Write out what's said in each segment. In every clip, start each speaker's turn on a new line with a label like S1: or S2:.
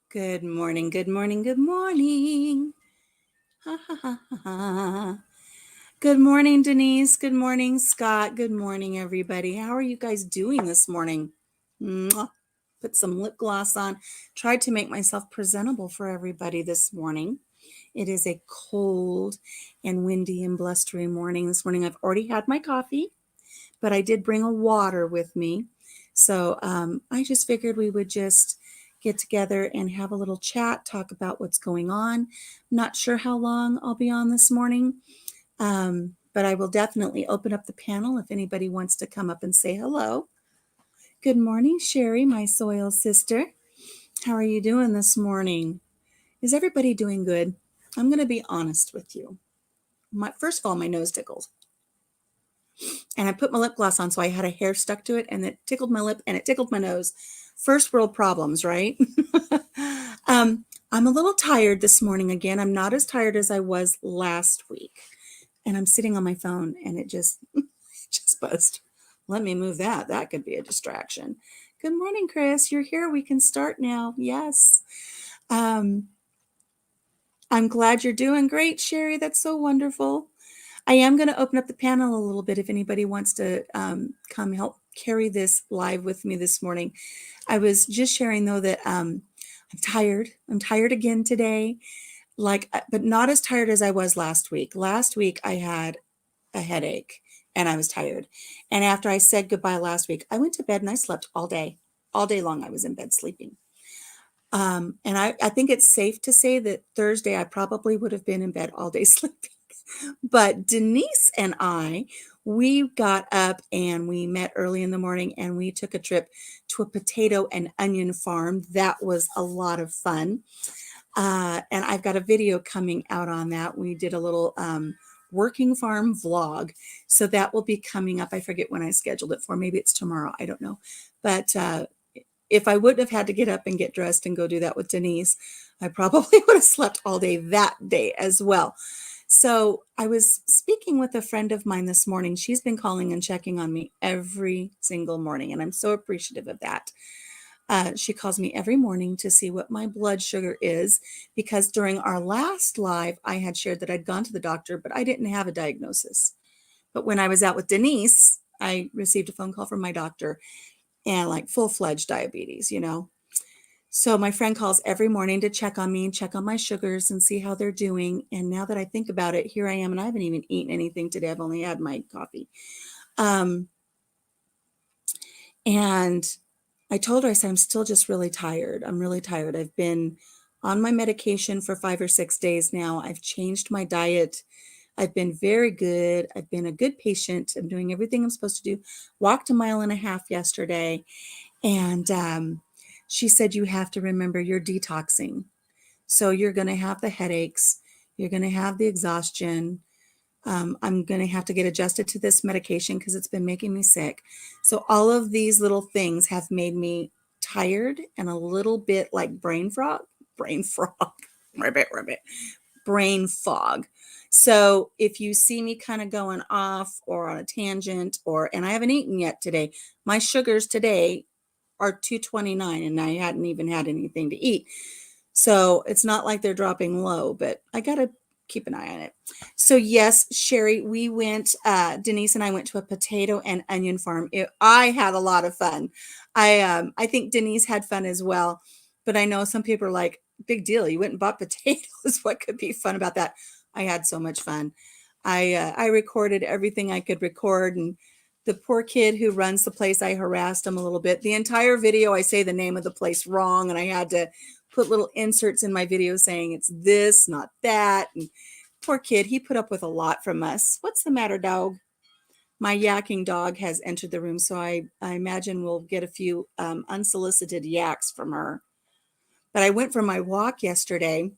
S1: Good morning, good morning, good morning. Ha ha ha ha ha. Good morning, Denise. Good morning, Scott. Good morning, everybody. How are you guys doing this morning? Mwah. Put some lip gloss on. Tried to make myself presentable for everybody this morning. It is a cold and windy and blustery morning this morning. I've already had my coffee, but I did bring a water with me. So I just figured we would just get together and have a little chat, talk about what's going on. I'm not sure how long I'll be on this morning, but I will definitely open up the panel if anybody wants to come up and say hello. Good morning, Sherry, my soil sister. How are you doing this morning? Is everybody doing good? I'm going to be honest with you. First of all, my nose tickles. And I put my lip gloss on, so I had a hair stuck to it, and it tickled my lip and it tickled my nose. First world problems, right? I'm a little tired this morning again. I'm not as tired as I was last week. And I'm sitting on my phone and it just buzzed. Let me move that. That could be a distraction. Good morning, Chris. You're here. We can start now. Yes. I'm glad you're doing great, Sherry. That's so wonderful. I am going to open up the panel a little bit if anybody wants to come help carry this live with me this morning. I was just sharing, though, that I'm tired. I'm tired again today, but not as tired as I was last week. Last week, I had a headache and I was tired. And after I said goodbye last week, I went to bed and I slept all day. All day long, I was in bed sleeping. And I think it's safe to say that Thursday, I probably would have been in bed all day sleeping. But Denise and we got up and we met early in the morning and we took a trip to a potato and onion farm. That was a lot of fun. And I've got a video coming out on that. We did a little working farm vlog. So that will be coming up. I forget when I scheduled it for. Maybe it's tomorrow. I don't know. But if I wouldn't have had to get up and get dressed and go do that with Denise, I probably would have slept all day that day as well. So I was speaking with a friend of mine this morning. She's been calling and checking on me every single morning, and I'm so appreciative of that. She calls me every morning to see what my blood sugar is, because during our last live, I had shared that I'd gone to the doctor, but I didn't have a diagnosis. But when I was out with Denise, I received a phone call from my doctor and like full-fledged diabetes, So my friend calls every morning to check on me and check on my sugars and see how they're doing. And now that I think about it, here I am, and I haven't even eaten anything today. I've only had my coffee. And I told her, I said, I'm still just really tired. I'm really tired. I've been on my medication for 5 or 6 days now. I've changed my diet. I've been very good. I've been a good patient. I'm doing everything I'm supposed to do. Walked 1.5 miles yesterday. And she said, you have to remember you're detoxing. So you're going to have the headaches. You're going to have the exhaustion. I'm going to have to get adjusted to this medication because it's been making me sick. So all of these little things have made me tired and a little bit like brain fog, ribbit, brain fog. So if you see me kind of going off or on a tangent and I haven't eaten yet today, my sugars today are 229 and I hadn't even had anything to eat. So it's not like they're dropping low, but I got to keep an eye on it. So yes, Sherry, we went, Denise and I went to a potato and onion farm. I had a lot of fun. I think Denise had fun as well, but I know some people are like, big deal. You went and bought potatoes. What could be fun about that? I had so much fun. I recorded everything I could record, and the poor kid who runs the place, I harassed him a little bit. The entire video, I say the name of the place wrong, and I had to put little inserts in my video saying it's this, not that. And poor kid, he put up with a lot from us. What's the matter, dog? My yakking dog has entered the room, so I imagine we'll get a few unsolicited yaks from her. But I went for my walk yesterday.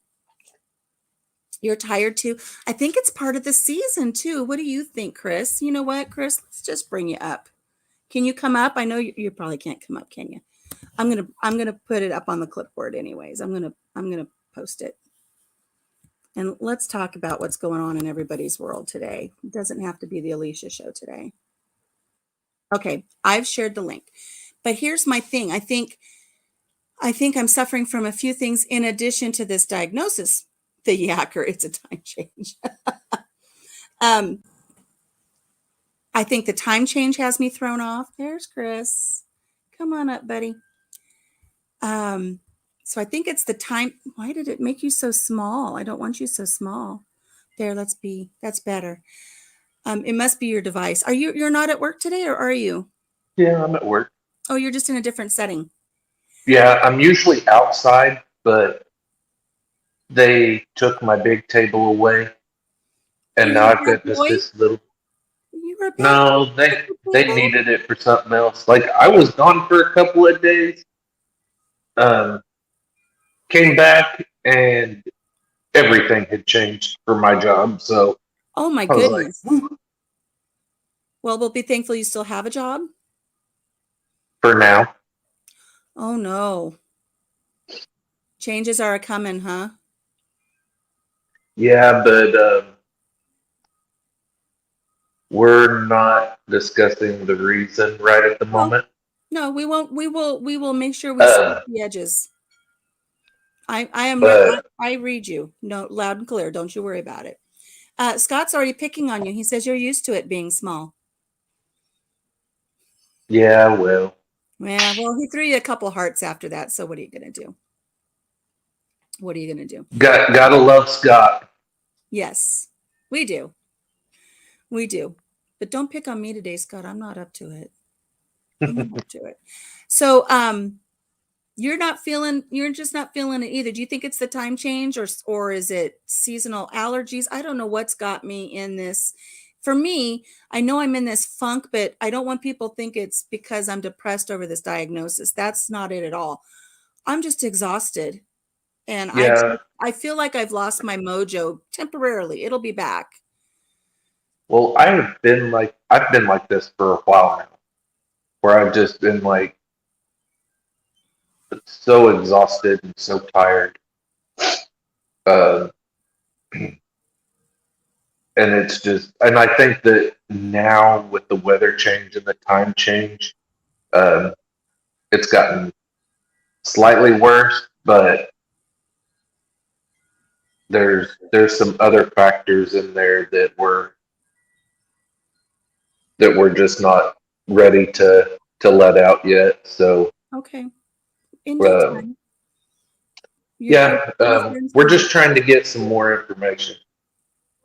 S1: You're tired too? I think it's part of the season too. What do you think, Chris? You know what, Chris? Let's just bring you up. Can you come up? I know you probably can't come up, can you? I'm gonna put it up on the clipboard anyways. I'm gonna post it. And let's talk about what's going on in everybody's world today. It doesn't have to be the Alicia show today. Okay, I've shared the link. But here's my thing. I think I think I'm suffering from a few things in addition to this diagnosis. The yacker, it's a time change. um, I think the time change has me thrown off. There's Chris. Come on up, buddy. So I think it's the time. Why did it make you so small? I don't want you so small. There, that's better. It must be your device. You're not at work today, or are you?
S2: Yeah, I'm at work.
S1: Oh, you're just in a different setting.
S2: Yeah, I'm usually outside, but they took my big table away, and
S1: You're
S2: now
S1: a
S2: I've
S1: bad
S2: got just
S1: boy.
S2: this little.
S1: You're a bad boy.
S2: No,
S1: At the
S2: they
S1: table.
S2: needed it for something else. Like I was gone for a couple of days, um, came back, and everything had changed for my job. So
S1: Oh my
S2: I was like,
S1: goodness. Well, we'll be thankful you still have a job.
S2: for now,
S1: Oh no. Changes are a coming, huh?
S2: yeah, but we're not discussing the reason right at the
S1: Well,
S2: moment.
S1: no, we won't. We will make sure we
S2: Uh,
S1: smooth the edges. I am right.
S2: but
S1: I read you. No, loud and clear. Don't you worry about it. Scott's already picking on you. He says you're used to it being small.
S2: yeah, well,
S1: Yeah, well, he threw you a couple hearts after that. So what are you gonna do? What are you gonna do?
S2: gotta love Scott.
S1: Yes, we do. We do. But don't pick on me today, Scott. I'm not up to it. I'm not up to it. So, you're just not feeling it either. Do you think it's the time change, or is it seasonal allergies? I don't know what's got me in this. For me, I know I'm in this funk, but I don't want people to think it's because I'm depressed over this diagnosis. That's not it at all. I'm just exhausted, and
S2: Yeah,
S1: I feel like I've lost my mojo temporarily. It'll be back.
S2: well, I've been like this for a while now, where I've just been like so exhausted and so tired. Uh, and it's just, and I think that now with the weather change and the time change, um, it's gotten slightly worse, but there's some other factors in there that we're just not ready to let out yet. So
S1: Okay, in due
S2: um,
S1: time.
S2: yeah,
S1: Your friends
S2: we're
S1: will get
S2: just trying to get some more information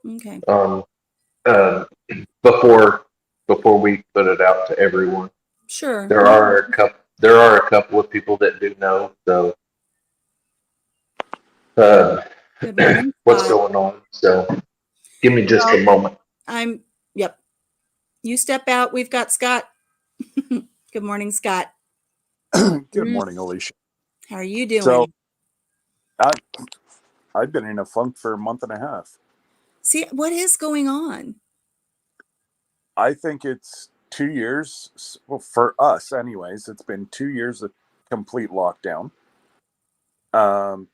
S1: okay.
S2: um, um, before before we put it out to everyone.
S1: Sure. No.
S2: There are a couple of people that do know. So uh,
S1: Good morning,
S2: what's
S1: Scott.
S2: going on? So give me just a
S1: Well,
S2: moment.
S1: yep. You step out. We've got Scott. Good morning, Scott.
S3: Good
S1: Mm,
S3: morning, Alicia.
S1: how are you
S3: So
S1: doing?
S3: I, I've been in a funk for a month and a half.
S1: See, what is going on?
S3: I think it's 2 years. Well, for us, anyways, it's been 2 years of complete lockdown. Um,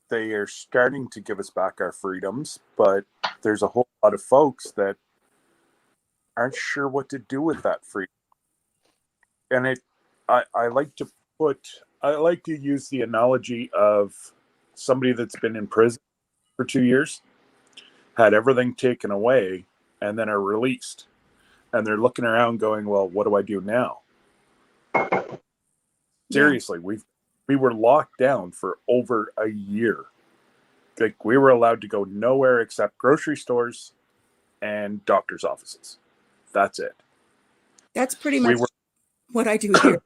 S3: they are starting to give us back our freedoms, but there's a whole lot of folks that aren't sure what to do with that freedom. And I like to I like to use the analogy of somebody that's been in prison for 2 years, had everything taken away, and then are released. And they're looking around going, well, what do I do now?
S1: Yeah.
S3: Seriously, we were locked down for over a year. Like we were allowed to go nowhere except grocery stores and doctor's offices. That's it.
S1: That's pretty
S3: We
S1: much
S3: were
S1: what I do here.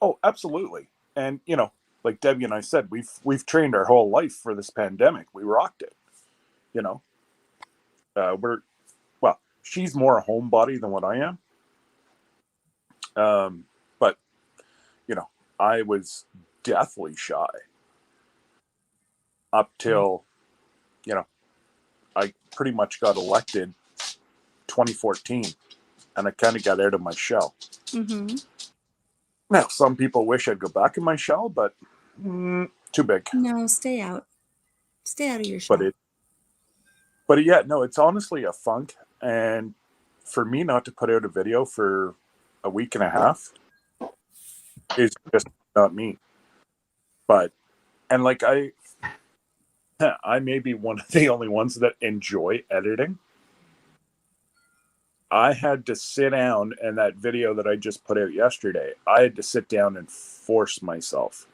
S3: oh, absolutely. And like Debbie and I said, we've trained our whole life for this pandemic. We rocked it. You know, we're well. She's more a homebody than what I am. But I was deathly shy up till you know I pretty much got elected 2014, and I kind of got out of my shell.
S1: Mm-hmm.
S3: Now, some people wish I'd go back in my shell, but too big.
S1: No, stay out. Stay out of your
S3: But
S1: shell.
S3: it, but yeah, no, it's honestly a funk, and for me not to put out a video for a week and a half, is just not me. But, and like I may be one of the only ones that enjoy editing. I had to sit down, and that video that I just put out yesterday, I had to sit down and force myself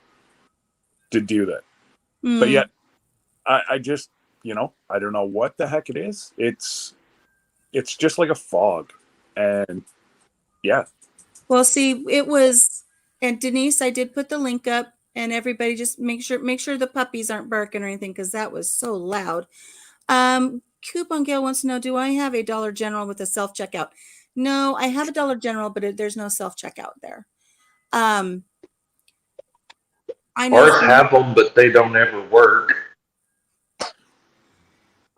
S3: to do that. But yet, I just, I don't know what the heck it is. It's just like a fog. And yeah.
S1: Well, see, it was, and Denise, I did put the link up, and everybody just make sure the puppies aren't barking or anything, because that was so loud. Coupon Gail wants to know, do I have a Dollar General with a self checkout? No, I have a Dollar General, but there's no self checkout there. I know
S2: Ours have them, but they don't ever work.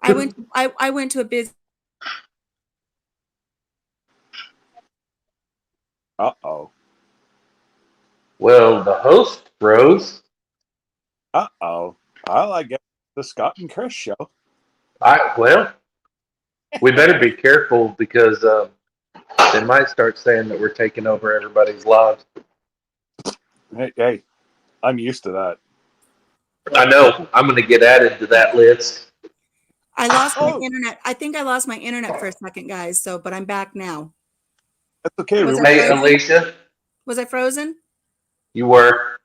S1: I went to a business.
S3: Uh-oh.
S2: Well, the host froze.
S3: Uh-oh. Well, I guess the Scott and Chris show.
S2: We better be careful because they might start saying that we're taking over everybody's lives.
S3: Hey, I'm used to that.
S2: I know. I'm going to get added to that list.
S1: I lost my internet. I think I lost my internet for a second, guys. But I'm back now.
S3: That's okay.
S2: Hey, Alicia.
S1: Was I frozen?
S2: You were.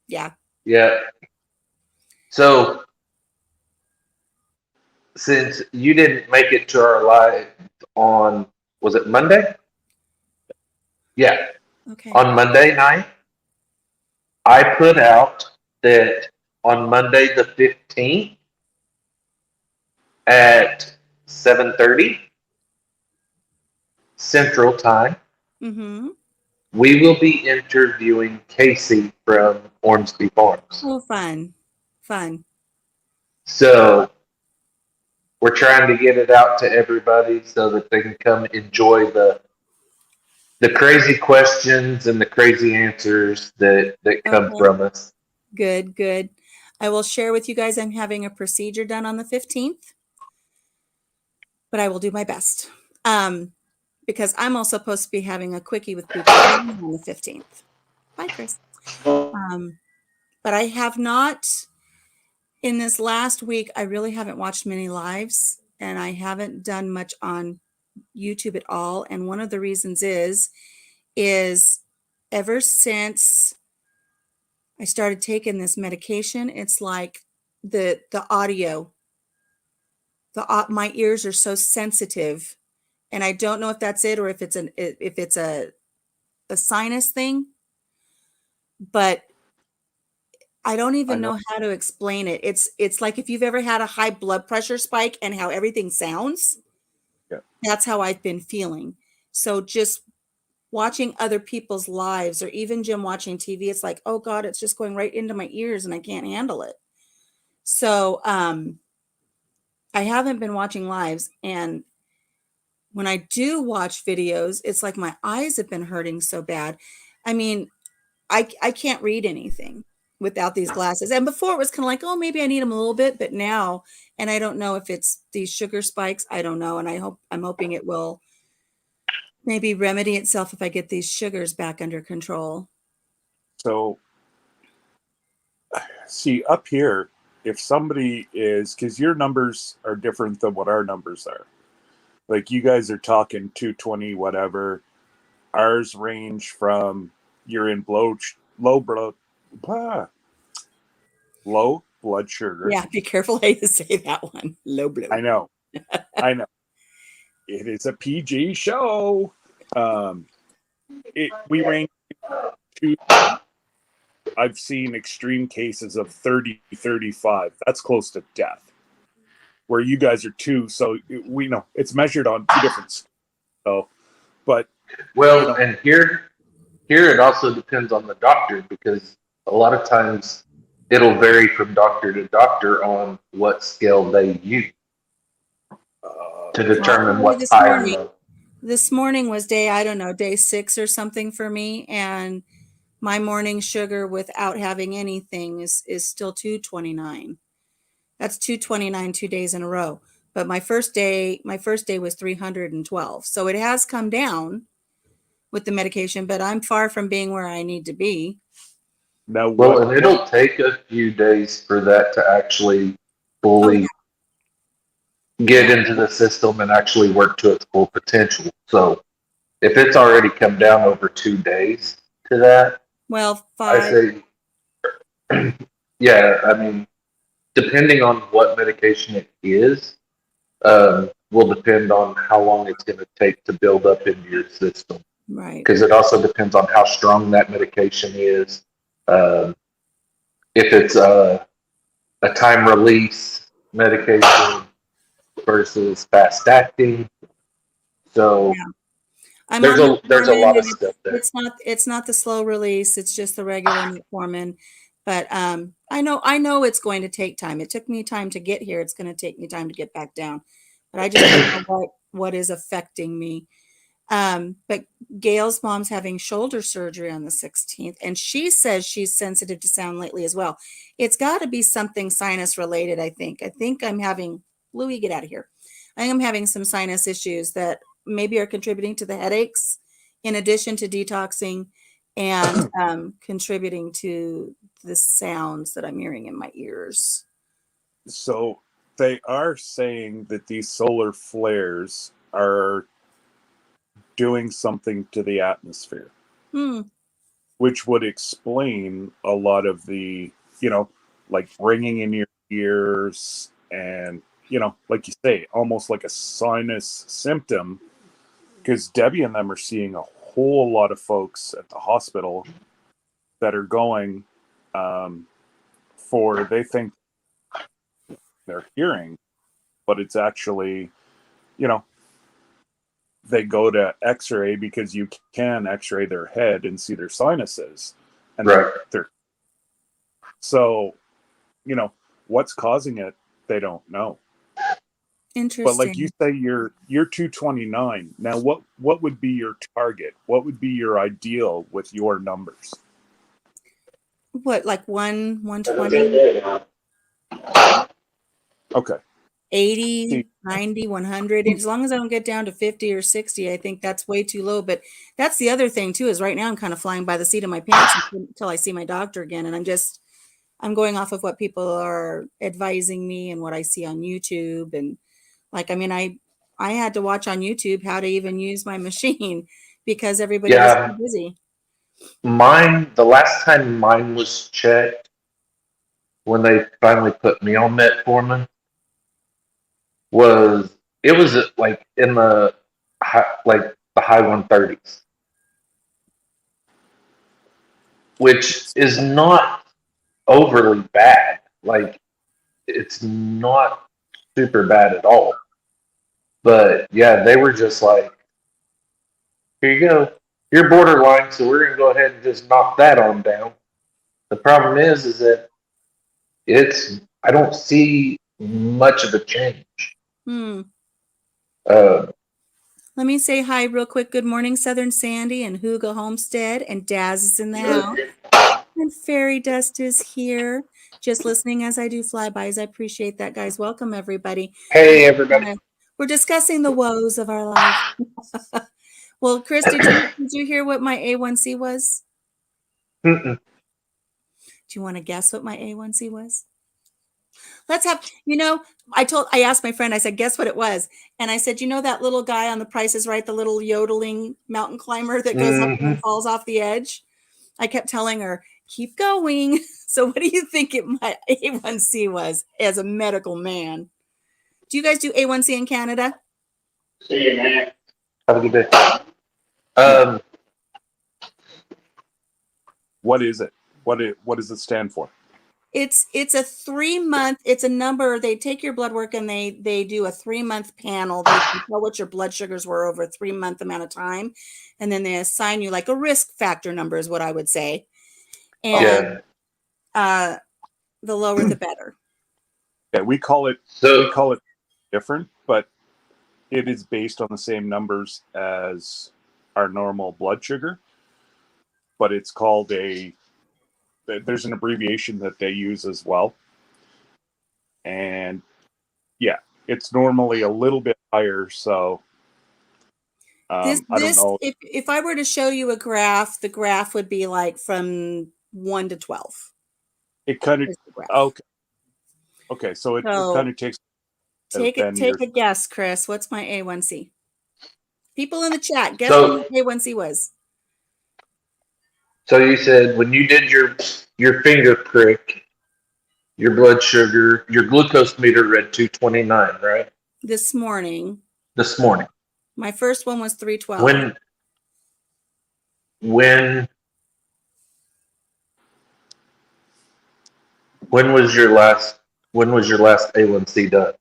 S1: Yeah.
S2: Yeah. So, since you didn't make it to our live on, was it Monday? Yeah.
S1: Okay.
S2: On Monday night, I put out that on Monday the 15th at 7:30 Central Time, we will be interviewing Casey from Ormsby Farms.
S1: Oh, fun.
S2: So we're trying to get it out to everybody so that they can come enjoy the crazy questions and the crazy answers that come from us.
S1: Good. I will share with you guys, I'm having a procedure done on the 15th, but I will do my best. Because I'm also supposed to be having a quickie with Boots on the 15th. Bye, Chris. But I have not, in this last week, I really haven't watched many lives, and I haven't done much on YouTube at all. And one of the reasons is ever since I started taking this medication, it's like the audio, my ears are so sensitive, and I don't know if that's it or if it's a sinus thing, but I don't even know how to explain it. It's like if you've ever had a high blood pressure spike and how everything sounds.
S3: Yeah.
S1: That's how I've been feeling. So just watching other people's lives, or even Jim watching TV, it's like, oh God, it's just going right into my ears and I can't handle it. So I haven't been watching lives, and when I do watch videos, it's like my eyes have been hurting so bad. I mean, I can't read anything without these glasses. And before it was kind of like, oh, maybe I need them a little bit, but now, and I don't know if it's these sugar spikes. I don't know. And I'm hoping it will maybe remedy itself if I get these sugars back under control.
S3: So, see, up here, if somebody is, because your numbers are different than what our numbers are. Like you guys are talking 220, whatever. Ours range from you're in low blood sugar.
S1: Yeah, be careful how you say that one. Low blood.
S3: I know. It is a PG show. We range to, I've seen extreme cases of 30, 35. That's close to death. Where you guys are 2, so we know it's measured on 2 different. So, but
S2: and here it also depends on the doctor, because a lot of times it'll vary from doctor to doctor on what scale they use to determine what's high or low.
S1: This morning was day 6 or something for me, and my morning sugar without having anything is still 229. That's 229 2 days in a row. But my first day was 312. So it has come down, with the medication, but I'm far from being where I need to be.
S3: Now,
S2: Well, and it'll take a few days for that to actually
S1: Oh,
S2: fully get
S1: yeah.
S2: into the system and actually work to its full potential. So if it's already come down over 2 days to that,
S1: Well,
S2: I
S1: 5.
S2: say, yeah, I mean, depending on what medication it is, will depend on how long it's going to take to build up into your system.
S1: Right.
S2: Because it also depends on how strong that medication is. Um, if it's a time release medication versus fast acting. So
S1: Yeah. I'm
S2: there's
S1: on
S2: a
S1: metformin,
S2: lot of
S1: and
S2: stuff there.
S1: it's not the slow release. It's just the regular metformin. But I know it's going to take time. It took me time to get here. It's going to take me time to get back down. But I just don't know what is affecting me. But Gail's mom's having shoulder surgery on the 16th, and she says she's sensitive to sound lately as well. It's got to be something sinus related, I think. I think I'm having, Louie, get out of here. I think I'm having some sinus issues that maybe are contributing to the headaches, in addition to detoxing and contributing to the sounds that I'm hearing in my ears.
S3: So they are saying that these solar flares are doing something to the atmosphere, which would explain a lot of the, like ringing in your ears and, like you say, almost like a sinus symptom. Because Debbie and them are seeing a whole lot of folks at the hospital that are going for, they think they're hearing, but it's actually, they go to x-ray because you can x-ray their head and see their sinuses. And
S2: Right.
S3: they're so, what's causing it, they don't know.
S1: Interesting.
S3: But like you say, you're 229. Now, what would be your target? What would be your ideal with your numbers?
S1: What, like 120?
S3: Okay.
S1: 80, 90, 100. As long as I don't get down to 50 or 60, I think that's way too low. But that's the other thing too, is right now I'm kind of flying by the seat of my pants until I see my doctor again. And I'm going off of what people are advising me and what I see on YouTube. And I had to watch on YouTube how to even use my machine because everybody was too
S2: Yeah,
S1: busy.
S2: the last time mine was checked, when they finally put me on metformin, it was like in the high 130s, which is not overly bad. Like, it's not super bad at all. But yeah, they were just like, here you go. You're borderline, so we're gonna go ahead and just knock that on down. The problem is that I don't see much of a change. Uh,
S1: Let me say hi real quick. Good morning, Southern Sandy and Hugo Homestead, and Daz is in the house. And Fairy Dust is here, just listening as I do flybys. I appreciate that, guys. Welcome, everybody.
S2: hey, everybody.
S1: We're discussing the woes of our life. Well, Chris, did you hear what my A1C was?
S2: Mm-mm.
S1: Do you want to guess what my A1C was? Let's have, I asked my friend, I said, guess what it was? And I said, that little guy on The Price is Right, the little yodeling mountain climber that goes up and falls off the edge? I kept telling her, keep going. So what do you think my A1C was as a medical man? Do you guys do A1C in Canada?
S2: See you, man. Have a good day.
S3: What is it? What does it stand for?
S1: It's a 3-month, it's a number. They take your blood work and they do a 3-month panel. They can tell what your blood sugars were over a 3-month amount of time. And then they assign you like a risk factor number is what I would say. And the lower the better.
S3: Yeah, we call it different, but it is based on the same numbers as our normal blood sugar. But it's called there's an abbreviation that they use as well. And yeah, it's normally a little bit higher. So I don't know.
S1: If I were to show you a graph, the graph would be like from 1 to 12.
S3: It kind of
S1: Is the graph.
S3: okay. So it
S1: So
S3: kind of takes.
S1: take
S3: then
S1: a guess, Chris. What's my A1C? People in the chat, guess
S2: So-
S1: what my A1C was.
S2: So you said when you did your finger prick, your blood sugar, your glucose meter read 229, right?
S1: This morning.
S2: This morning.
S1: My first one was 312.
S2: When was your last A1C done?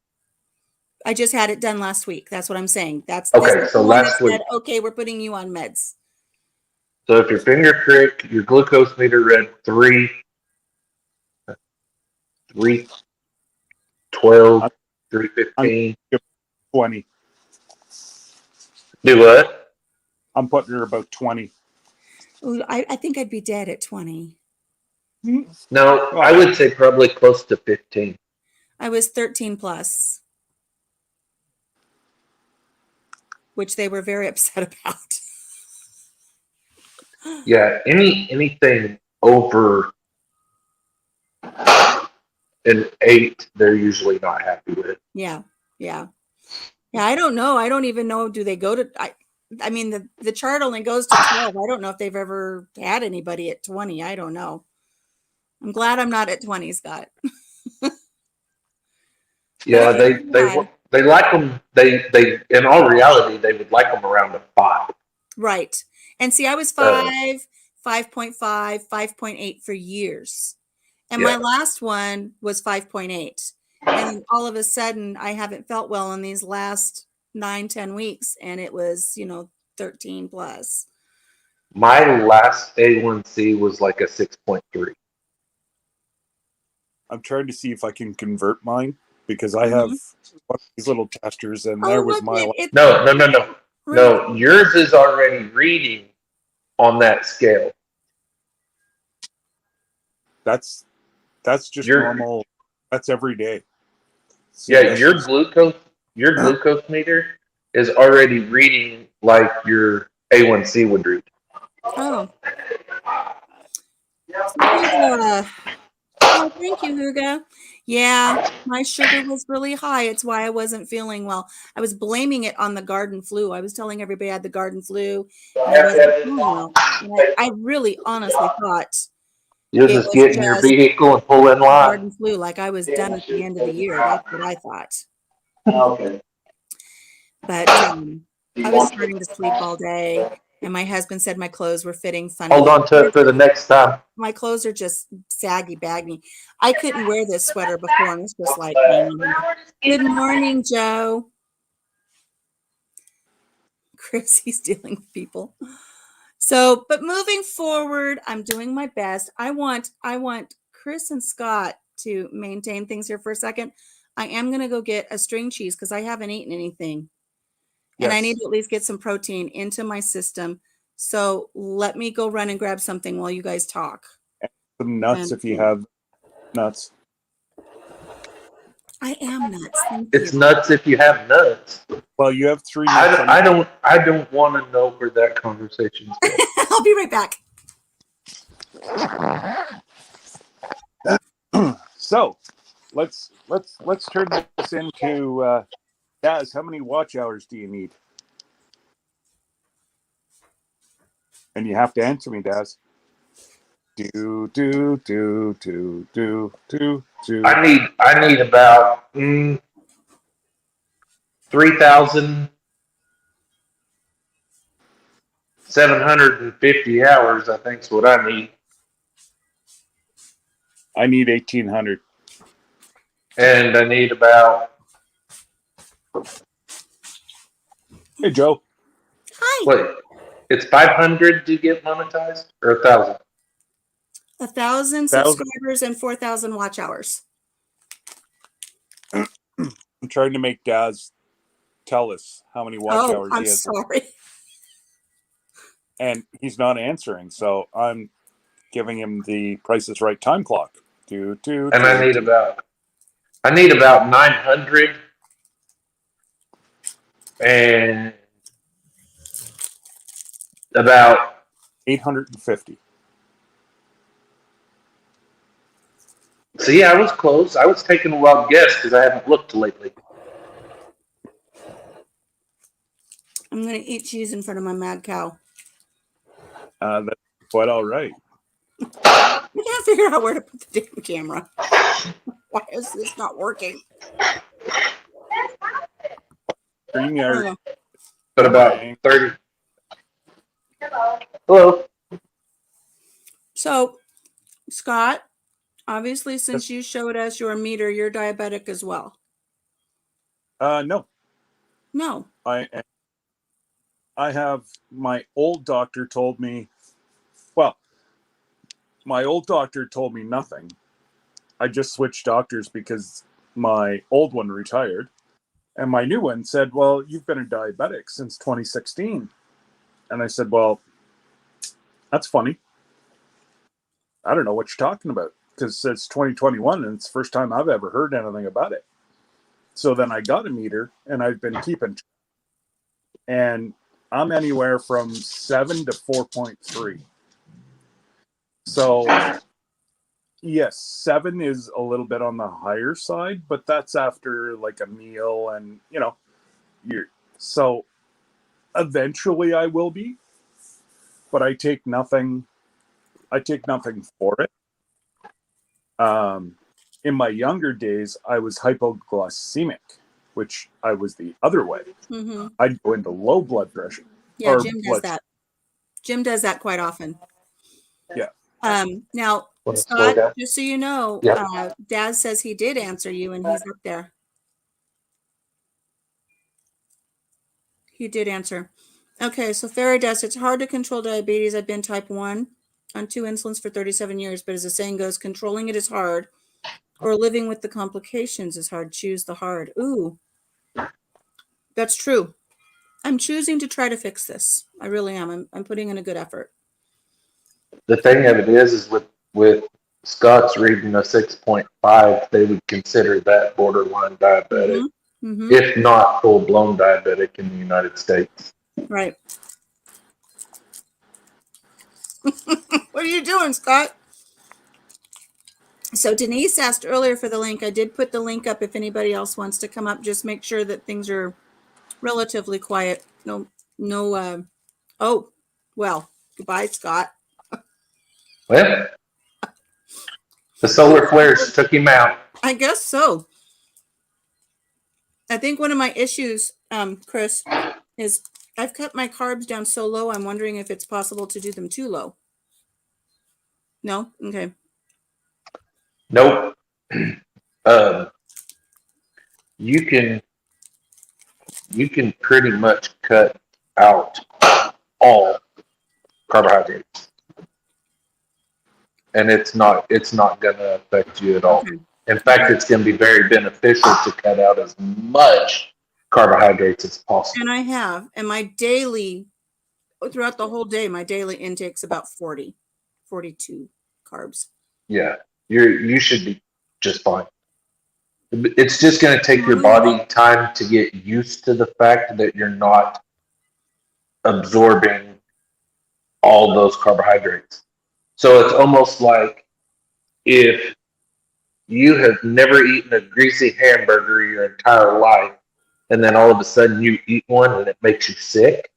S1: I just had it done last week. That's what I'm saying. This
S2: Okay,
S1: is
S2: so
S1: the one
S2: last
S1: that said,
S2: week.
S1: okay, we're putting you on meds.
S2: So if your finger prick, your glucose meter read 312, 315.
S3: 20.
S2: Do what?
S3: I'm putting her about 20.
S1: Ooh, I think I'd be dead at 20.
S2: No, I would say probably close to 15.
S1: I was 13 plus, which they were very upset about.
S2: Yeah, anything over an 8, they're usually not happy with.
S1: Yeah. I don't know. I don't even know. Do they go to? I mean, the chart only goes to 12. I don't know if they've ever had anybody at 20. I don't know. I'm glad I'm not at 20, Scott.
S2: Yeah, they like them. They in all reality they would like them around a 5.
S1: Right. And see, I was 5, 5.5, 5.8 for years. And my last one was 5.8. And all of a sudden, I haven't felt well in these last 9-10 weeks. And it was, 13 plus.
S2: My last A1C was like a 6.3.
S3: I'm trying to see if I can convert mine because I have one of these little testers, and there was my.
S2: No, yours is already reading on that scale.
S3: That's just normal. That's every day. So
S2: yeah, your glucose meter is already reading like your A1C would read.
S1: Oh. Oh, thank you, Huga. Yeah, my sugar was really high. It's why I wasn't feeling well. I was blaming it on the garden flu. I was telling everybody I had the garden flu and I wasn't feeling well. And I really honestly thought
S2: You'll
S1: it
S2: just
S1: was
S2: get in your
S1: just
S2: vehicle and pull in line.
S1: garden flu, like I was done at the end of the year. That's what I thought.
S2: Okay.
S1: But I was starting to sleep all day, and my husband said my clothes were fitting funny.
S2: Hold on to it for the next time.
S1: My clothes are just saggy, baggy. I couldn't wear this sweater before, and it's just like, good morning, Joe. Chris, he's dealing with people. So, but moving forward, I'm doing my best. I want Chris and Scott to maintain things here for a second. I am going to go get a string cheese because I haven't eaten anything. And I need to at least get some protein into my system. So let me go run and grab something while you guys talk.
S3: Some nuts if you have nuts.
S1: I am nuts.
S2: It's nuts if you have nuts.
S3: Well, you have 3 nuts.
S2: I don't want to know where that conversation's going.
S1: I'll be right back.
S3: So let's turn this into Daz, how many watch hours do you need? And you have to answer me, Daz. Do.
S2: I need about 3,750 hours. I think is what I need.
S3: I need 1,800.
S2: And I need about.
S3: Hey, Joe.
S1: Hi.
S2: Wait, it's 500 to get monetized, or 1,000?
S1: 1,000 subscribers and 4,000 watch hours.
S3: I'm trying to make Daz tell us how many watch hours he has.
S1: I'm sorry.
S3: And he's not answering, so I'm giving him the Price is Right time clock.
S2: And I need about 900 and About
S3: 850.
S2: See, I was close. I was taking a wild guess because I haven't looked lately.
S1: I'm going to eat cheese in front of my mad cow.
S3: That's quite all right.
S1: I can't figure out where to put the damn camera. Why is this not working?
S3: StreamYard.
S2: But about 30. Hello.
S1: So, Scott, obviously, since you showed us your meter, you're diabetic as well.
S3: No.
S1: No.
S3: I have, my old doctor told me, well, my old doctor told me nothing. I just switched doctors because my old one retired. And my new one said, well, you've been a diabetic since 2016. And I said, well, that's funny. I don't know what you're talking about because it's 2021 and it's the first time I've ever heard anything about it. So then I got a meter and I've been keeping track. And I'm anywhere from 7 to 4.3. So yes, 7 is a little bit on the higher side, but that's after like a meal and you're so eventually I will be, but I take nothing for it. In my younger days, I was hypoglycemic, which I was the other way.
S1: Mm-hmm.
S3: I'd go into low blood pressure.
S1: Yeah, Jim does that. Jim does that quite often.
S3: Yeah.
S1: Now, Scott, just so you know, Daz says he did answer you and he's up there. He did answer. Okay, so Farah Daz, it's hard to control diabetes. I've been type 1 on 2 insulins for 37 years, but as the saying goes, controlling it is hard, or living with the complications is hard. Choose the hard. Ooh, that's true. I'm choosing to try to fix this. I really am. I'm putting in a good effort.
S2: The thing of it is with Scott's reading a 6.5, they would consider that borderline diabetic, if not full blown diabetic in the United States.
S1: Right. What are you doing, Scott? So Denise asked earlier for the link. I did put the link up if anybody else wants to come up. Just make sure that things are relatively quiet. No, oh, well, goodbye, Scott.
S2: Well, the solar flares took him out.
S1: I guess so. I think one of my issues, Chris, is I've cut my carbs down so low, I'm wondering if it's possible to do them too low. No? Okay.
S2: Nope. You can pretty much cut out all carbohydrates, and it's not going to affect you at all.
S1: Okay.
S2: In fact, it's going to be very beneficial to cut out as much carbohydrates as possible.
S1: And I have, and my daily, throughout the whole day, my daily intake's about 42 carbs.
S2: Yeah, you should be just fine. It's just going to take your body time to get used to the fact that you're not absorbing all those carbohydrates. So it's almost like if you have never eaten a greasy hamburger your entire life, and then all of a sudden you eat one and it makes you sick,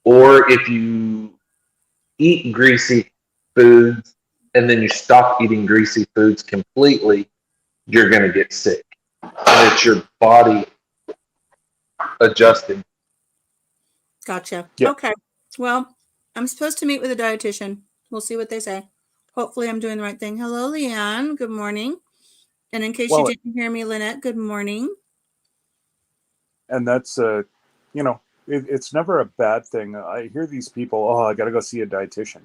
S2: or if you eat greasy foods and then you stop eating greasy foods completely, you're going to get sick. And it's your body adjusting.
S1: Gotcha. Yep. Okay. Well, I'm supposed to meet with a dietitian. We'll see what they say. Hopefully I'm doing the right thing. Hello, Leanne. Good morning. And in case you didn't hear me, Lynette, good morning.
S3: And that's, it's never a bad thing. I hear these people, I got to go see a dietitian.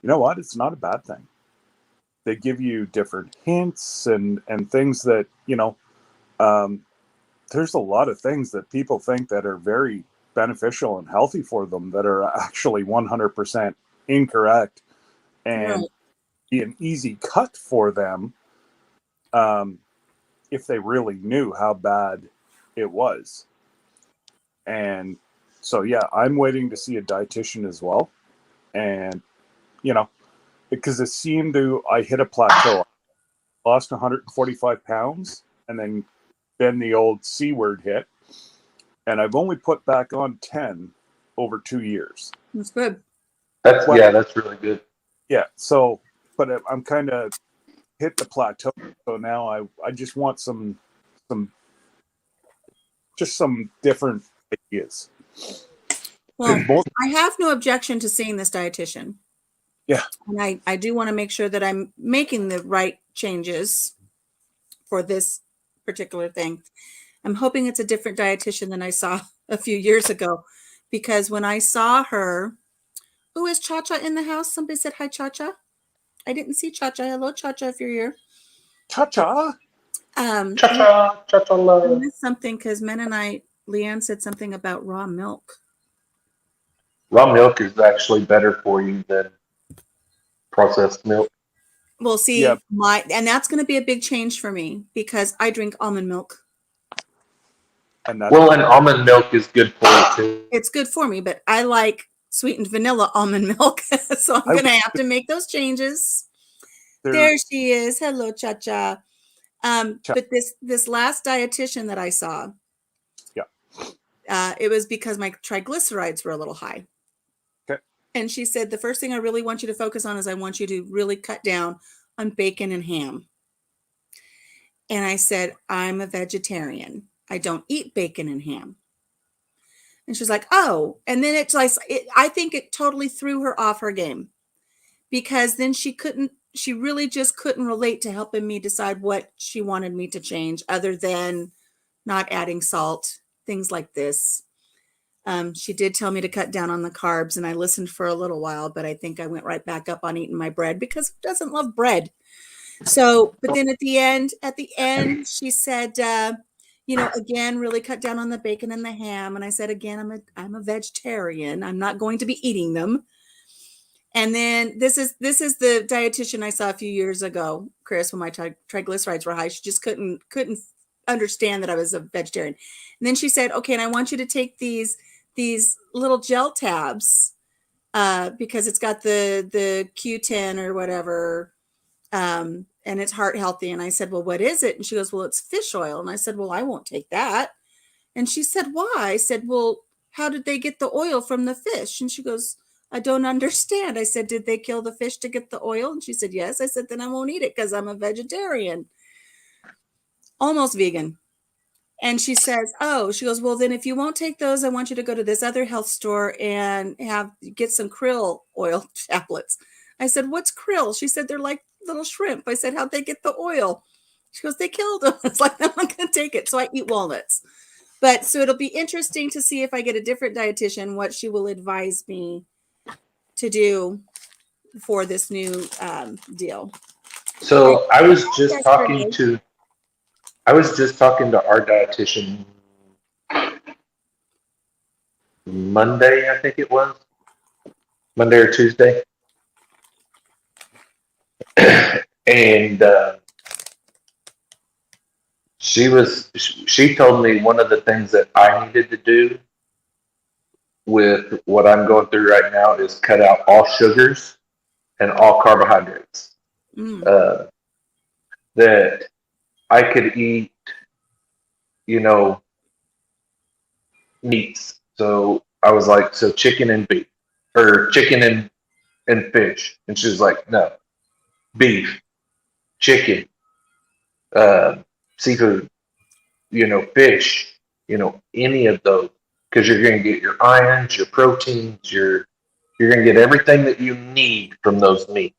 S3: You know what? It's not a bad thing. They give you different hints and things that, there's a lot of things that people think that are very beneficial and healthy for them that are actually 100% incorrect and be an easy cut for them if they really knew how bad it was. And So yeah, I'm waiting to see a dietitian as well. And, you know, because I hit a plateau. I lost 145 pounds, and then the old C word hit. And I've only put back on 10 over 2 years.
S1: That's good.
S2: That's
S3: But
S2: yeah, that's really good.
S3: yeah, so, but I'm kind of hit the plateau. So now I just want some different ideas.
S1: Well,
S3: Most,
S1: I have no objection to seeing this dietitian.
S3: yeah,
S1: And I do want to make sure that I'm making the right changes for this particular thing. I'm hoping it's a different dietitian than I saw a few years ago, because when I saw her, who is Cha-Cha in the house? Somebody said hi, Cha-Cha. I didn't see Cha-Cha. Hello, Cha-Cha, if you're here.
S3: cha-cha.
S2: Cha cha, cha cha
S1: I
S2: love.
S1: missed something because Leanne said something about raw milk.
S2: Raw milk is actually better for you than processed milk.
S1: We'll see
S3: Yeah,
S1: and that's going to be a big change for me because I drink almond milk.
S3: and that's
S2: Well, and almond milk is good for you too.
S1: It's good for me, but I like sweetened vanilla almond milk. So I'm
S3: I
S1: going to have to make those changes.
S3: there.
S1: There she is. Hello, Cha-Cha.
S3: Cha-
S1: But this last dietitian that I saw,
S3: yeah.
S1: it was because my triglycerides were a little high.
S3: Okay.
S1: And she said, the first thing I really want you to focus on is I want you to really cut down on bacon and ham. And I said, I'm a vegetarian. I don't eat bacon and ham. And she's like, oh. And then it's like, I think it totally threw her off her game, because then she really just couldn't relate to helping me decide what she wanted me to change other than not adding salt, things like this. She did tell me to cut down on the carbs, and I listened for a little while, but I think I went right back up on eating my bread because who doesn't love bread? So, but then at the end, she said, again, really cut down on the bacon and the ham. And I said, again, I'm a vegetarian. I'm not going to be eating them. And then this is the dietitian I saw a few years ago, Chris, when my triglycerides were high. She just couldn't understand that I was a vegetarian. And then she said, okay, and I want you to take these little gel tabs, because it's got the Q10 or whatever, and it's heart healthy. And I said, well, what is it? And she goes, well, it's fish oil. And I said, well, I won't take that. And she said, why? I said, well, how did they get the oil from the fish? And she goes, I don't understand. I said, did they kill the fish to get the oil? And she said, yes. I said, then I won't eat it because I'm a vegetarian, almost vegan. And she says, oh, she goes, well, then if you won't take those, I want you to go to this other health store and get some krill oil tablets. I said, what's krill? She said, they're like little shrimp. I said, how'd they get the oil? She goes, they killed them. It's like, I'm not going to take it. So I eat walnuts. But so it'll be interesting to see if I get a different dietitian, what she will advise me to do for this new deal.
S2: So I was just
S1: Yesterday,
S2: talking to our dietitian Monday, I think it was Monday or Tuesday, and she told me one of the things that I needed to do with what I'm going through right now is cut out all sugars and all carbohydrates. That I could eat, meats. So I was like, so chicken and beef, or chicken and fish. And she was like, no, beef, chicken, seafood, fish, any of those, because you're going to get your irons, your proteins, you're going to get everything that you need from those meats.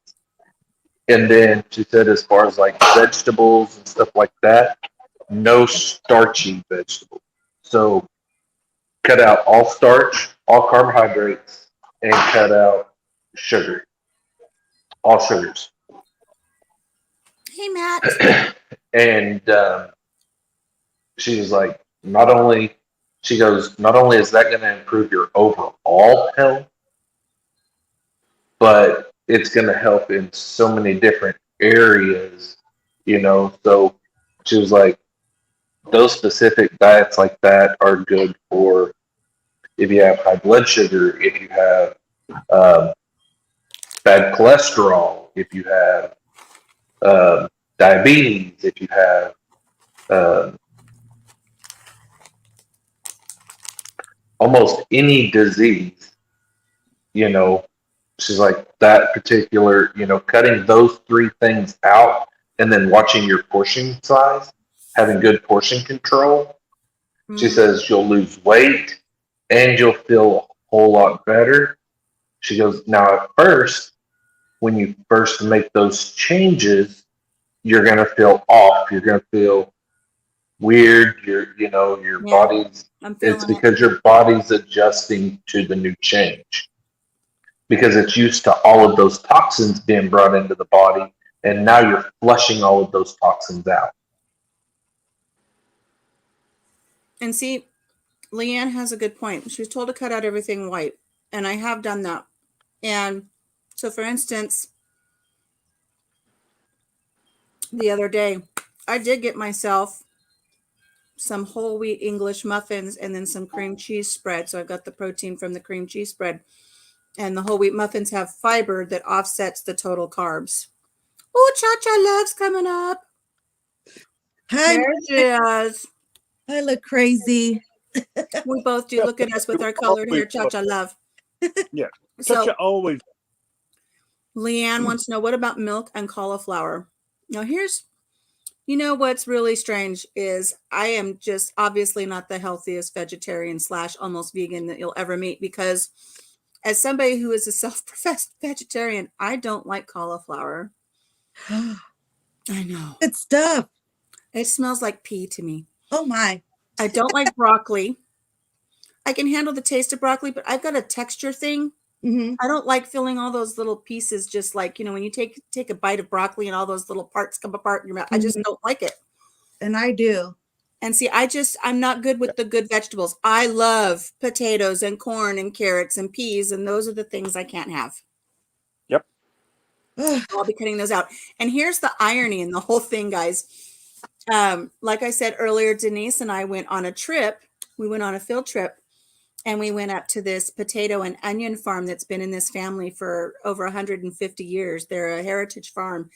S2: And then she said, as far as like vegetables and stuff like that, no starchy vegetables. So cut out all starch, all carbohydrates, and cut out sugar, all sugars.
S1: hey, Matt.
S2: And she was like, not only is that going to improve your overall health, but it's going to help in so many different areas, So she was like, those specific diets like that are good for if you have high blood sugar, if you have bad cholesterol, if you have diabetes, if you have uh, almost any disease, you know, she's like that particular, cutting those three things out and then watching your portion size, having good portion control. She
S1: Mhm.
S2: says you'll lose weight and you'll feel a whole lot better. She goes, now at first, when you first make those changes, you're gonna feel off. You're gonna feel weird. Your
S1: Yeah,
S2: body's
S1: I'm
S2: it's
S1: feeling it.
S2: because your body's adjusting to the new change. Because it's used to all of those toxins being brought into the body, and now you're flushing all of those toxins out.
S1: And see, Leanne has a good point. She was told to cut out everything white, and I have done that. And so, for instance, the other day, I did get myself some whole wheat English muffins and then some cream cheese spread. So I've got the protein from the cream cheese spread. And the whole wheat muffins have fiber that offsets the total carbs. Oh, Cha-Cha Love's coming up.
S4: Hi,
S1: There she is.
S4: I look crazy.
S1: We both do. Look at us with our colored hair, Cha-Cha Love.
S3: Yeah.
S1: So
S3: Cha-Cha always.
S1: Leanne wants to know, what about milk and cauliflower? Now here's, what's really strange is I am just obviously not the healthiest vegetarian / almost vegan that you'll ever meet, because as somebody who is a self-professed vegetarian, I don't like cauliflower. I know.
S4: Good stuff.
S1: It smells like pee to me.
S4: Oh my.
S1: I don't like broccoli. I can handle the taste of broccoli, but I've got a texture thing.
S4: Mm-hmm.
S1: I don't like feeling all those little pieces, just like, when you take a bite of broccoli and all those little parts come apart in your mouth. I just don't like it.
S4: And I do.
S1: And see, I'm not good with the good vegetables. I love potatoes and corn and carrots and peas, and those are the things I can't have.
S3: Yep.
S1: I'll be cutting those out. And here's the irony in the whole thing, guys. Like I said earlier, Denise and I went on a trip. We went on a field trip, and we went up to this potato and onion farm that's been in this family for over 150 years. They're a heritage farm.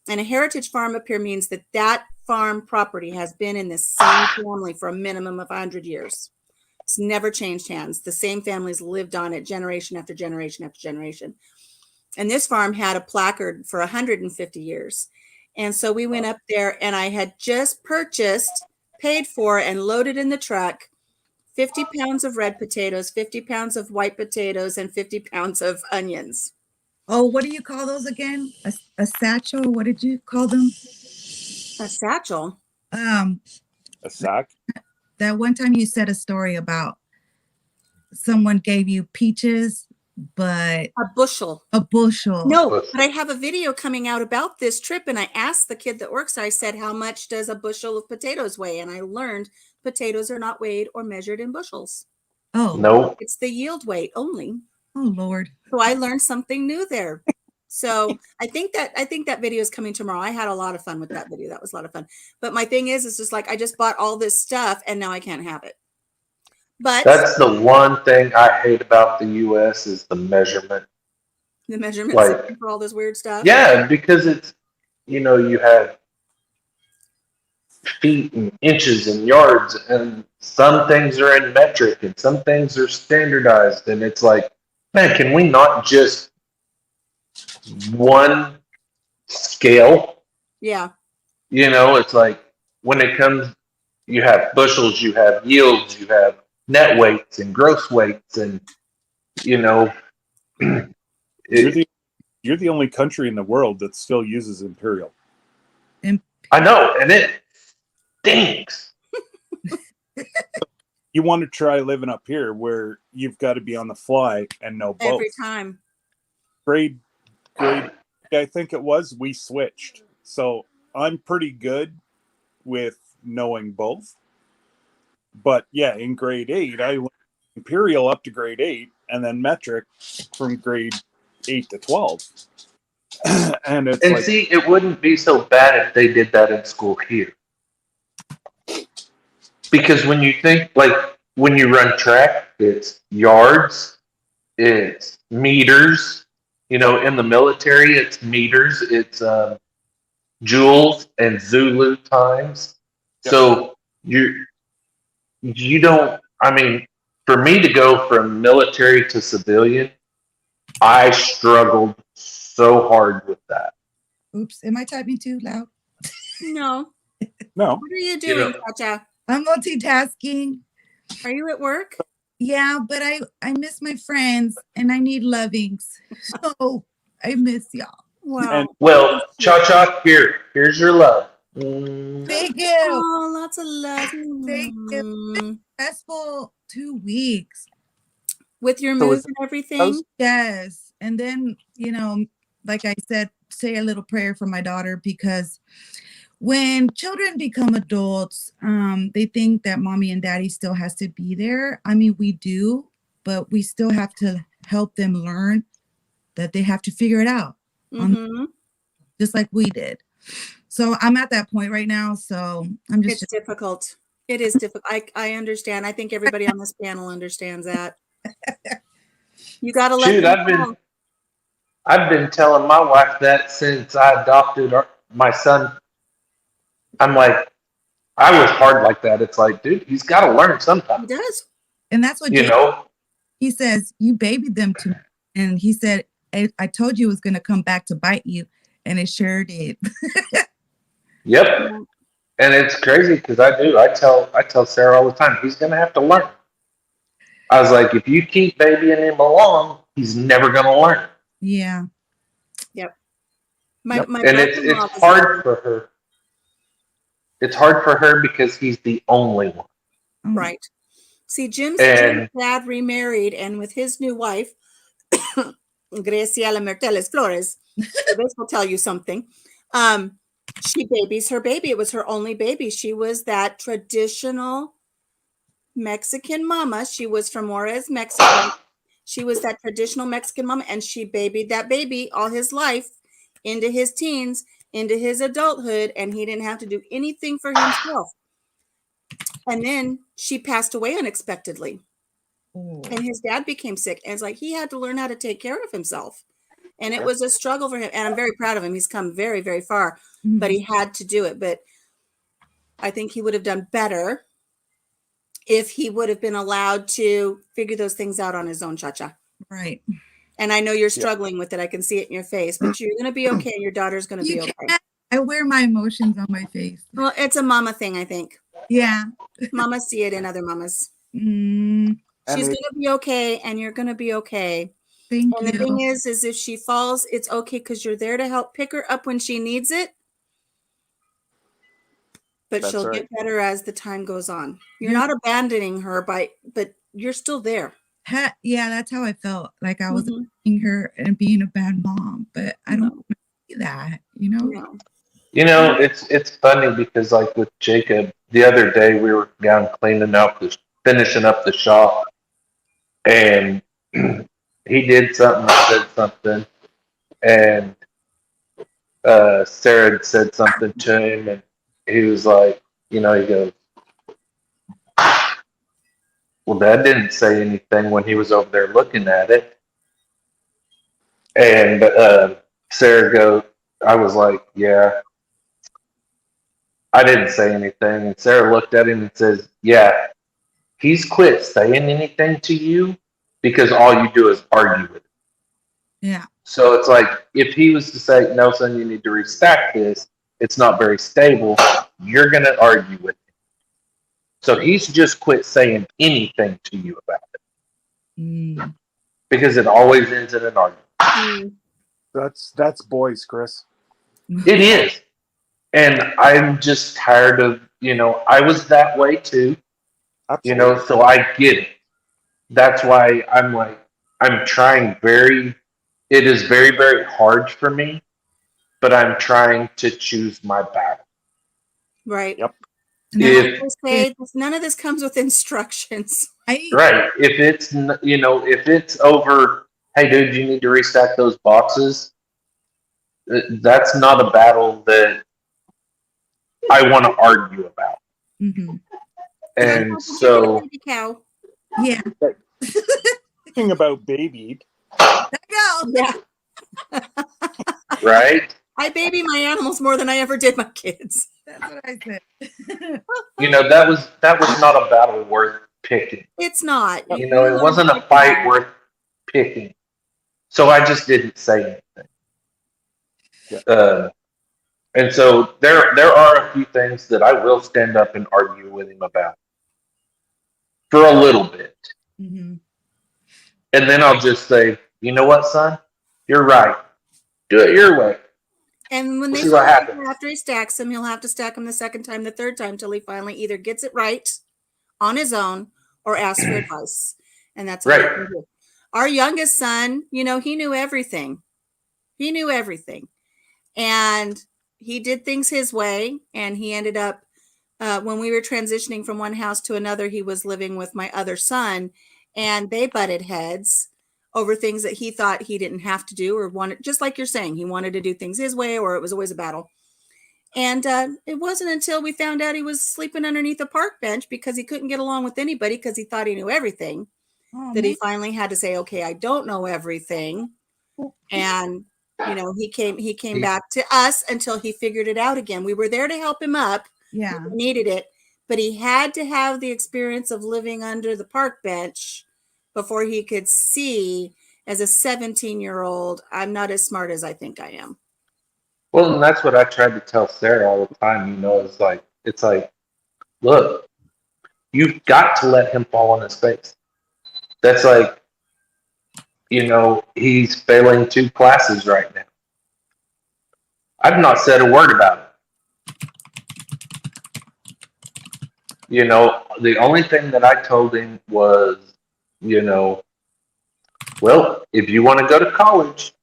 S1: And a heritage farm up here means that farm property has been in the same family for a minimum of 100 years. It's never changed hands. The same families lived on it generation after generation after generation. And this farm had a placard for 150 years. And so we went up there, and I had just purchased, paid for, and loaded in the truck 50 pounds of red potatoes, 50 pounds of white potatoes, and 50 pounds of onions.
S4: Oh, what do you call those again? A satchel? What did you call them?
S1: A satchel?
S3: A sack?
S4: That one time you said a story about someone gave you peaches, but
S1: A bushel.
S4: a bushel.
S1: No, but I have a video coming out about this trip, and I asked the kid that works there, I said, how much does a bushel of potatoes weigh? And I learned potatoes are not weighed or measured in bushels.
S4: Oh.
S2: Nope.
S1: It's the yield weight only.
S4: Oh Lord.
S1: So I learned something new there. So I think that video is coming tomorrow. I had a lot of fun with that video. That was a lot of fun. But my thing is, it's just like, I just bought all this stuff and now I can't have it. But
S2: That's the one thing I hate about the U.S. is the measurement.
S1: the measurement
S2: Like-
S1: system for all this weird stuff.
S2: Yeah, because it's, you have feet and inches and yards, and some things are in metric and some things are standardized. And it's like, man, can we not just one scale?
S1: Yeah.
S2: It's like when it comes, you have bushels, you have yields, you have net weights and gross weights, and
S3: You're the only country in the world that still uses imperial.
S2: I know, and it stinks.
S3: You want to try living up here where you've got to be on the fly and know both.
S1: Every time.
S3: Grade, I think it was, we switched. So I'm pretty good with knowing both. But yeah, in grade 8, I went imperial up to grade 8 and then metric from grade 8 to 12. and
S2: See, it wouldn't be so bad if they did that in school here. Because when you think, like, when you run track, It's yards, it's meters. You know, in the military, it's meters, it's joules and Zulu times.
S3: Yep.
S2: So you don't. I mean, for me to go from military to civilian, I struggled so hard with that.
S4: Oops, am I typing too loud?
S1: No.
S3: No.
S1: What are you
S2: You
S1: doing,
S2: know,
S1: Chacha?
S4: I'm multitasking.
S1: Are you at work?
S4: Yeah, but I miss my friends and I need lovings. So I miss y'all.
S1: Wow.
S2: well, Cha Cha, here's your love.
S4: Thank you.
S1: Oh, lots of love.
S4: Thank you.
S1: Mm.
S4: Stressful 2 weeks.
S1: With your
S3: So
S1: move
S3: is
S1: and everything?
S4: Yes. And then, like I said, say a little prayer for my daughter because when children become adults, they think that mommy and daddy still has to be there. I mean, we do, but we still have to help them learn that they have to figure it out
S1: Mm-hmm.
S4: just like we did. So I'm at that point right now. So I'm
S1: It's difficult. It is difficult. I understand. I think everybody on this panel understands that. You got to let
S2: Shoot,
S1: them go.
S2: I've been telling my wife that since I adopted my son. I'm like, I was hard like that. It's like, dude, he's got to learn
S1: He
S2: sometime.
S1: does.
S4: and that's what
S2: You
S4: Jake,
S2: know?
S4: he says, you babied them too. And he said, I told you it was going to come back to bite you. And it sure did.
S2: Yep.
S1: Yeah.
S2: And it's crazy because I tell Sarah all the time, he's gonna have to learn. I was like, if you keep babying him along, he's never gonna learn.
S4: Yeah.
S1: Yep.
S3: Yep.
S1: My
S2: And
S1: brother-in-law
S2: it's
S1: was
S2: hard for her. It's hard for her because he's the only one.
S4: Oh,
S1: right. See, Jim's
S2: And
S1: dad remarried, and with his new wife, Graciela Merteles Flores, so this will tell you something. She babies her baby. It was her only baby. She was that traditional Mexican mama. She was from Juarez, Mexico. She was that traditional Mexican mama, and she babied that baby all his life into his teens, into his adulthood, and he didn't have to do anything for himself. And then she passed away unexpectedly,
S4: oh.
S1: and his dad became sick, and it's like he had to learn how to take care of himself. And it was a struggle for him, and I'm very proud of him. He's come very, very far, but he had to do it. But I think he would have done better if he would have been allowed to figure those things out on his own, Chacha.
S4: Right.
S1: And I know you're struggling with it. I can see it in your face, but you're going to be okay. And your daughter's going to be okay.
S4: I wear my emotions on my face.
S1: Well, it's a mama thing, I think.
S4: Yeah.
S1: Mamas see it in other mamas.
S4: Mm,
S1: She's going to be okay, and you're going to be okay.
S4: thank
S1: And
S4: you.
S1: the thing is if she falls, it's okay because you're there to help pick her up when she needs it. But
S3: That's
S1: she'll
S3: right.
S1: get better as the time goes on. You're not abandoning her but you're still there.
S4: Yeah, that's how I felt. Like I was
S1: Mhm.
S4: abandoning her and being a bad mom, but I don't
S1: No.
S4: want to be that, you know?
S1: No.
S2: you know, it's funny because like with Jacob, the other day we were down finishing up the shop, and he did something, said something, and Sarah had said something to him, and he was like, he goes, well, Dad didn't say anything when he was over there looking at it. And Sarah goes, I was like, yeah, I didn't say anything. And Sarah looked at him and says, yeah, he's quit saying anything to you because all you do is argue with him.
S4: Yeah.
S2: So it's like, if he was to say, no, son, you need to restack this, it's not very stable, you're going to argue with him. So he's just quit saying anything to you about it
S4: Mm.
S2: because it always ends in an argument.
S1: Mm.
S3: That's boys, Chris.
S2: It is. And I'm just tired of, I was that way too,
S3: Absolutely.
S2: so I get it. That's why I'm like, I'm trying it is very, very hard for me, but I'm trying to choose my battle.
S1: Right.
S3: Yep.
S4: And
S2: If,
S1: None of this comes with instructions.
S2: right. If if it's over, hey, dude, you need to restack those boxes, that's not a battle that I want to argue about.
S4: Mhm.
S2: And
S1: Did you get a
S2: so,
S1: baby cow?
S4: Yeah.
S3: Thinking about babied.
S4: There you go.
S1: Yeah.
S2: right?
S1: I baby my animals more than I ever did my kids.
S4: That's what I said.
S2: That was not a battle worth picking.
S1: It's not.
S2: It wasn't a fight worth picking. So I just didn't say anything. And so there are a few things that I will stand up and argue with him about for a little bit.
S4: Mm-hmm.
S2: And then I'll just say, you know what, son? You're right. Do it your way.
S1: And when
S2: We'll
S1: they
S2: see what
S1: start
S2: happens.
S1: after he stacks them, he'll have to stack them the second time, the third time, till he finally either gets it right on his own or asks for advice. And that's all he
S2: Right.
S1: can do. Our youngest son, he knew everything. He knew everything. And he did things his way. And he ended up, when we were transitioning from one house to another, he was living with my other son. And they butted heads over things that he thought he didn't have to do or wanted, just like you're saying, he wanted to do things his way, or it was always a battle. And it wasn't until we found out he was sleeping underneath a park bench because he couldn't get along with anybody because he thought he knew everything that he finally had to say, okay, I don't know everything. And, he came back to us until he figured it out again. We were there to help him up.
S4: Yeah.
S1: He needed it, but he had to have the experience of living under the park bench before he could see, as a 17-year-old, I'm not as smart as I think I am.
S2: Well, and that's what I tried to tell Sarah all the time. It's like, look, you've got to let him fall on his face. That's like, he's failing 2 classes right now. I've not said a word about it. The only thing that I told him was, well, if you want to go to college,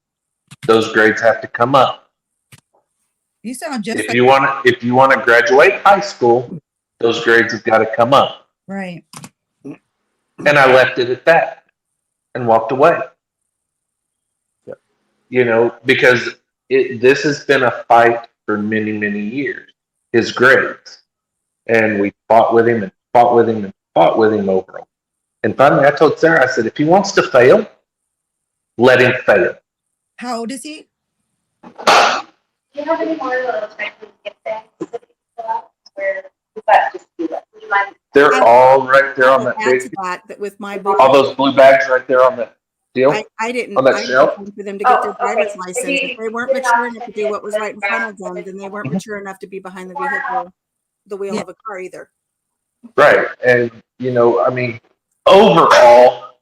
S2: those grades have to come up.
S4: You sound just
S2: if you want to graduate high school, those grades have got to come up.
S4: right.
S2: And I left it at that and walked away. Because this has been a fight for many, many years, his grades. And we fought with him and fought with him and fought with him over them. And finally I told Sarah, I said, if he wants to fail, let him fail.
S4: How old is he?
S5: Do you have any more of those types of gift bags that you fill out where you got just do it? Would you mind?
S2: They're all right there on that
S1: Add
S2: big,
S1: to that with my
S2: all those blue bags right there on the deal.
S1: I didn't
S2: on that shelf?
S1: for them to get their
S5: Oh,
S1: driver's
S5: okay.
S1: license.
S5: Maybe
S1: If they weren't
S5: you're
S1: mature
S5: not
S1: enough to do what was right in front of them, then they weren't
S2: Mhm.
S1: mature enough to be behind the wheel
S4: Yeah.
S1: of a car either.
S2: Right. And, overall,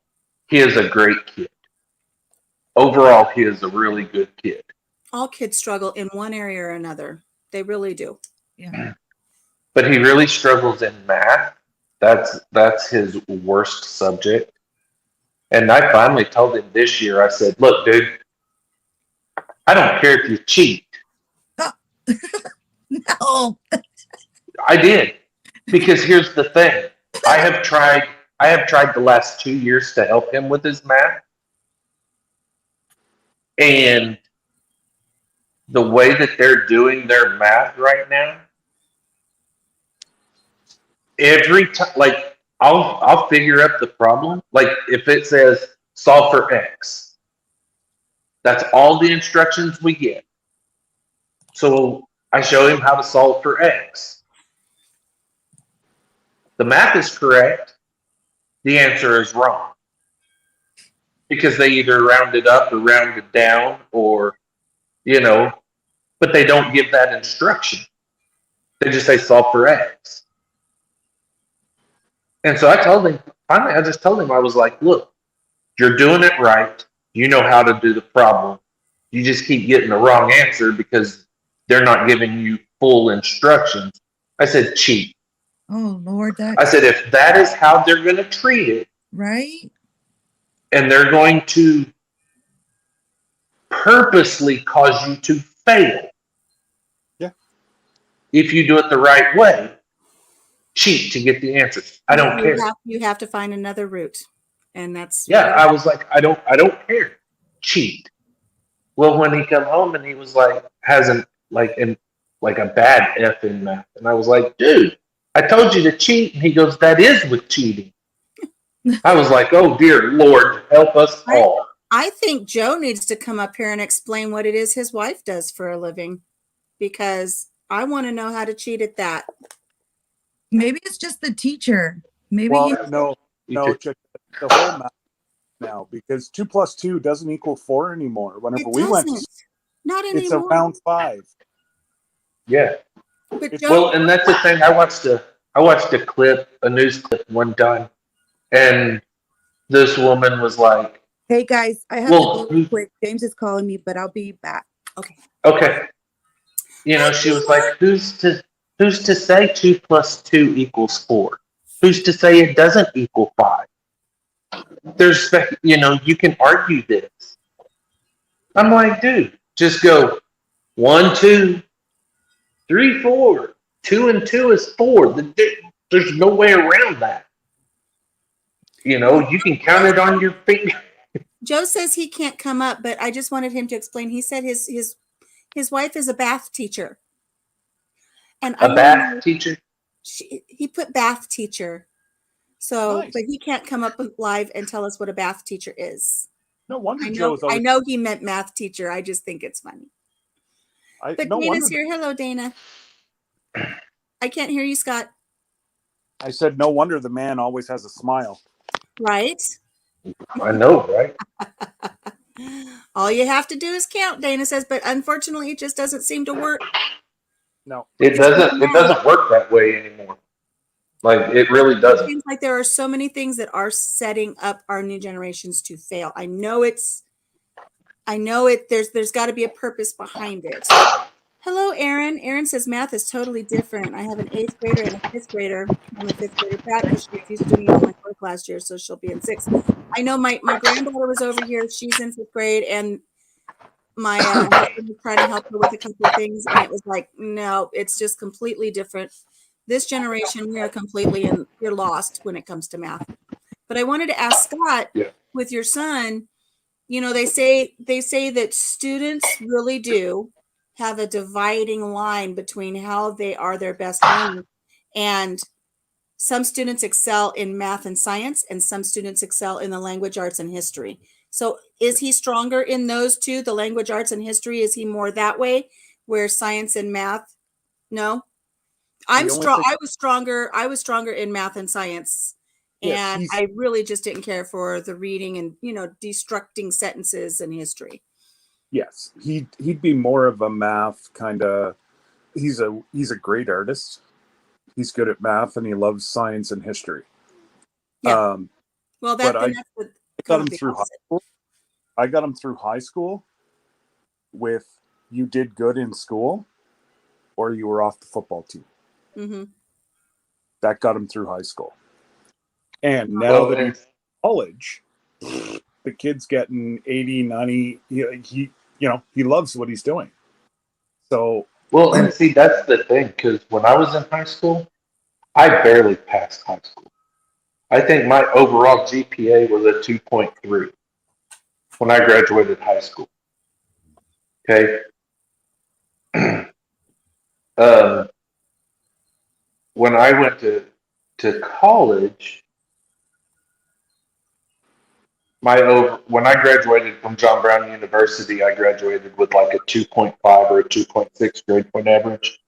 S2: he is a great kid. Overall, he is a really good kid.
S1: All kids struggle in one area or another. They really do.
S4: Yeah.
S2: But he really struggles in math. That's his worst subject. And I finally told him this year, I said, look, dude, I don't care if you cheat.
S4: No.
S2: I did. Because here's the thing. I have tried the last 2 years to help him with his math. And the way that they're doing their math right now, every time, like, I'll figure out the problem. Like, if it says solve for X, that's all the instructions we get. So I show him how to solve for X. The math is correct. The answer is wrong. Because they either round it up or round it down, or, but they don't give that instruction. They just say solve for X. And so finally I just told him, I was like, look, you're doing it right. You know how to do the problem. You just keep getting the wrong answer because they're not giving you full instructions. I said, cheat.
S4: Oh Lord, that
S2: I said, if that is how they're going to treat it,
S4: right?
S2: and they're going to purposely cause you to fail.
S3: Yeah.
S2: If you do it the right way, cheat to get the answers. I don't care.
S1: You have to find another route. And that's
S2: I was like, I don't care. Cheat. Well, when he come home and he was like, hasn't like a bad F in math. And I was like, dude, I told you to cheat. And he goes, that is with cheating. I was like, oh dear Lord, help us all.
S1: I think Joe needs to come up here and explain what it is his wife does for a living, because I want to know how to cheat at that.
S4: Maybe it's just the teacher. Maybe
S3: Well,
S4: he,
S3: no, check the whole math now, because 2 plus 2 doesn't equal 4 anymore. Whenever
S1: It
S3: we went,
S1: doesn't. Not
S3: it's
S1: anymore.
S3: around 5.
S2: Yeah.
S1: But
S3: It's-
S1: Joe,
S2: Well, and that's the thing. I watched a news clip one time, and this woman was like,
S4: hey guys, I have to
S2: well,
S4: go real quick. James is calling me, but I'll be back.
S2: okay. You know,
S1: Hi,
S2: she was
S1: Tina.
S2: like, who's to say 2 plus 2 equals 4? Who's to say it doesn't equal 5? You can argue this. I'm like, dude, just go 1, 2, 3, 4. 2 and 2 is 4. There's no way around that. You know, you can count it on your finger.
S1: Joe says he can't come up, but I just wanted him to explain. He said his wife is a bath teacher, and I
S2: A
S1: want to
S2: bath
S1: know.
S2: teacher.
S1: He put bath teacher, so
S3: Nice.
S1: but he can't come up live and tell us what a bath teacher is.
S3: No wonder
S1: I
S3: Joe's
S1: know
S3: always.
S1: he meant math teacher. I just think it's funny. But
S3: No
S1: Dana's
S3: wonder.
S1: here. Hello, Dana. I can't hear you, Scott.
S3: I said no wonder the man always has a smile.
S1: Right?
S2: I know, right?
S1: All you have to do is count, Dana says, but unfortunately it just doesn't seem to work.
S3: No.
S2: It doesn't work that way anymore. Like it really
S1: It
S2: doesn't.
S1: seems like there are so many things that are setting up our new generations to fail. I know it. There's got to be a purpose behind it. Hello, Erin. Erin says math is totally different. I have an 8th grader and a 5th grader. I'm a 5th grader back because she refused to do my work last year, so she'll be in 6th. I know my granddaughter was over here. She's in 5th grade, and my husband was trying to help her with a couple of things, and it was like, no, it's just completely different. This generation, we are completely you're lost when it comes to math. But I wanted to ask Scott, with your son, you know, they say that students really do have a dividing line between how they are their best learners, and some students excel in math and science, and some students excel in the language arts and history. So is he stronger in those two, the language arts and history? Is he more that way, where science and math? No, I'm strong. I was stronger in math and science. And I really just didn't care for the reading and, destructing sentences and history.
S3: Yes, he'd be more of a math kind of. He's a great artist. He's good at math and he loves science and history.
S1: Yeah. Well,
S3: I got him through high school. I got him through high school with you did good in school or you were off the football team.
S1: Mm-hmm.
S3: That got him through high school. And now that he's in college, the kid's getting 80, 90. He loves what he's doing. So,
S2: well, and see, that's the thing, because when I was in high school, I barely passed high school. I think my overall GPA was a 2.3 when I graduated high school. Okay. When I went to college, when I graduated from John Brown University, I graduated with like a 2.5 or a 2.6 grade point average.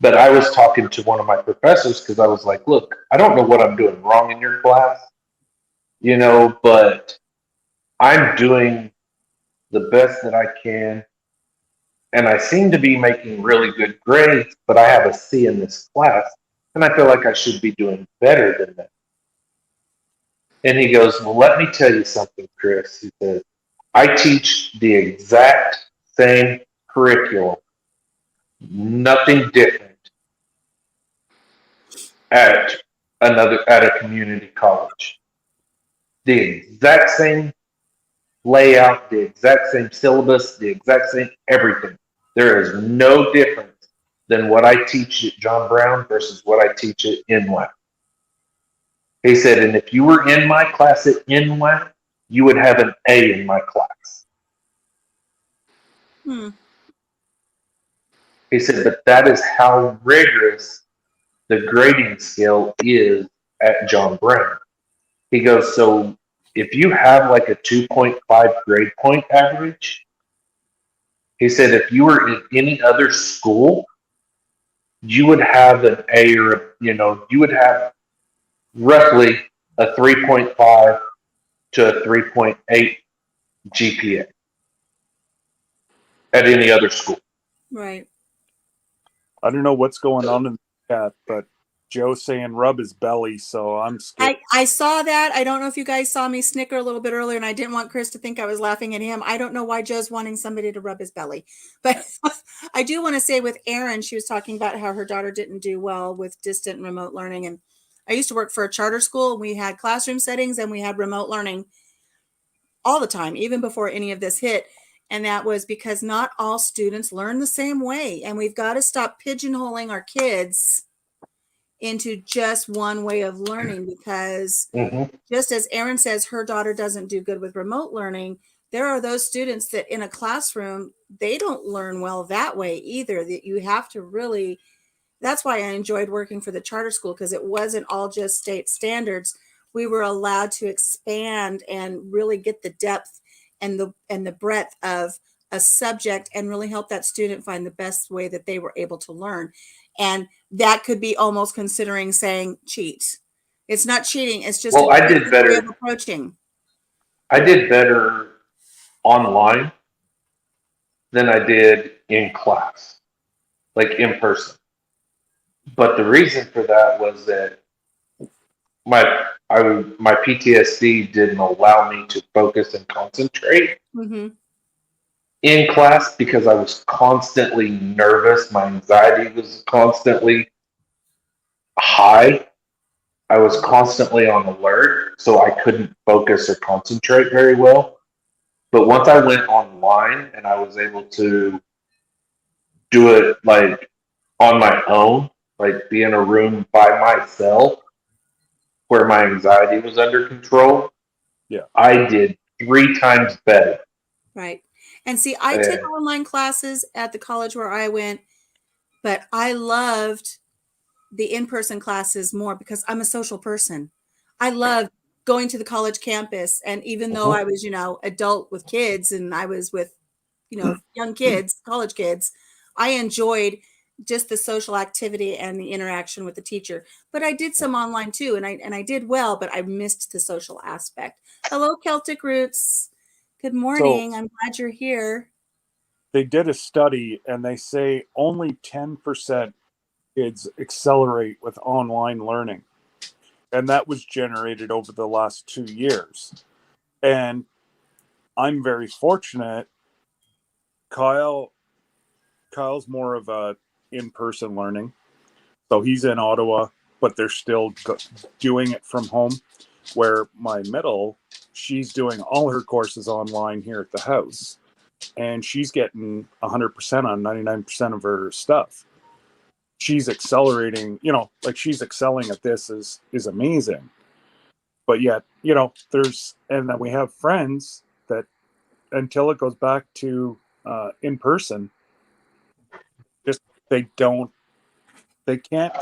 S2: But I was talking to one of my professors because I was like, look, I don't know what I'm doing wrong in your class, but I'm doing the best that I can. And I seem to be making really good grades, but I have a C in this class. And I feel like I should be doing better than that. And he goes, well, let me tell you something, Chris. He said, I teach the exact same curriculum, nothing different at a community college. The exact same layout, the exact same syllabus, the exact same everything. There is no difference than what I teach at John Brown versus what I teach at NWAC. He said, and if you were in my class at NWAC, you would have an A in my class. He said, but that is how rigorous the grading scale is at John Brown. He goes, so if you have like a 2.5 grade point average, he said if you were in any other school, you would have an A or, you would have roughly a 3.5 to a 3.8 GPA at any other school.
S1: Right.
S3: I don't know what's going on in the chat, but Joe's saying rub his belly, so I'm scared.
S1: I saw that. I don't know if you guys saw me snicker a little bit earlier, and I didn't want Chris to think I was laughing at him. I don't know why Joe's wanting somebody to rub his belly. But I do want to say with Erin, she was talking about how her daughter didn't do well with distant and remote learning. And I used to work for a charter school. We had classroom settings and we had remote learning all the time, even before any of this hit. And that was because not all students learn the same way. And we've got to stop pigeonholing our kids into just one way of learning, because just as Erin says, her daughter doesn't do good with remote learning. There are those students that in a classroom, they don't learn well that way either. That you have to really, that's why I enjoyed working for the charter school, because it wasn't all just state standards. We were allowed to expand and really get the depth and the breadth of a subject and really help that student find the best way that they were able to learn. And that could be almost considering saying cheat. It's not cheating. It's just
S2: Well,
S1: a
S2: I did
S1: different way
S2: better.
S1: of approaching.
S2: I did better online than I did in class, like in person. But the reason for that was that my PTSD didn't allow me to focus and concentrate
S1: Mm-hmm.
S2: in class because I was constantly nervous. My anxiety was constantly high. I was constantly on alert, so I couldn't focus or concentrate very well. But once I went online and I was able to do it like on my own, like be in a room by myself where my anxiety was under control,
S3: Yeah.
S2: I did 3 times better.
S1: Right. And see, I took online classes at the college where I went, but I loved the in-person classes more because I'm a social person. I love going to the college campus. And even though I was, adult with kids and I was with, young kids, college kids, I enjoyed just the social activity and the interaction with the teacher. But I did some online too, and I did well, but I missed the social aspect. Hello, Celtic Roots. Good morning. I'm glad you're here.
S3: They did a study and they say only 10% kids accelerate with online learning. And that was generated over the last 2 years. And I'm very fortunate. Kyle's more of a in-person learning. So he's in Ottawa, but they're still doing it from home. Where my middle, she's doing all her courses online here at the house. And she's getting 100% on 99% of her stuff. She's accelerating, she's excelling at this is amazing. But yet, and then we have friends that until it goes back to in person, just they can't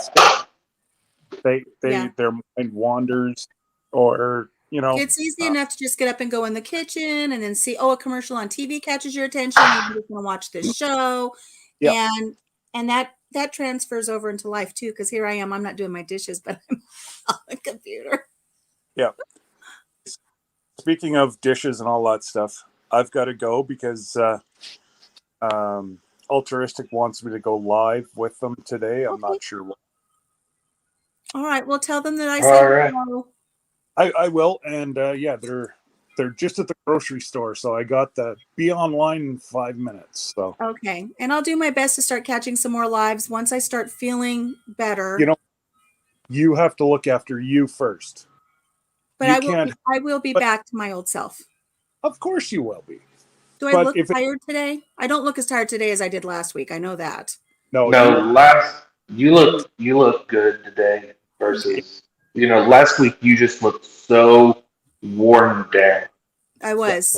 S3: stay. Their mind wanders, or
S1: It's easy enough to just get up and go in the kitchen and then see, a commercial on TV catches your attention. You just want to watch this show.
S3: Yeah.
S1: And that transfers over into life too. Cause here I am, I'm not doing my dishes, but I'm on the computer.
S3: Yeah. Speaking of dishes and all that stuff, I've got to go because Altruistic wants me to go live with them today. I'm not sure what.
S1: All right. Well, tell them that I said hello.
S3: I will. And they're just at the grocery store. So I got the be online in 5 minutes. So
S1: okay. And I'll do my best to start catching some more lives once I start feeling better.
S3: You have to look after you first.
S1: But I will be back to my old self.
S3: Of course you will be.
S1: Do I look tired today? I don't look as tired today as I did last week. I know that.
S2: No, you look good today versus last week you just looked so worn down.
S1: I was.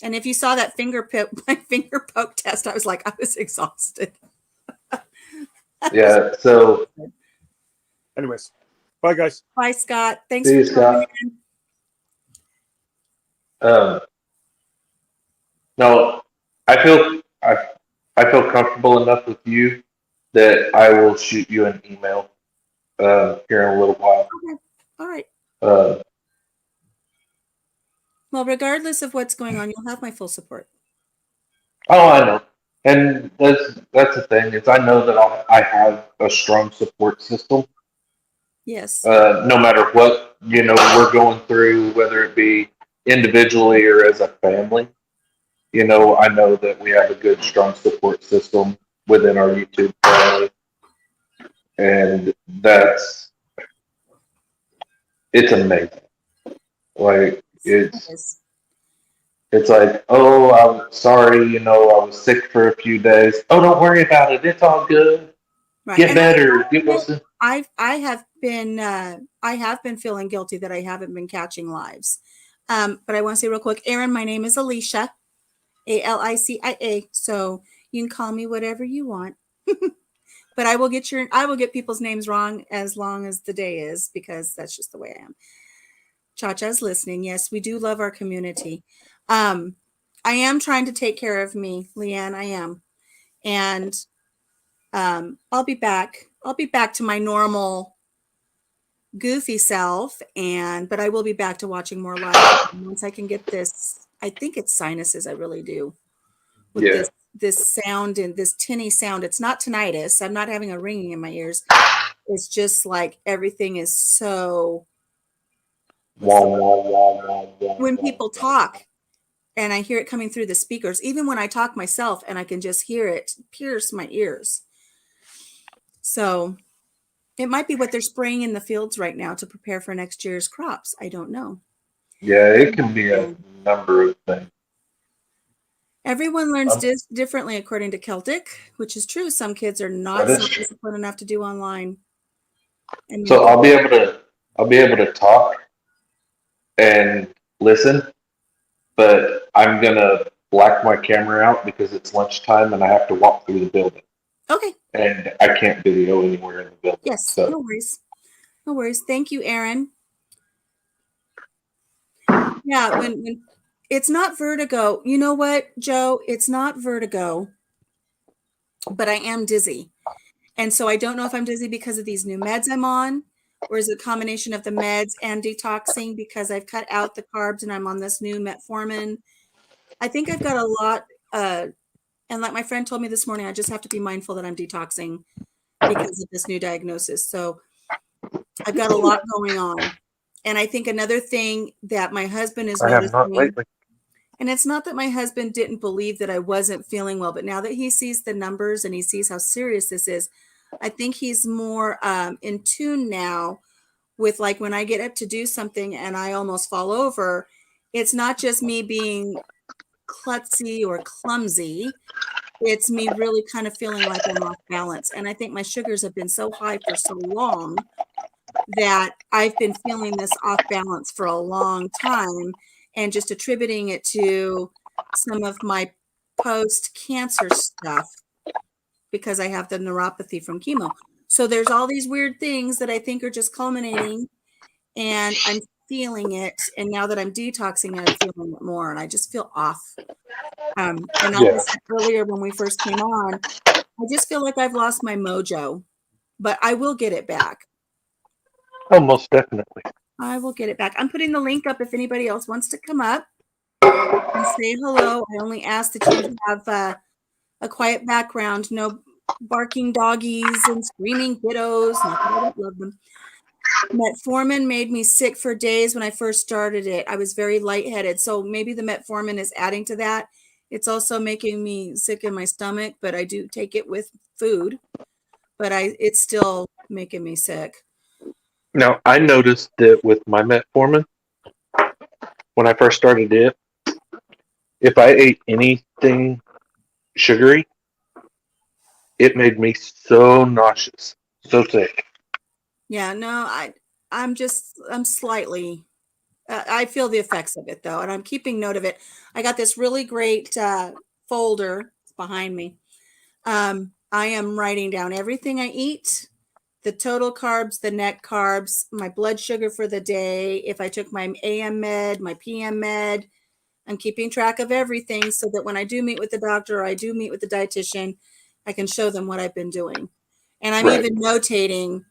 S1: And if you saw that my finger poke test, I was like, I was exhausted.
S2: Yeah. So
S3: anyways, Bye, guys.
S1: Bye, Scott. Thanks
S2: See
S1: for
S2: you,
S1: coming
S2: Scott.
S1: in.
S2: No, I feel comfortable enough with you that I will shoot you an email here in a little while.
S1: Okay. All right.
S2: Uh,
S1: Well, regardless of what's going on, you'll have my full support.
S2: oh, I know, and that's the thing is I know that I have a strong support system.
S1: Yes.
S2: No matter what we're going through, whether it be individually or as a family. I know that we have a good, strong support system within our YouTube family, and it's amazing. Like
S1: Yes.
S2: it's like, oh, I'm sorry, I was sick for a few days. Oh, don't worry about it. It's all good.
S1: Right.
S2: Get
S1: And
S2: better. Get well soon.
S1: I have been feeling guilty that I haven't been catching lives. But I want to say real quick, Aaron, my name is Alicia, Alicia. So you can call me whatever you want. But I will get people's names wrong as long as the day is, because that's just the way I am. Cha-Cha's listening. Yes, we do love our community. I am trying to take care of me, Leanne. I am. And I'll be back. I'll be back to my normal goofy self, but I will be back to watching more live once I can get this. I think it's sinuses. I really do. With
S2: Yeah.
S1: this sound and this tinny sound. It's not tinnitus. I'm not having a ringing in my ears. It's just like everything is so.
S2: Wah, wah, wah, wah, wah,
S1: When
S2: wah,
S1: people
S2: wah.
S1: talk and I hear it coming through the speakers, even when I talk myself and I can just hear it pierce my ears. So it might be what they're spraying in the fields right now to prepare for next year's crops. I don't know.
S2: Yeah, it can be a number of things.
S1: Everyone learns differently according to Celtic, which is true. Some kids are not
S2: That is true.
S1: disciplined enough to do online. And
S2: So I'll be able to talk and listen, but I'm gonna black my camera out because it's lunchtime and I have to walk through the building.
S1: Okay.
S2: And I can't video anywhere in the building.
S1: Yes.
S2: So
S1: No worries. No worries. Thank you, Aaron. Yeah, when it's not vertigo. You know what, Joe? It's not vertigo, but I am dizzy. And so I don't know if I'm dizzy because of these new meds I'm on, or is it a combination of the meds and detoxing because I've cut out the carbs and I'm on this new metformin. I think I've got a lot, and like my friend told me this morning, I just have to be mindful that I'm detoxing because of this new diagnosis. So I've got a lot going on. And I think another thing that my husband is
S2: I have not
S1: noticing,
S2: lately.
S1: and it's not that my husband didn't believe that I wasn't feeling well, but now that he sees the numbers and he sees how serious this is, I think he's more in tune now with, like, when I get up to do something and I almost fall over, it's not just me being klutzy or clumsy. It's me really kind of feeling like I'm off balance. And I think my sugars have been so high for so long that I've been feeling this off balance for a long time and just attributing it to some of my post-cancer stuff because I have the neuropathy from chemo. So there's all these weird things that I think are just culminating, and I'm feeling it. And now that I'm detoxing, I'm feeling it more, and I just feel off. And like I said earlier when we first came on, I just feel like I've lost my mojo, but I will get it back.
S2: Oh, most definitely.
S1: I will get it back. I'm putting the link up if anybody else wants to come up and say hello. I only ask that you have a quiet background, no barking doggies and screaming kiddos. Not that I don't love them. Metformin made me sick for days when I first started it. I was very lightheaded. So maybe the metformin is adding to that. It's also making me sick in my stomach, but I do take it with food. But it's still making me sick.
S2: Now, I noticed that with my metformin, when I first started it, if I ate anything sugary, it made me so nauseous, so sick.
S1: Yeah, no, I'm slightly, I feel the effects of it though, and I'm keeping note of it. I got this really great folder behind me. I am writing down everything I eat, the total carbs, the net carbs, my blood sugar for the day, if I took my AM med, my PM med. I'm keeping track of everything so that when I do meet with the doctor or I do meet with the dietitian, I can show them what I've been doing. And I'm
S2: Right.
S1: even notating,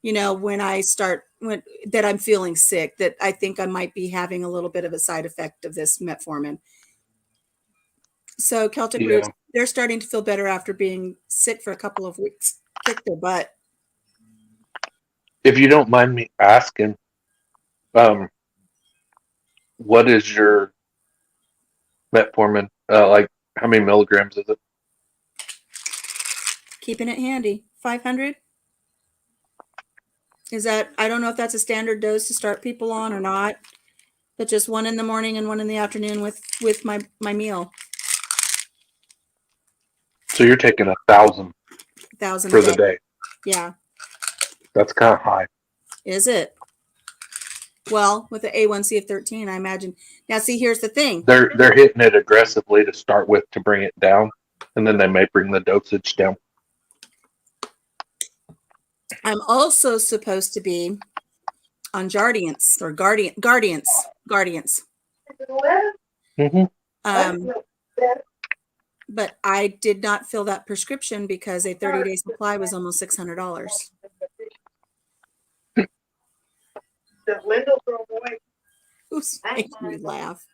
S1: when I start that I'm feeling sick, that I think I might be having a little bit of a side effect of this metformin. So Celtic
S2: Yeah.
S1: Roots, they're starting to feel better after being sick for a couple of weeks. Kick their butt.
S2: If you don't mind me asking, what is your metformin? Like how many milligrams is it?
S1: Keeping it handy. 500. Is that, I don't know if that's a standard dose to start people on or not, but just one in the morning and one in the afternoon with my meal.
S2: So you're taking 1,000
S1: 1,000
S2: for
S1: a
S2: the
S1: day.
S2: day.
S1: Yeah.
S2: That's kind of high.
S1: Is it? Well, with the A1C of 13, I imagine. Now, see, here's the thing.
S2: They're hitting it aggressively to start with to bring it down, and then they may bring the dosage down.
S1: I'm also supposed to be on Jardiance or Guardians.
S2: Mm-hmm.
S1: But I did not fill that prescription because a 30-day supply was almost $600. Who's making me laugh?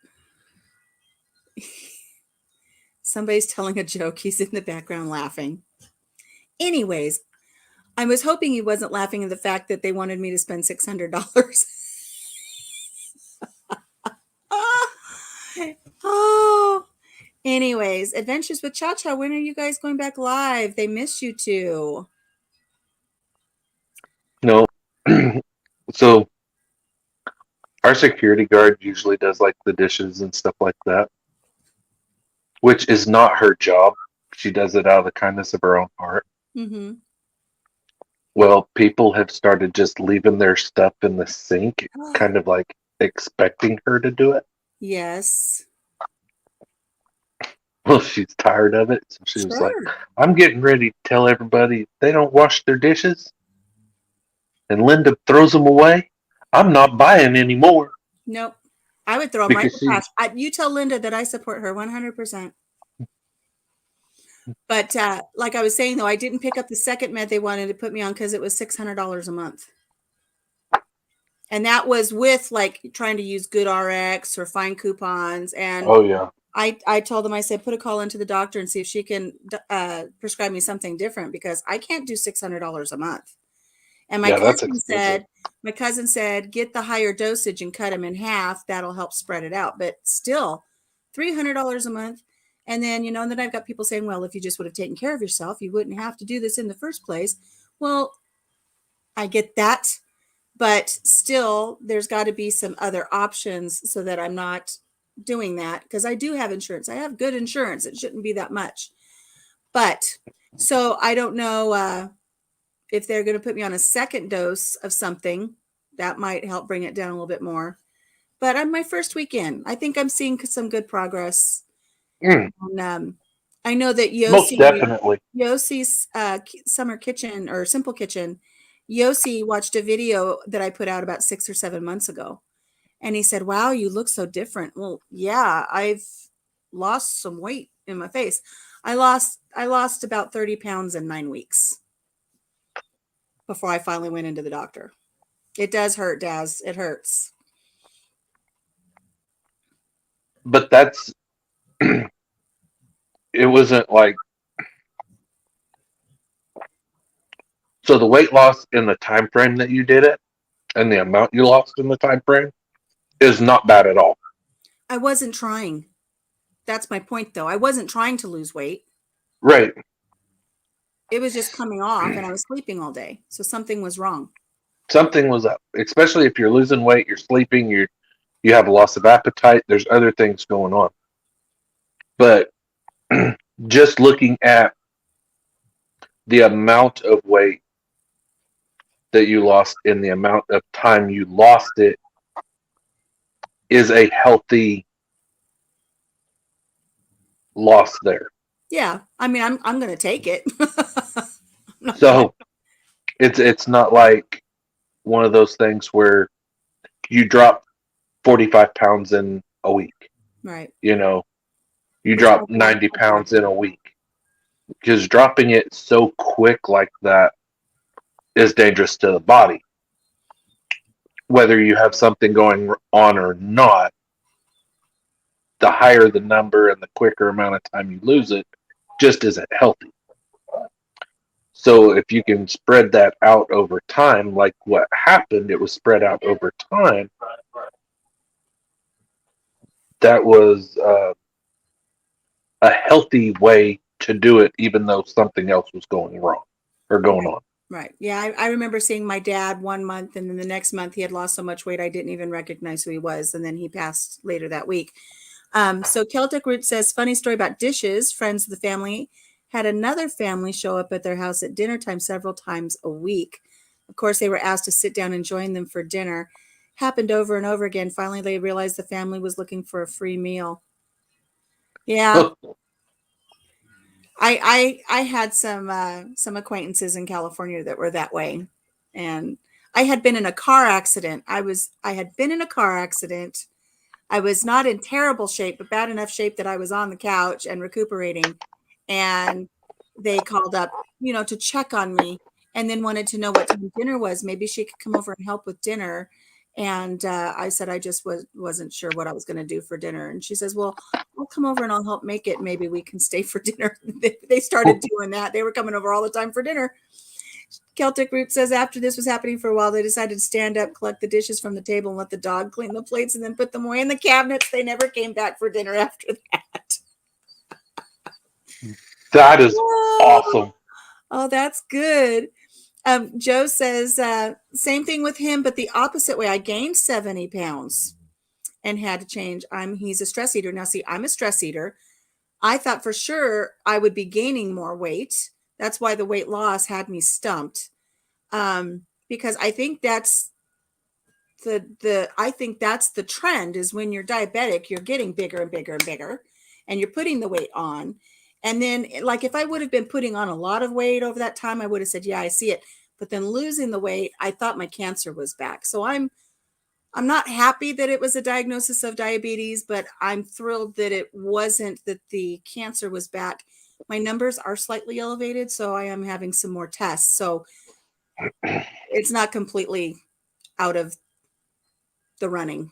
S1: Somebody's telling a joke. He's in the background laughing. Anyways, I was hoping he wasn't laughing at the fact that they wanted me to spend $600. Oh, anyways, Adventures with Cha-Cha. When are you guys going back live? They miss you too.
S2: No. So our security guard usually does like the dishes and stuff like that, which is not her job. She does it out of the kindness of her own heart.
S1: Mm-hmm.
S2: Well, people have started just leaving their stuff in the sink, kind of like expecting her to do it.
S1: Yes.
S2: Well, she's tired of it. So she was like,
S1: Sure.
S2: I'm getting ready to tell everybody they don't wash their dishes. And Linda throws them away. I'm not buying anymore.
S1: Nope. I would throw them right in
S2: Because
S1: the trash. You tell Linda that I support her 100%. But like I was saying, though, I didn't pick up the second med they wanted to put me on because it was $600 a month. And that was with like trying to use Good RX or find coupons. And
S2: oh yeah,
S1: I told them, I said, put a call into the doctor and see if she can prescribe me something different because I can't do $600 a month. And my cousin said, get the higher dosage and cut them in half. That'll help spread it out. But still, $300 a month. And then, then I've got people saying, well, if you just would have taken care of yourself, you wouldn't have to do this in the first place. Well, I get that. But still, there's got to be some other options so that I'm not doing that because I do have insurance. I have good insurance. It shouldn't be that much. But so I don't know if they're going to put me on a second dose of something that might help bring it down a little bit more. But on my first weekend, I think I'm seeing some good progress. And, I know that
S2: most definitely.
S1: Yossi's Summer Kitchen or Simple Kitchen, Yossi watched a video that I put out about 6 or 7 months ago. And he said, wow, you look so different. Well, yeah, I've lost some weight in my face. I lost about 30 pounds in 9 weeks before I finally went into the doctor. It does hurt, Daz. It hurts.
S2: But that's, it wasn't like, so the weight loss in the time frame that you did it and the amount you lost in the time frame is not bad at all.
S1: I wasn't trying. That's my point, though. I wasn't trying to lose weight.
S2: Right.
S1: It was just coming off and I was sleeping all day. So something was wrong.
S2: Something was up, especially if you're losing weight, you're sleeping, you have a loss of appetite. There's other things going on. But just looking at the amount of weight that you lost in the amount of time you lost it is a healthy loss there.
S1: Yeah. I mean, I'm going to take it.
S2: So It's not like one of those things where you drop 45 pounds in a week.
S1: Right.
S2: You know, you
S1: Which my
S2: drop
S1: dad
S2: 90
S1: told me.
S2: pounds in a week. Because dropping it so quick like that is dangerous to the body. Whether you have something going on or not, the higher the number and the quicker amount of time you lose it just isn't healthy. So if you can spread that out over time, like what happened, it was spread out over time. That was a healthy way to do it, even though something else was going wrong or going on.
S1: Right. Yeah. I remember seeing my dad one month, and then the next month he had lost so much weight I didn't even recognize who he was. And then he passed later that week. So Celtic Root says, funny story about dishes. Friends of the family had another family show up at their house at dinner time several times a week. Of course, they were asked to sit down and join them for dinner. Happened over and over again. Finally, they realized the family was looking for a free meal. Yeah. I had some acquaintances in California that were that way. And I had been in a car accident. I had been in a car accident. I was not in terrible shape, but bad enough shape that I was on the couch and recuperating. And they called up, to check on me, and then wanted to know what time dinner was. Maybe she could come over and help with dinner. And I said I just wasn't sure what I was going to do for dinner. And she says, well, I'll come over and I'll help make it. Maybe we can stay for dinner. They started doing that. They were coming over all the time for dinner. Celtic Root says after this was happening for a while, they decided to stand up, collect the dishes from the table, and let the dog clean the plates, and then put them away in the cabinets. They never came back for dinner after that.
S2: That is awesome.
S1: Oh, that's good. Joe says, same thing with him, but the opposite way. I gained 70 pounds and had to change. He's a stress eater. Now, see, I'm a stress eater. I thought for sure I would be gaining more weight. That's why the weight loss had me stumped. Because I think that's the trend is when you're diabetic, you're getting bigger and bigger and bigger, and you're putting the weight on. And then, like, if I would have been putting on a lot of weight over that time, I would have said, yeah, I see it. But then losing the weight, I thought my cancer was back. So I'm not happy that it was a diagnosis of diabetes, but I'm thrilled that it wasn't, that the cancer was back. My numbers are slightly elevated, so I am having some more tests. So it's not completely out of the running,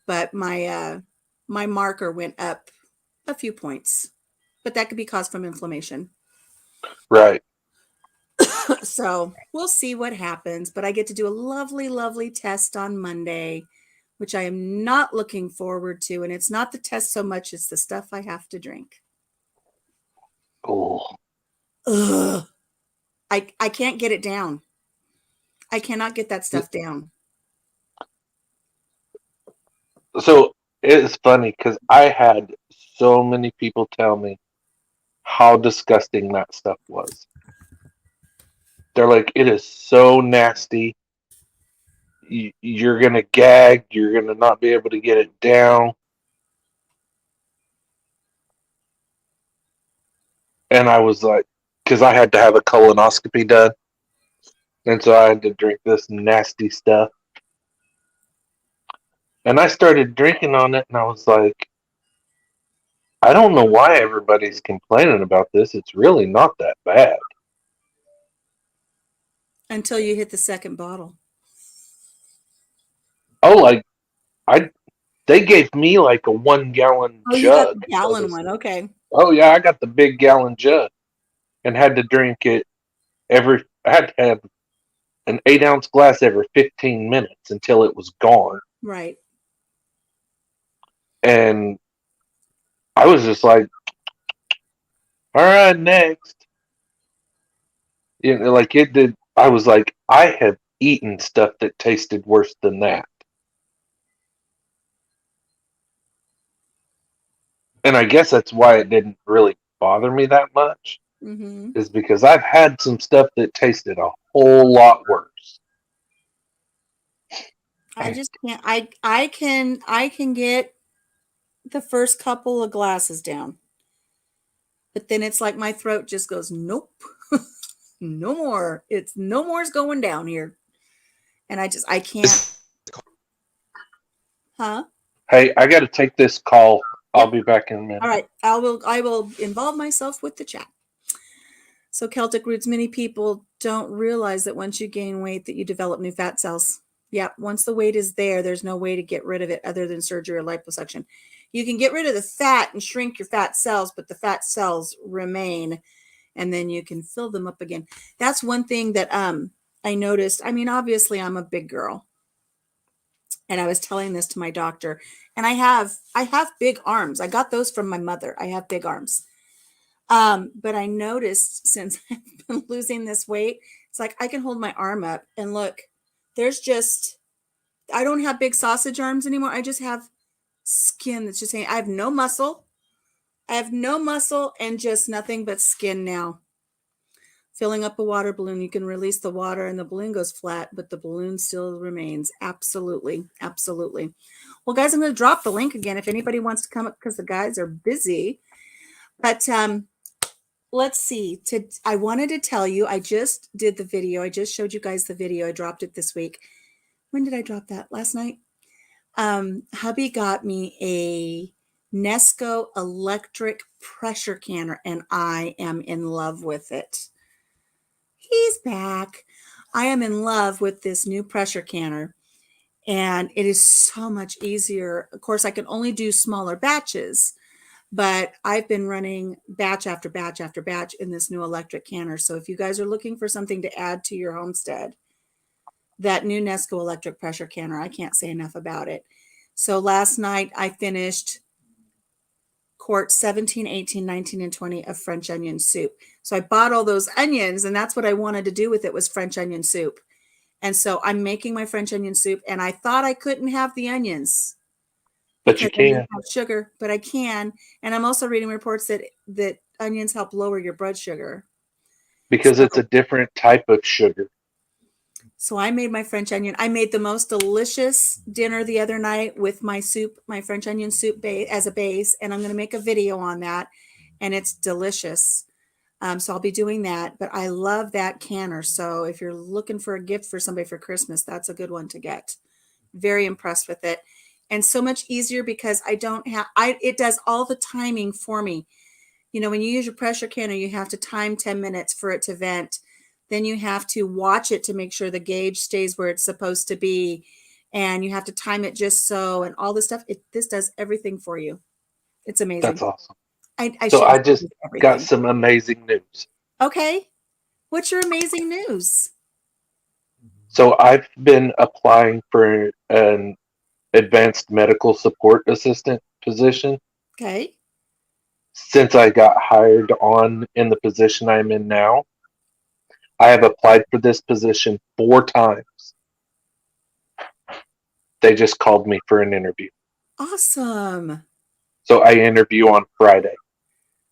S1: but my marker went up a few points, but that could be caused from inflammation.
S2: Right.
S1: So we'll see what happens, but I get to do a lovely, lovely test on Monday, which I am not looking forward to. And it's not the test so much, it's the stuff I have to drink.
S2: Oh.
S1: Ugh. I can't get it down. I cannot get that stuff down.
S2: So it's funny because I had so many people tell me how disgusting that stuff was. They're like, it is so nasty. You're going to gag. You're going to not be able to get it down. And I was like, because I had to have a colonoscopy done. And so I had to drink this nasty stuff. And I started drinking on it, and I was like, I don't know why everybody's complaining about this. It's really not that bad.
S1: Until you hit the second bottle.
S2: Oh, like, they gave me like a 1 gallon
S1: Oh, you got
S2: jug.
S1: the gallon one. Okay.
S2: Oh, yeah, I got the big gallon jug and had to drink it I had to have an 8-ounce glass every 15 minutes until it was gone.
S1: Right.
S2: And I was just like, all right, next. Like it did. I was like, I have eaten stuff that tasted worse than that. And I guess that's why it didn't really bother me that much,
S1: Mm-hmm.
S2: is because I've had some stuff that tasted a whole lot worse.
S1: I just can't. I can get the first couple of glasses down, but then it's like my throat just goes, nope. no more. It's no more's going down here. And I can't. Huh?
S2: Hey, I got to take this call. I'll
S1: Yep.
S2: be back in a minute.
S1: All right. I will involve myself with the chat. So Celtic Roots, many people don't realize that once you gain weight that you develop new fat cells. Yeah, once the weight is there, there's no way to get rid of it other than surgery or liposuction. You can get rid of the fat and shrink your fat cells, but the fat cells remain, and then you can fill them up again. That's one thing that I noticed. I mean, obviously I'm a big girl. And I was telling this to my doctor, and I have big arms. I got those from my mother. I have big arms. But I noticed since I've been losing this weight, it's like I can hold my arm up and look, there's just, I don't have big sausage arms anymore. I just have skin that's just saying, I have no muscle. I have no muscle and just nothing but skin now. Filling up a water balloon, you can release the water and the balloon goes flat, but the balloon still remains. Absolutely. Absolutely. Well, guys, I'm going to drop the link again if anybody wants to come up because the guys are busy. But let's see. I wanted to tell you, I just did the video. I just showed you guys the video. I dropped it this week. When did I drop that? Last night? Hubby got me a Nesco electric pressure canner, and I am in love with it. He's back. I am in love with this new pressure canner, and it is so much easier. Of course, I can only do smaller batches, but I've been running batch after batch after batch in this new electric canner. So if you guys are looking for something to add to your homestead, that new Nesco electric pressure canner, I can't say enough about it. So last night I finished quarts 17, 18, 19, and 20 of French onion soup. So I bought all those onions, and that's what I wanted to do with it was French onion soup. And so I'm making my French onion soup, and I thought I couldn't have the onions
S2: But you
S1: because onions
S2: can.
S1: have sugar, but I can. And I'm also reading reports that onions help lower your blood sugar.
S2: Because it's a different type of sugar.
S1: So I made my French onion. I made the most delicious dinner the other night with my soup, my French onion soup as a base. And I'm going to make a video on that. And it's delicious. So I'll be doing that. But I love that canner. So if you're looking for a gift for somebody for Christmas, that's a good one to get. Very impressed with it. And so much easier because it does all the timing for me. You know, when you use your pressure canner, you have to time 10 minutes for it to vent. Then you have to watch it to make sure the gauge stays where it's supposed to be. And you have to time it just so, and all this stuff. This does everything for you. It's amazing.
S2: That's awesome.
S1: I
S2: So I just
S1: everything.
S2: got some amazing news.
S1: Okay. What's your amazing news?
S2: So I've been applying for an advanced medical support assistant position
S1: Okay.
S2: since I got hired on in the position I'm in now. I have applied for this position 4 times. They just called me for an interview.
S1: Awesome.
S2: So I interview on Friday.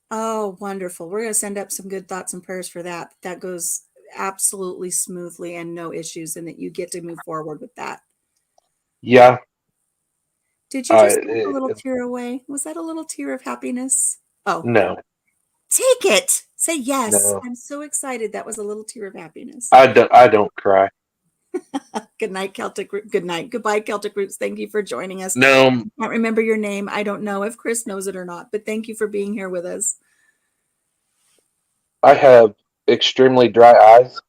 S1: Oh, wonderful. We're going to send up some good thoughts and prayers for that. That goes absolutely smoothly and no issues, and that you get to move forward with that.
S2: Yeah.
S1: Did you just take a little tear away? Was that a little tear of happiness? Oh,
S2: No.
S1: Take it. Say yes.
S2: No.
S1: I'm so excited. That was a little tear of happiness.
S2: I don't cry.
S1: Good night, Celtic. Good night. Goodbye, Celtic Roots. Thank you for joining us.
S2: No.
S1: I can't remember your name. I don't know if Chris knows it or not, but thank you for being here with us.
S2: I have extremely dry eyes,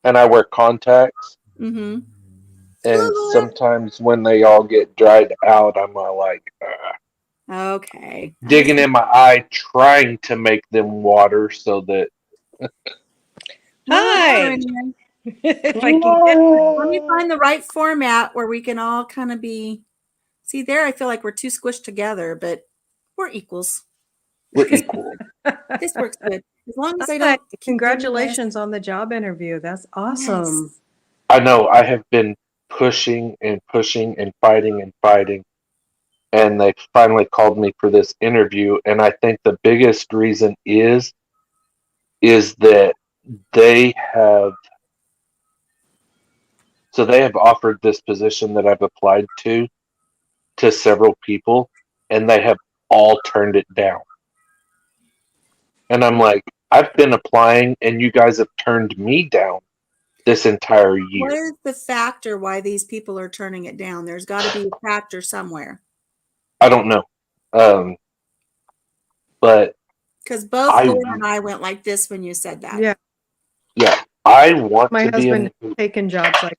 S2: and I wear contacts.
S1: Mm-hmm.
S2: And sometimes when they all get dried out, I'm like
S1: Okay.
S2: digging in my eye, trying to make them water so that.
S6: Hi. If I can get
S1: Let me find the right format where we can all kind of be. See, there I feel like we're too squished together, but we're equals.
S2: We're equal.
S1: This works good. As long as I
S6: Hi.
S1: don't.
S6: Congratulations on the job interview. That's awesome.
S1: Yes.
S2: I know I have been pushing and pushing and fighting, and they finally called me for this interview. And I think the biggest reason is that they have offered this position that I've applied to several people, and they have all turned it down. And I'm like, I've been applying, and you guys have turned me down this entire
S1: What
S2: year.
S1: is the factor why these people are turning it down? There's got to be a factor somewhere.
S2: I don't know, but
S1: Because both
S2: I
S1: Blair and I went like this when you said that.
S6: Yeah,
S2: I want
S6: my
S2: to be
S6: husband
S2: in.
S6: taken jobs like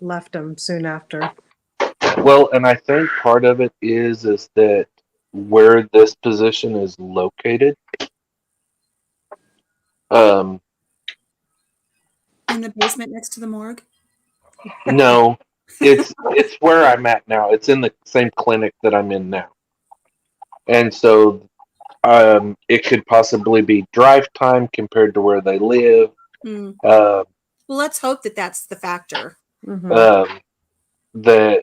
S6: left them soon after.
S2: Well, and I think part of it is that where this position is located. Um,
S1: In the basement next to the morgue.
S2: no, it's where I'm at now. It's in the same clinic that I'm in now, and so it could possibly be drive time compared to where they live.
S1: Hmm.
S2: Uh,
S1: Well, let's hope that that's the factor.
S6: Mhm.
S2: that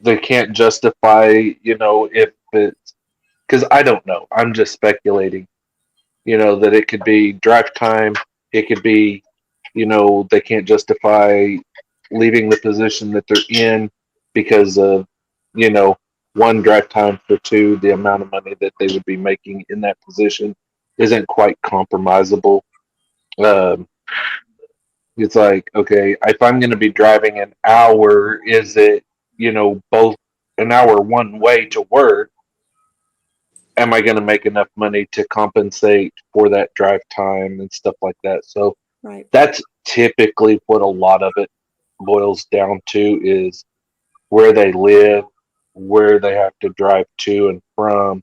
S2: they can't justify if it's because I don't know. I'm just speculating. That it could be drive time. It could be they can't justify leaving the position that they're in because of one drive time for two, the amount of money that they would be making in that position isn't quite compromisable. Um, it's like, okay, if I'm going to be driving an hour, is it both an hour one way to work? Am I going to make enough money to compensate for that drive time and stuff like that? So
S1: Right.
S2: that's typically what a lot of it boils down to is where they live, where they have to drive to and from.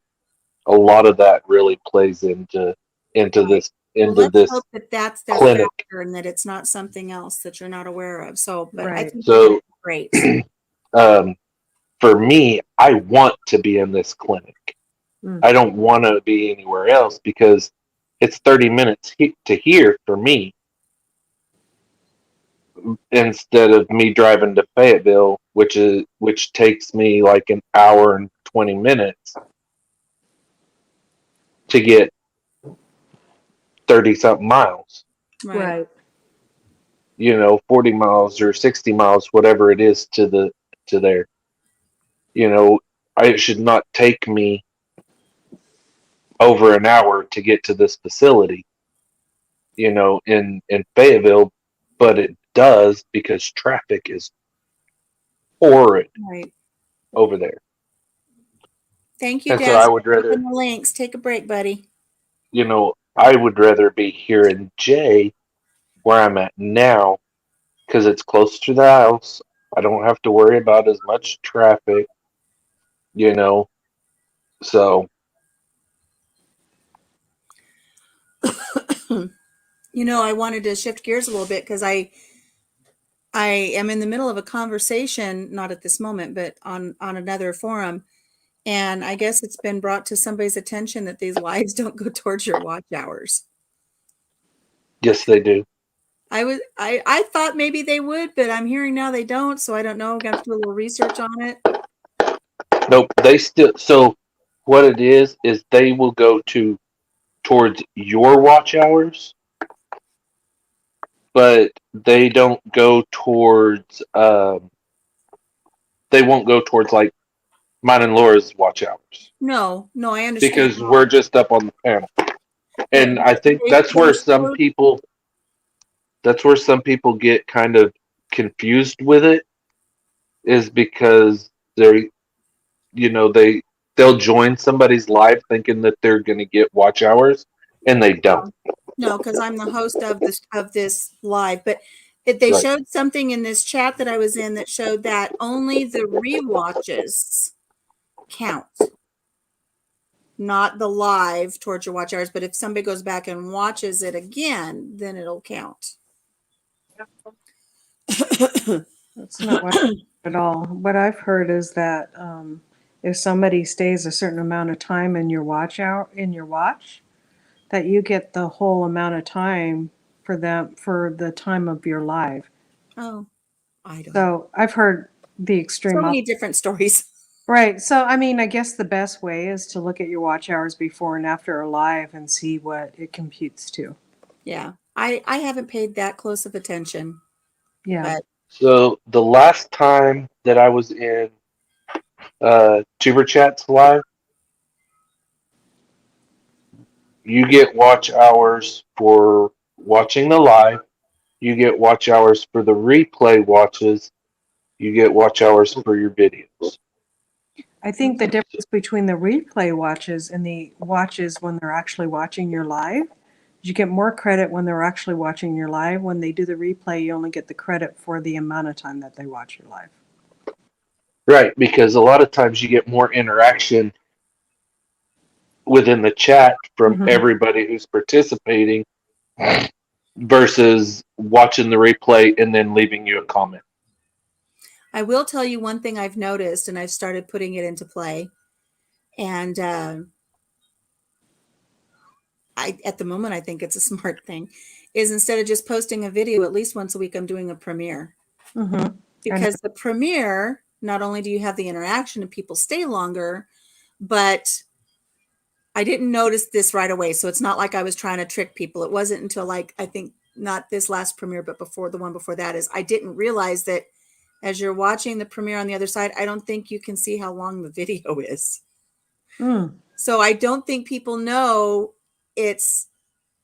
S2: A lot of that really plays into
S1: Right.
S2: this
S1: Well,
S2: into
S1: let's
S2: this
S1: hope that that's their
S2: clinic.
S1: factor and that it's not something else that you're not aware of. So, but I
S6: Right.
S1: think you're going to
S2: So
S1: be great.
S2: for me, I want to be in this clinic.
S6: Mm.
S2: I don't want to be anywhere else because it's 30 minutes to here for me instead of me driving to Fayetteville, which takes me like an hour and 20 minutes to get 30 something miles.
S1: Right.
S6: Right.
S2: 40 miles or 60 miles, whatever it is to there. It should not take me over an hour to get to this facility, in Fayetteville, but it does because traffic is horrid
S1: Right.
S2: over there.
S1: Thank you,
S2: And so
S1: Des,
S2: I
S1: for
S2: would rather,
S1: putting the links. Take a break, buddy.
S2: I would rather be here in J where I'm at now because it's close to the house. I don't have to worry about as much traffic, you know. So
S1: I wanted to shift gears a little bit because I am in the middle of a conversation, not at this moment, but on another forum, and I guess it's been brought to somebody's attention that these lives don't go towards your watch hours.
S2: yes, they do.
S1: I thought maybe they would, but I'm hearing now they don't, so I don't know. I'm gonna have to do a little research on it.
S2: Nope, they still. So what it is they will go towards your watch hours, but they don't go towards. They won't go towards like mine and Laura's watch hours
S1: No, I understand.
S2: because we're just up on the panel,
S1: But
S2: and I think
S1: they
S2: that's where some
S1: showed,
S2: people. That's where some people get kind of confused with it, is because they'll join somebody's live thinking that they're going to get watch hours, and they don't.
S1: no, because I'm the host of this live, but they
S2: Right.
S1: showed something in this chat that I was in that showed that only the rewatches count, not the live towards your watch hours. But if somebody goes back and watches it again, then it'll count.
S6: That's not what at all. What I've heard is that if somebody stays a certain amount of time in your watch, that you get the whole amount of time for them for the time of your live.
S1: Oh, I don't know.
S6: So I've heard the
S1: So
S6: extreme
S1: many different stories.
S6: Right. So I mean, I guess the best way is to look at your watch hours before and after a live and see what it computes to.
S1: Yeah, I haven't paid that close of attention,
S6: Yeah.
S1: but
S2: So the last time that I was in Tuber Chats live, You get watch hours for watching the live. You get watch hours for the replay watches. You get watch hours for your videos.
S6: I think the difference between the replay watches and the watches when they're actually watching your live, you get more credit when they're actually watching your live. When they do the replay, you only get the credit for the amount of time that they watch your live.
S2: Right, because a lot of times you get more interaction within the chat from
S6: Mhm.
S2: everybody who's participating versus watching the replay and then leaving you a comment.
S1: I will tell you one thing I've noticed, and I've started putting it into play. And at the moment, I think it's a smart thing, is instead of just posting a video at least once a week, I'm doing a premiere.
S6: Mhm.
S1: Because the premiere, not only do you have the interaction and people stay longer, but I didn't notice this right away. So it's not like I was trying to trick people. It wasn't until like, I think not this last premiere, but before the one before that, is I didn't realize that as you're watching the premiere on the other side, I don't think you can see how long the video is.
S6: Mm.
S1: So I don't think people know it's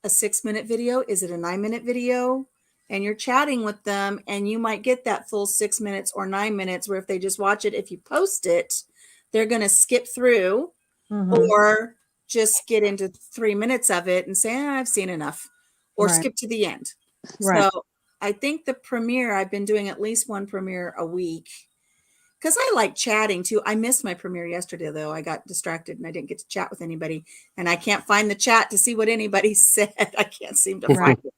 S1: a 6-minute video. Is it a 9-minute video? And you're chatting with them and you might get that full 6 minutes or 9 minutes, where if they just watch it, if you post it, they're going to skip through
S6: Mhm.
S1: or just get into 3 minutes of it and say, I've seen enough, or
S6: Right.
S1: skip to the end.
S6: Right.
S1: So I think the premiere, I've been doing at least one premiere a week because I like chatting too. I missed my premiere yesterday, though. I got distracted and I didn't get to chat with anybody, and I can't find the chat to see what anybody said. I can't seem to find it.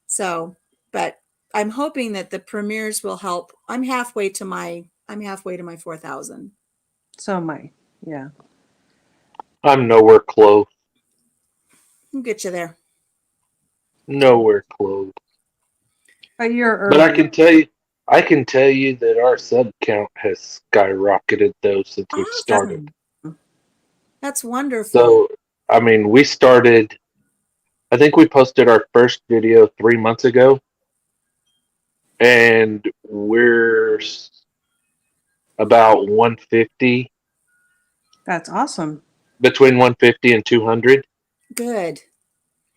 S1: So, but I'm hoping that the premieres will help. I'm halfway to my 4,000.
S6: So am I. Yeah.
S2: I'm nowhere close.
S1: I'll get you there.
S2: Nowhere close.
S6: But you're
S2: But
S6: early.
S2: I can tell you that our sub count has skyrocketed though since we've started.
S1: Awesome. That's wonderful.
S2: So, I mean, we started, I think we posted our first video 3 months ago, and we're about 150,
S6: That's awesome.
S2: between 150 and 200.
S1: Good.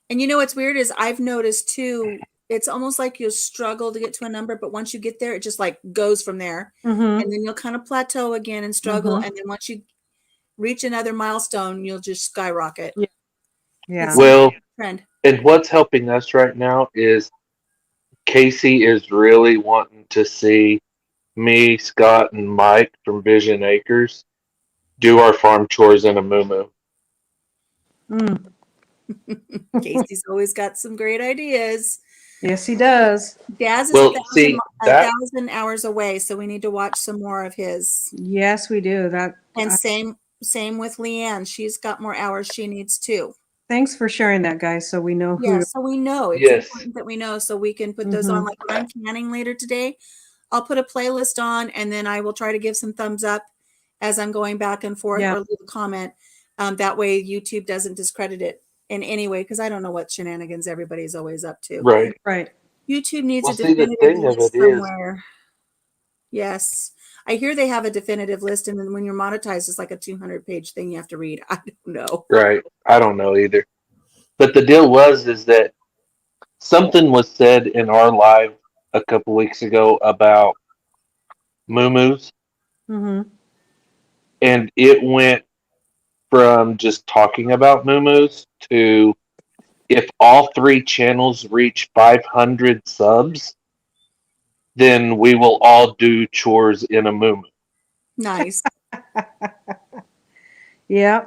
S1: And you know what's weird is I've noticed too, it's almost like you'll struggle to get to a number, but once you get there, it just like goes from there.
S6: Mhm.
S1: And then you'll kind of plateau again and struggle.
S6: Mhm.
S1: And then once you reach another milestone, you'll just skyrocket.
S6: Yeah. Yeah.
S1: It's
S2: Well,
S1: a trend.
S2: and what's helping us right now is Casey is really wanting to see me, Scott, and Mike from Vision Acres do our farm chores in a moo.
S6: Mm.
S1: Casey's always got some great ideas.
S6: Yes, he does.
S1: Daz is
S2: Well, see,
S1: a
S2: that
S1: 1,000 hours away, so we need to watch some more of his.
S6: Yes, we do. That.
S1: And same with Leanne. She's got more hours she needs too.
S6: Thanks for sharing that, guys, so we know who.
S1: Yeah, so we know. It's
S2: yes,
S1: important that we know so we can put those on. Like when I'm canning later today, I'll put a playlist on and then I will try to give some thumbs up as I'm going back and forth,
S6: Yeah.
S1: or leave a comment. That way YouTube doesn't discredit it in any way, because I don't know what shenanigans everybody's always up to.
S2: right.
S6: Right.
S1: YouTube needs
S2: Well,
S1: a
S2: see, the
S1: definitive
S2: thing of
S1: list
S2: it is,
S1: somewhere. Yes. I hear they have a definitive list, and then when you're monetized, it's like a 200-page thing you have to read. I don't know.
S2: right, I don't know either. But the deal is that something was said in our live a couple weeks ago about moo
S6: Mhm.
S2: and it went from just talking about moo to if all three channels reach 500 subs, then we will all do chores in a moo.
S1: Nice.
S6: Yeah.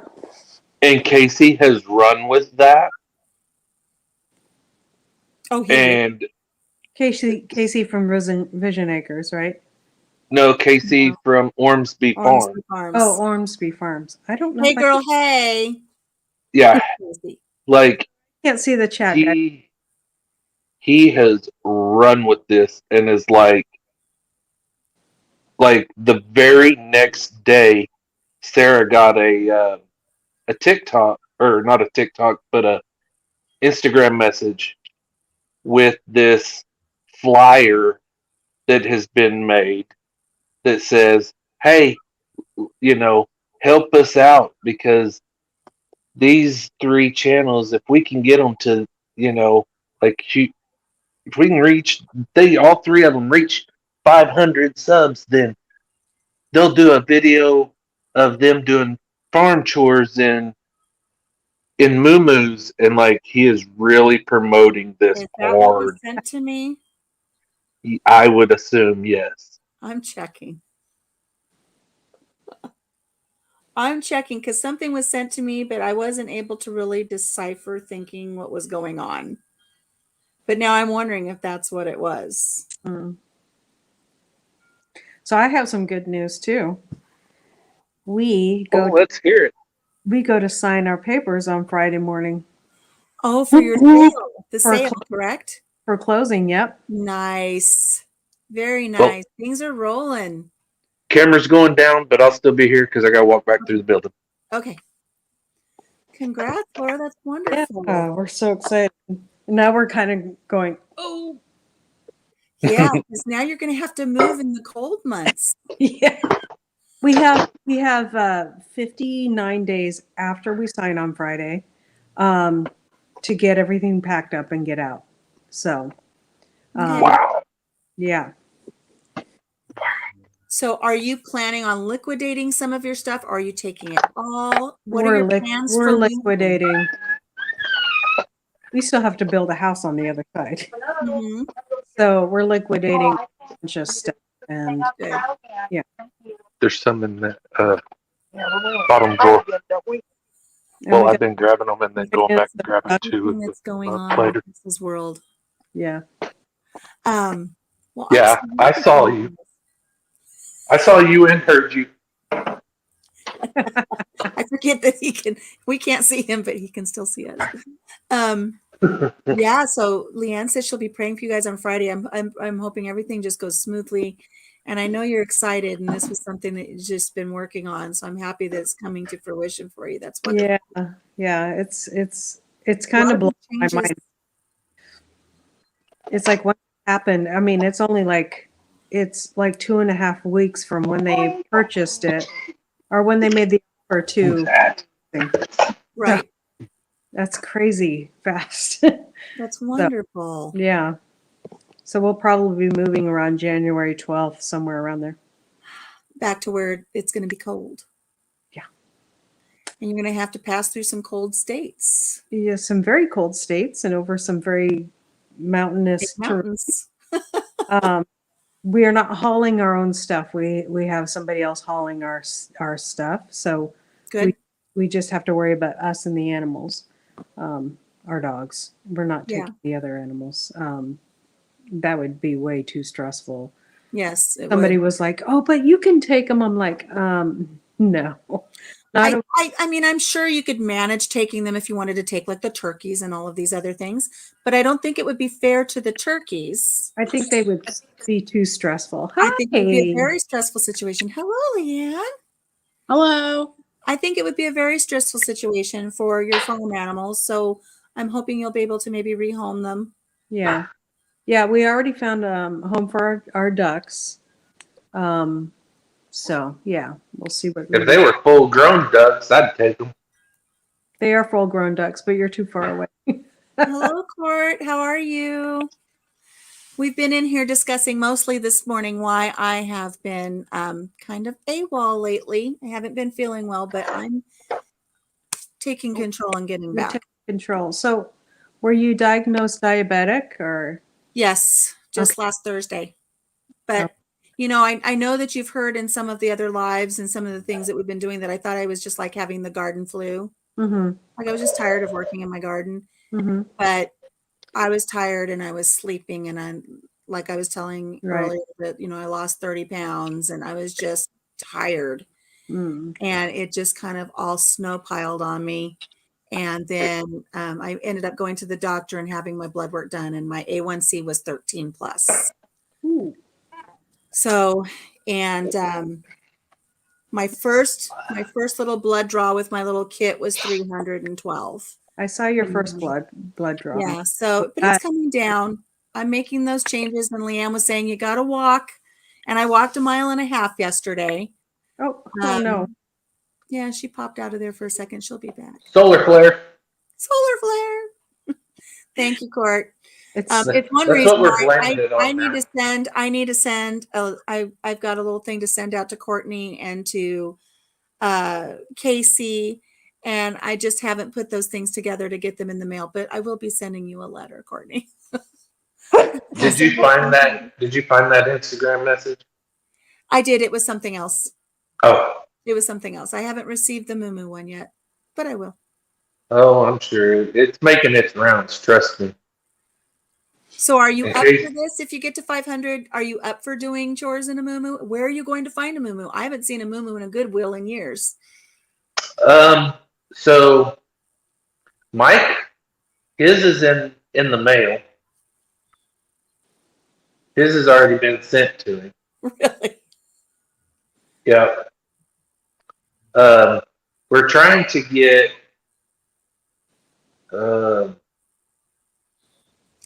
S2: And Casey has run with that.
S1: Oh, he
S2: And
S6: Casey from Vision Acres, right?
S2: no, Casey
S1: No.
S2: from Ormsby Farm.
S1: Ormsby Farms.
S6: Oh, Ormsby Farms. I don't know.
S1: Hey,
S6: if I
S1: girl. Hey.
S2: Yeah, like
S6: can't see the chat, guys.
S2: he has run with this and is like the very next day, Sarah got a TikTok, or not a TikTok, but a Instagram message with this flyer that has been made that says, "Hey, help us out because these 3 channels, if we can get them to, like if we can reach, they all 3 of them reach 500 subs, then they'll do a video of them doing farm chores in Moo and like he is really promoting this
S1: Is that what was
S2: hard.
S1: sent to me?
S2: I would assume yes.
S1: I'm checking. I'm checking because something was sent to me, but I wasn't able to really decipher thinking what was going on. But now I'm wondering if that's what it was.
S6: Mm. So I have some good news too. We go
S2: Let's hear it.
S6: we go to sign our papers on Friday morning
S1: Oh, for your sale. The
S6: For
S1: sale, correct?
S6: for closing. Yep.
S1: Nice. Very
S2: Well-
S1: nice. Things are rolling.
S2: Camera's going down, but I'll still be here because I got to walk back through the building.
S1: Okay. Congrats, Laura. That's wonderful.
S6: Yeah, we're so excited. Now we're kind of going, oh,
S1: Yeah, because now you're going to have to move in the cold months.
S6: yeah. We have 59 days after we sign on Friday to get everything packed up and get out. So,
S1: Okay.
S2: Wow.
S6: yeah.
S1: So are you planning on liquidating some of your stuff? Or are you taking it all? What are
S6: We're
S1: your plans
S6: we're
S1: for moving?
S6: liquidating. We still have to build a house on the other side.
S1: Mhm.
S6: So we're liquidating just stuff. And
S1: Good.
S2: There's some in the bottom drawer.
S6: and
S2: Well,
S6: we
S2: I've
S6: got,
S2: been grabbing them and then going back and grabbing
S1: Everything
S2: two
S1: that's going
S2: with
S1: on
S2: later.
S1: in this world.
S6: yeah.
S1: Well,
S2: Yeah,
S1: I'm
S2: I saw you. I saw you and heard you.
S1: I forget that we can't see him, but he can still see us. Yeah, so Leanne says she'll be praying for you guys on Friday. I'm hoping everything just goes smoothly. And I know you're excited, and this was something that you've just been working on. So I'm happy that it's coming to fruition for you. That's wonderful.
S6: Yeah. It's kind of blowing my mind. It's like what happened. I mean, it's like 2.5 weeks from when they purchased it or when they made the offer to.
S1: Right.
S6: That's crazy fast.
S1: That's wonderful.
S6: Yeah. So we'll probably be moving around January 12th, somewhere around there.
S1: Back to where it's going to be cold.
S6: Yeah.
S1: And you're going to have to pass through some cold states.
S6: Yeah, some very cold states and over some very mountainous terrain.
S1: Mountains.
S6: We are not hauling our own stuff. We have somebody else hauling our stuff. So
S1: Good.
S6: we just have to worry about us and the animals, our dogs. We're not taking the other animals. That would be way too stressful.
S1: Yes. It
S6: Somebody
S1: would.
S6: was like, "Oh, but you can take them." I'm like, no.
S1: I mean, I'm sure you could manage taking them if you wanted to take like the turkeys and all of these other things, but I don't think it would be fair to the turkeys.
S6: I think they would be too stressful.
S1: I think it would be a
S6: Hi.
S1: very stressful situation. Hello, Leanne.
S6: Hello.
S1: I think it would be a very stressful situation for your farm animals. So I'm hoping you'll be able to maybe rehome them.
S6: Yeah. Yeah, we already found a home for our ducks. So yeah, we'll see what
S2: If they were full grown ducks, I'd take them.
S6: They are full grown ducks, but you're too far away.
S1: Hello, Court. How are you? We've been in here discussing mostly this morning why I have been kind of AWOL lately. I haven't been feeling well, but I'm taking control and getting
S6: You're
S1: back.
S6: taking control. So were you diagnosed diabetic or?
S1: Yes, just last Thursday. But, you know, I know that you've heard in some of the other lives and some of the things that we've been doing that I thought I was just like having the garden flu.
S6: Mm-hmm.
S1: Like I was just tired of working in my garden.
S6: Mm-hmm.
S1: But I was tired and I was sleeping, and like I was telling earlier that, you know, I lost 30 pounds and I was just tired.
S6: Mm.
S1: And it just kind of all snow piled on me. And then I ended up going to the doctor and having my blood work done, and my A1C was 13 plus.
S6: Ooh.
S1: So, and my first little blood draw with my little kit was 312.
S6: I saw your first blood draw.
S1: Yeah. So, but it's coming down. I'm making those changes. And Leanne was saying, you got to walk. And I walked 1.5 miles yesterday.
S6: Oh no.
S1: Yeah, she popped out of there for a second. She'll be back.
S2: Solar flare.
S1: Solar flare. Thank you, Court.
S6: It's
S1: It's one
S2: That's
S1: reason
S2: what we're
S1: why
S2: blaming it on
S1: I need
S2: now.
S1: to send. I need to send. I've got a little thing to send out to Courtney and to Casey, and I just haven't put those things together to get them in the mail. But I will be sending you a letter, Courtney.
S2: Did you find that? Did you find that Instagram message?
S1: I did. It was something else.
S2: Oh,
S1: It was something else. I haven't received the Moo one yet, but I will.
S2: oh, I'm sure it's making its rounds. Trust me.
S1: So are you
S2: In
S1: up
S2: case-
S1: for this? If you get to 500, are you up for doing chores in a moo? Where are you going to find a moo? I haven't seen a moo in a Goodwill in years.
S2: So Mike, his is in the mail. His has already been sent to him.
S1: Really?
S2: Yeah. We're trying to get.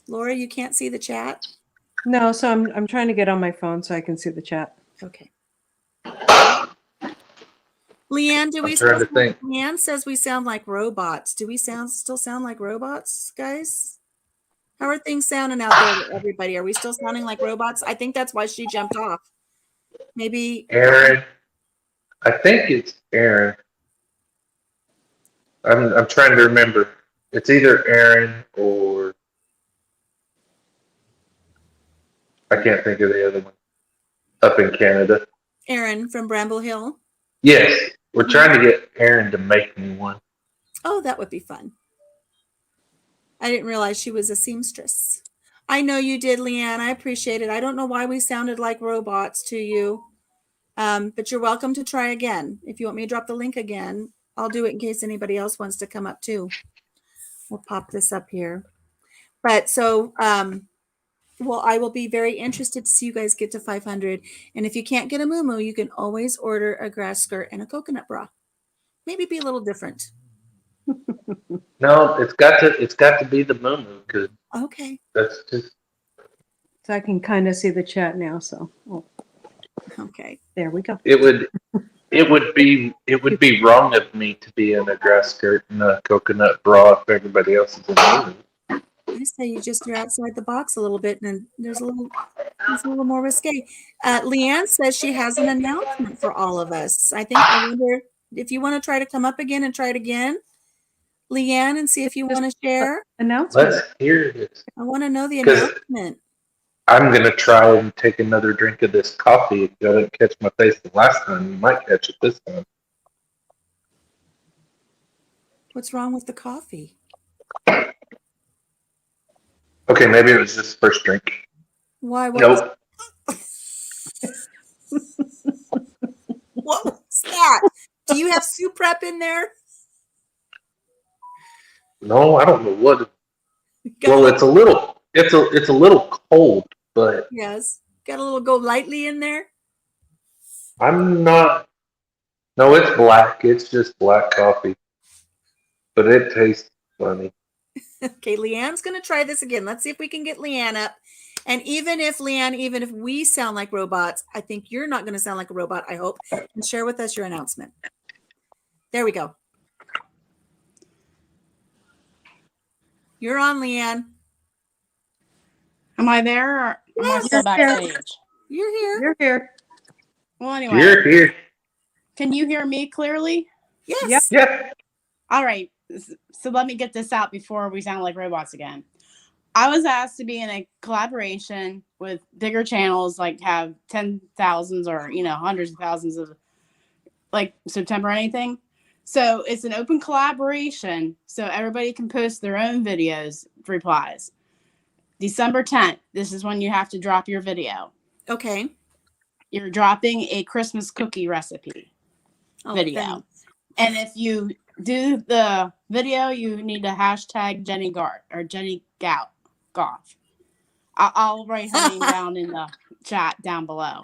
S1: Laura, you can't see the chat?
S6: no, so I'm trying to get on my phone so I can see the chat.
S1: Okay. Leanne, do we
S2: I'm trying to think.
S1: Leanne says we sound like robots. Do we still sound like robots, guys? How are things sounding out there to everybody? Are we still sounding like robots? I think that's why she jumped off. Maybe
S2: Aaron. I think it's Aaron. I'm trying to remember. It's either Aaron or I can't think of the other one. Up in Canada.
S1: Aaron from Bramble Hill.
S2: Yes, we're trying to get Aaron to make me one.
S1: Oh, that would be fun. I didn't realize she was a seamstress. I know you did, Leanne. I appreciate it. I don't know why we sounded like robots to you, but you're welcome to try again. If you want me to drop the link again, I'll do it in case anybody else wants to come up too. We'll pop this up here. But so, well, I will be very interested to see you guys get to 500. And if you can't get a moo, you can always order a grass skirt and a coconut bra. Maybe be a little different.
S2: No, it's got to be the moo because
S1: Okay.
S2: that's just
S6: So I can kind of see the chat now. So
S1: Okay.
S6: there we go.
S2: it would be wrong of me to be in a grass skirt and a coconut bra if everybody else is in moo.
S1: I say you're outside the box a little bit, and it's a little more risque. Leanne says she has an announcement for all of us. I wonder if you want to try to come up again and try it again, Leanne, and see if you want to share.
S6: Announcement.
S2: Let's hear this.
S1: I want to know the
S2: 'Cause
S1: announcement.
S2: I'm gonna try and take another drink of this coffee. If I didn't catch my face the last time, you might catch it this time.
S1: What's wrong with the coffee?
S2: Okay, maybe it was just first drink.
S1: Why?
S2: Nope.
S1: What was that? Do you have soup prep in there?
S2: No, I don't know what. Well, it's a little cold, but
S1: Yes. Got a little go lightly in there?
S2: I'm not. No, it's black. It's just black coffee, but it tastes funny.
S1: Okay, Leanne's going to try this again. Let's see if we can get Leanne up. And even if we sound like robots, I think you're not going to sound like a robot, I hope. And share with us your announcement. There we go. You're on, Leanne.
S7: Am I there or am I still backstage?
S1: You're here.
S6: You're here.
S7: Well, anyway,
S2: Here.
S7: can you hear me clearly?
S1: Yes.
S2: Yep.
S7: All right. So let me get this out before we sound like robots again. I was asked to be in a collaboration with bigger channels, like have 10,000s or, hundreds of thousands of like September or anything. So it's an open collaboration. So everybody can post their own videos, replies. December 10th, this is when you have to drop your video.
S1: Okay.
S7: You're dropping a Christmas cookie recipe video.
S1: Thanks.
S7: And if you do the video, you need to hashtag Jenny Gart or Jenny Goff. I'll write her name down in the chat down below.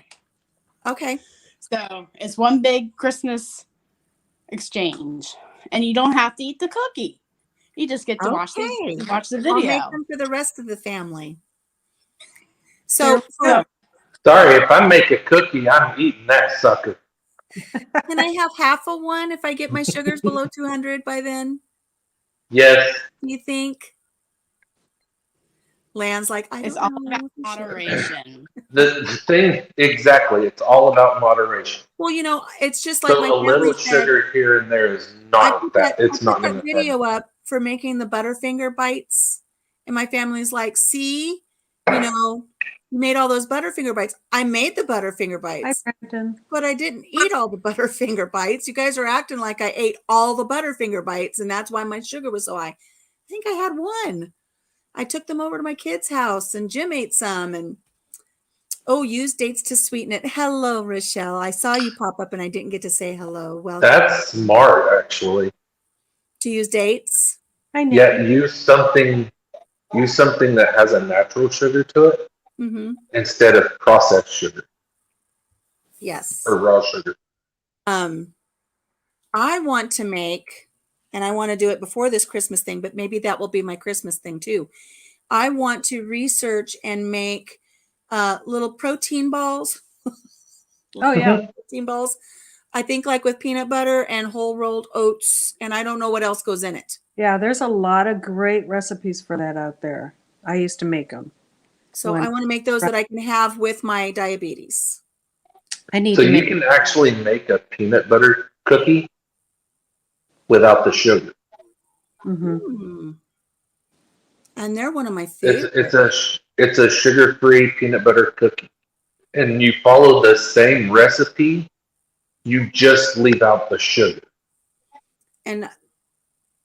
S1: Okay.
S7: So it's one big Christmas exchange. And you don't have to eat the cookie. You just get to watch the video.
S1: I'll make them for the rest of the family. So,
S7: So
S2: Sorry, if I make a cookie, I'm eating that sucker.
S1: Can I have half of one if I get my sugars below 200 by then?
S2: Yes.
S1: You think? Land's like, I
S7: It's
S1: don't
S7: all
S1: know.
S7: about
S1: what the sugar-"
S7: moderation.
S2: The thing, exactly. It's all about moderation.
S1: Well, it's just like my
S2: So a
S1: family
S2: little
S1: said.
S2: sugar here and there is
S1: I
S2: not
S1: put
S2: that.
S1: I
S2: It's
S1: put
S2: not
S1: that
S2: going to
S1: video up for making the Butterfinger bites, and my family's like, "See, you made all those Butterfinger bites. I made the Butterfinger
S6: Hi,
S1: bites,
S6: Brandon.
S1: but I didn't eat all the Butterfinger bites. You guys are acting like I ate all the Butterfinger bites, and that's why my sugar was so high. I think I had one. I took them over to my kid's house, and Jim ate some, and use dates to sweeten it. Hello, Rochelle. I saw you pop up, and I didn't get to say hello. Welcome.
S2: That's smart, actually.
S1: To use dates.
S6: Hi, Nikki.
S2: Yeah, use something that has a natural sugar to it
S1: Mm-hmm.
S2: instead of processed sugar
S1: Yes.
S2: or raw sugar.
S1: I want to make, and I want to do it before this Christmas thing, but maybe that will be my Christmas thing too. I want to research and make little protein balls.
S6: Oh, yeah.
S1: Protein balls. I think like with peanut butter and whole rolled oats, and I don't know what else goes in it.
S6: Yeah, there's a lot of great recipes for that out there. I used to make them.
S1: So
S6: When-
S1: I want to make those that I can have with my diabetes.
S6: I need
S2: So
S6: to
S2: you
S6: make
S2: can actually make a peanut butter cookie without the sugar.
S6: Mhm.
S1: And they're one of my
S2: It's
S1: favorites.
S2: it's a sugar-free peanut butter cookie, and you follow the same recipe. You just leave out the sugar.
S1: And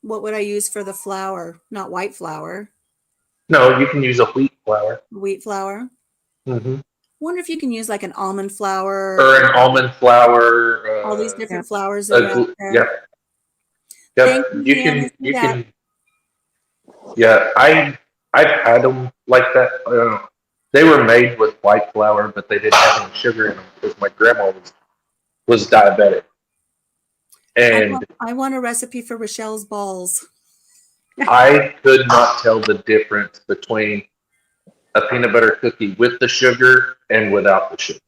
S1: what would I use for the flour? Not white flour,
S2: No, you can use a wheat flour.
S1: wheat flour.
S2: Mm-hmm.
S1: Wonder if you can use like an almond flour
S2: Or an almond flour.
S1: all these different flours that are out there.
S2: Yep.
S1: Thank
S2: Yep.
S1: you,
S2: You
S1: Leanne. I
S2: can.
S1: see
S2: You
S1: that.
S2: can. Yeah, I've had them like that. They were made with white flour, but they didn't have any sugar in them because my grandma was diabetic, and
S1: I want a recipe for Rochelle's balls.
S2: I could not tell the difference between a peanut butter cookie with the sugar and without the sugar.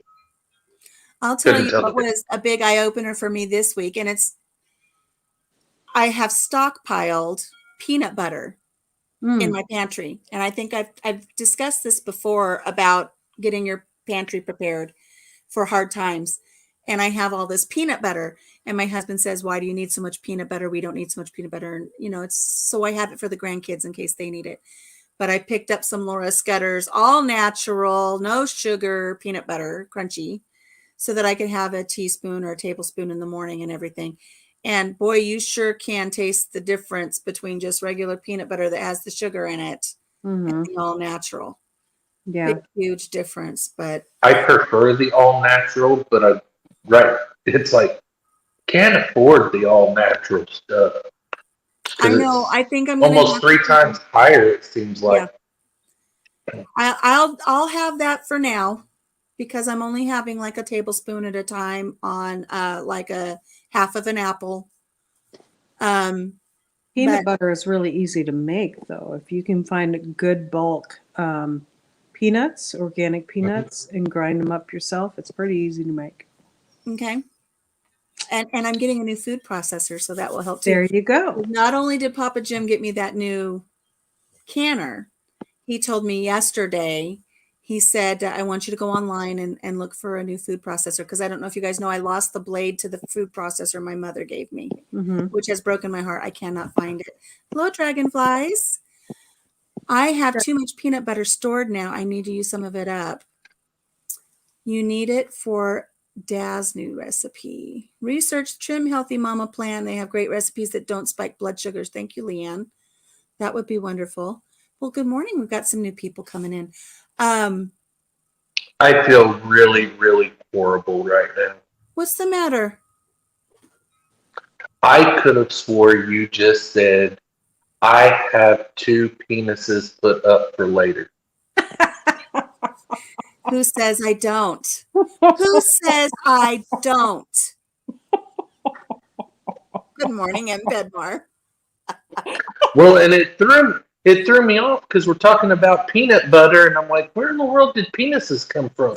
S1: I'll tell
S2: Couldn't
S1: you
S2: tell the
S1: what was a big eye opener for me this week, and I have stockpiled peanut butter in my pantry, and I think I've discussed this before about getting your pantry prepared for hard times. And I have all this peanut butter, and my husband says, "Why do you need so much peanut butter? We don't need so much peanut butter." And it's so I have it for the grandkids in case they need it. But I picked up some Laura Scudder's all natural, no sugar peanut butter, crunchy, so that I could have a teaspoon or a tablespoon in the morning and everything. And boy, you sure can taste the difference between just regular peanut butter that has the sugar in it and the all natural.
S6: Yeah.
S1: Big, huge difference. But
S2: I prefer the all natural, but it's like can't afford the all natural stuff.
S1: I know.
S2: It's
S1: I think I'm gonna
S2: almost
S1: have
S2: 3
S1: to-
S2: times higher. It seems like.
S1: Yeah. I'll have that for now because I'm only having like a tablespoon at a time on like a half of an apple.
S6: Peanut
S1: But-
S6: butter is really easy to make, though. If you can find good bulk peanuts, organic peanuts, and grind them up yourself, it's pretty easy to make.
S1: Okay. And I'm getting a new food processor, so that will help too.
S6: There you go.
S1: Not only did Papa Jim get me that new canner, he told me yesterday, he said, I want you to go online and look for a new food processor. Because I don't know if you guys know, I lost the blade to the food processor my mother gave me, which has broken my heart. I cannot find it. Hello, dragonflies. I have too much peanut butter stored now. I need to use some of it up. You need it for Dad's new recipe. Research Trim Healthy Mama Plan. They have great recipes that don't spike blood sugars. Thank you, Leanne. That would be wonderful. Well, good morning. We've got some new people coming in.
S2: I feel really, really horrible right now.
S1: What's the matter?
S2: I could have swore you just said, I have 2 penises put up for later.
S1: Who says I don't? Who says I don't? Good morning, M. Bedmar.
S2: Well, and it threw me off because we're talking about peanut butter, and I'm like, where in the world did penises come from?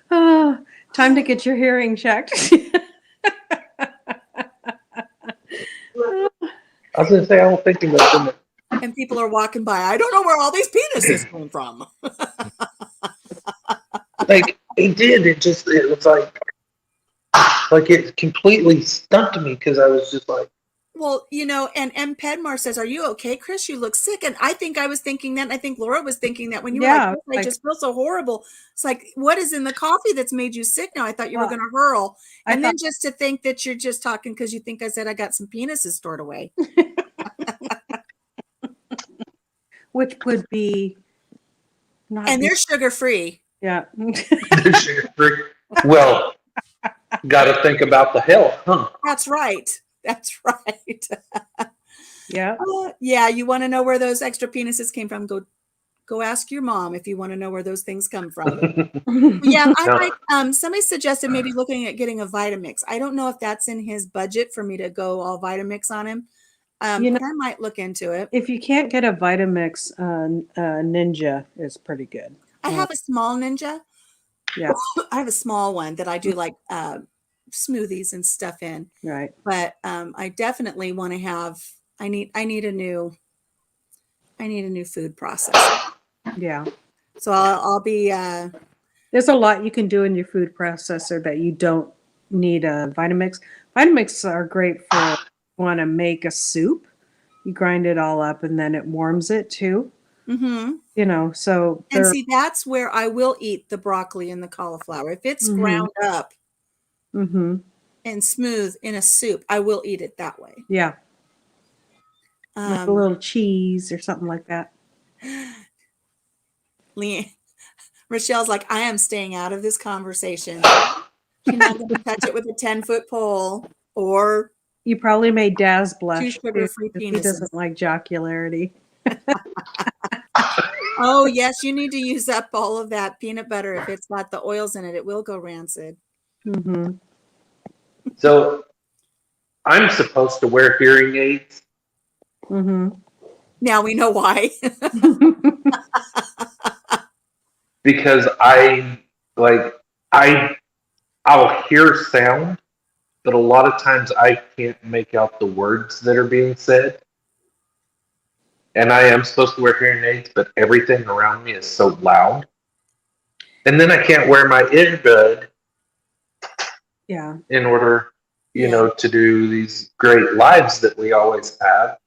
S6: Oh, time to get your hearing checked.
S2: I was gonna say, I don't think it was in the,
S1: And people are walking by. I don't know where all these penises came from.
S2: like it did. It was like it completely stumped me because I was just like,
S1: Well, and M. Pedmar says, "Are you okay, Chris? You look sick." And I think I was thinking that. And I think Laura was thinking that when you were like,
S6: Yeah,
S1: "Chris, I just feel so horrible." It's like, what is in the coffee that's made you sick now? I thought you were
S6: Well,
S1: going to hurl.
S6: I
S1: And then just to think that you're just talking because you think I said I got some penises stored away.
S6: which would be not.
S1: And they're sugar free.
S6: Yeah.
S2: they're sugar-free. Well, got to think about the health, huh?
S1: That's right. That's right.
S6: Yeah.
S1: Yeah, you want to know where those extra penises came from? Go ask your mom if you want to know where those things come from. Yeah, I
S2: No.
S1: might. Somebody suggested maybe looking at getting a Vitamix. I don't know if that's in his budget for me to go all Vitamix on him, but I might look into it.
S6: If you can't get a Vitamix, Ninja is pretty good.
S1: I have a small Ninja.
S6: Yeah.
S1: I have a small one that I do like smoothies and stuff in.
S6: Right.
S1: But I definitely want to have. I need a new food processor.
S6: Yeah.
S1: So I'll be.
S6: There's a lot you can do in your food processor that you don't need a Vitamix. Vitamix are great for want to make a soup. You grind it all up and then it warms it too.
S1: Mm-hmm.
S6: So
S1: and see, that's where I will eat the broccoli and the cauliflower. If it's ground up and smooth in a soup, I will eat it that way.
S6: Yeah. Like a little cheese or something like that.
S1: Rochelle's like, I am staying out of this conversation. She's not going to touch it with a 10-foot pole or.
S6: You probably made Daz blush.
S1: 2 sugar-free penises.
S6: He doesn't like jocularity.
S1: Oh, yes. You need to use up all of that peanut butter. If it's got the oils in it, it will go rancid.
S6: Mm-hmm.
S2: So I'm supposed to wear hearing aids.
S6: Mm-hmm.
S1: Now we know why.
S2: Because I'll hear sound, but a lot of times I can't make out the words that are being said. And I am supposed to wear hearing aids, but everything around me is so loud. And then I can't wear my earbud in order, to do these great lives that we always have.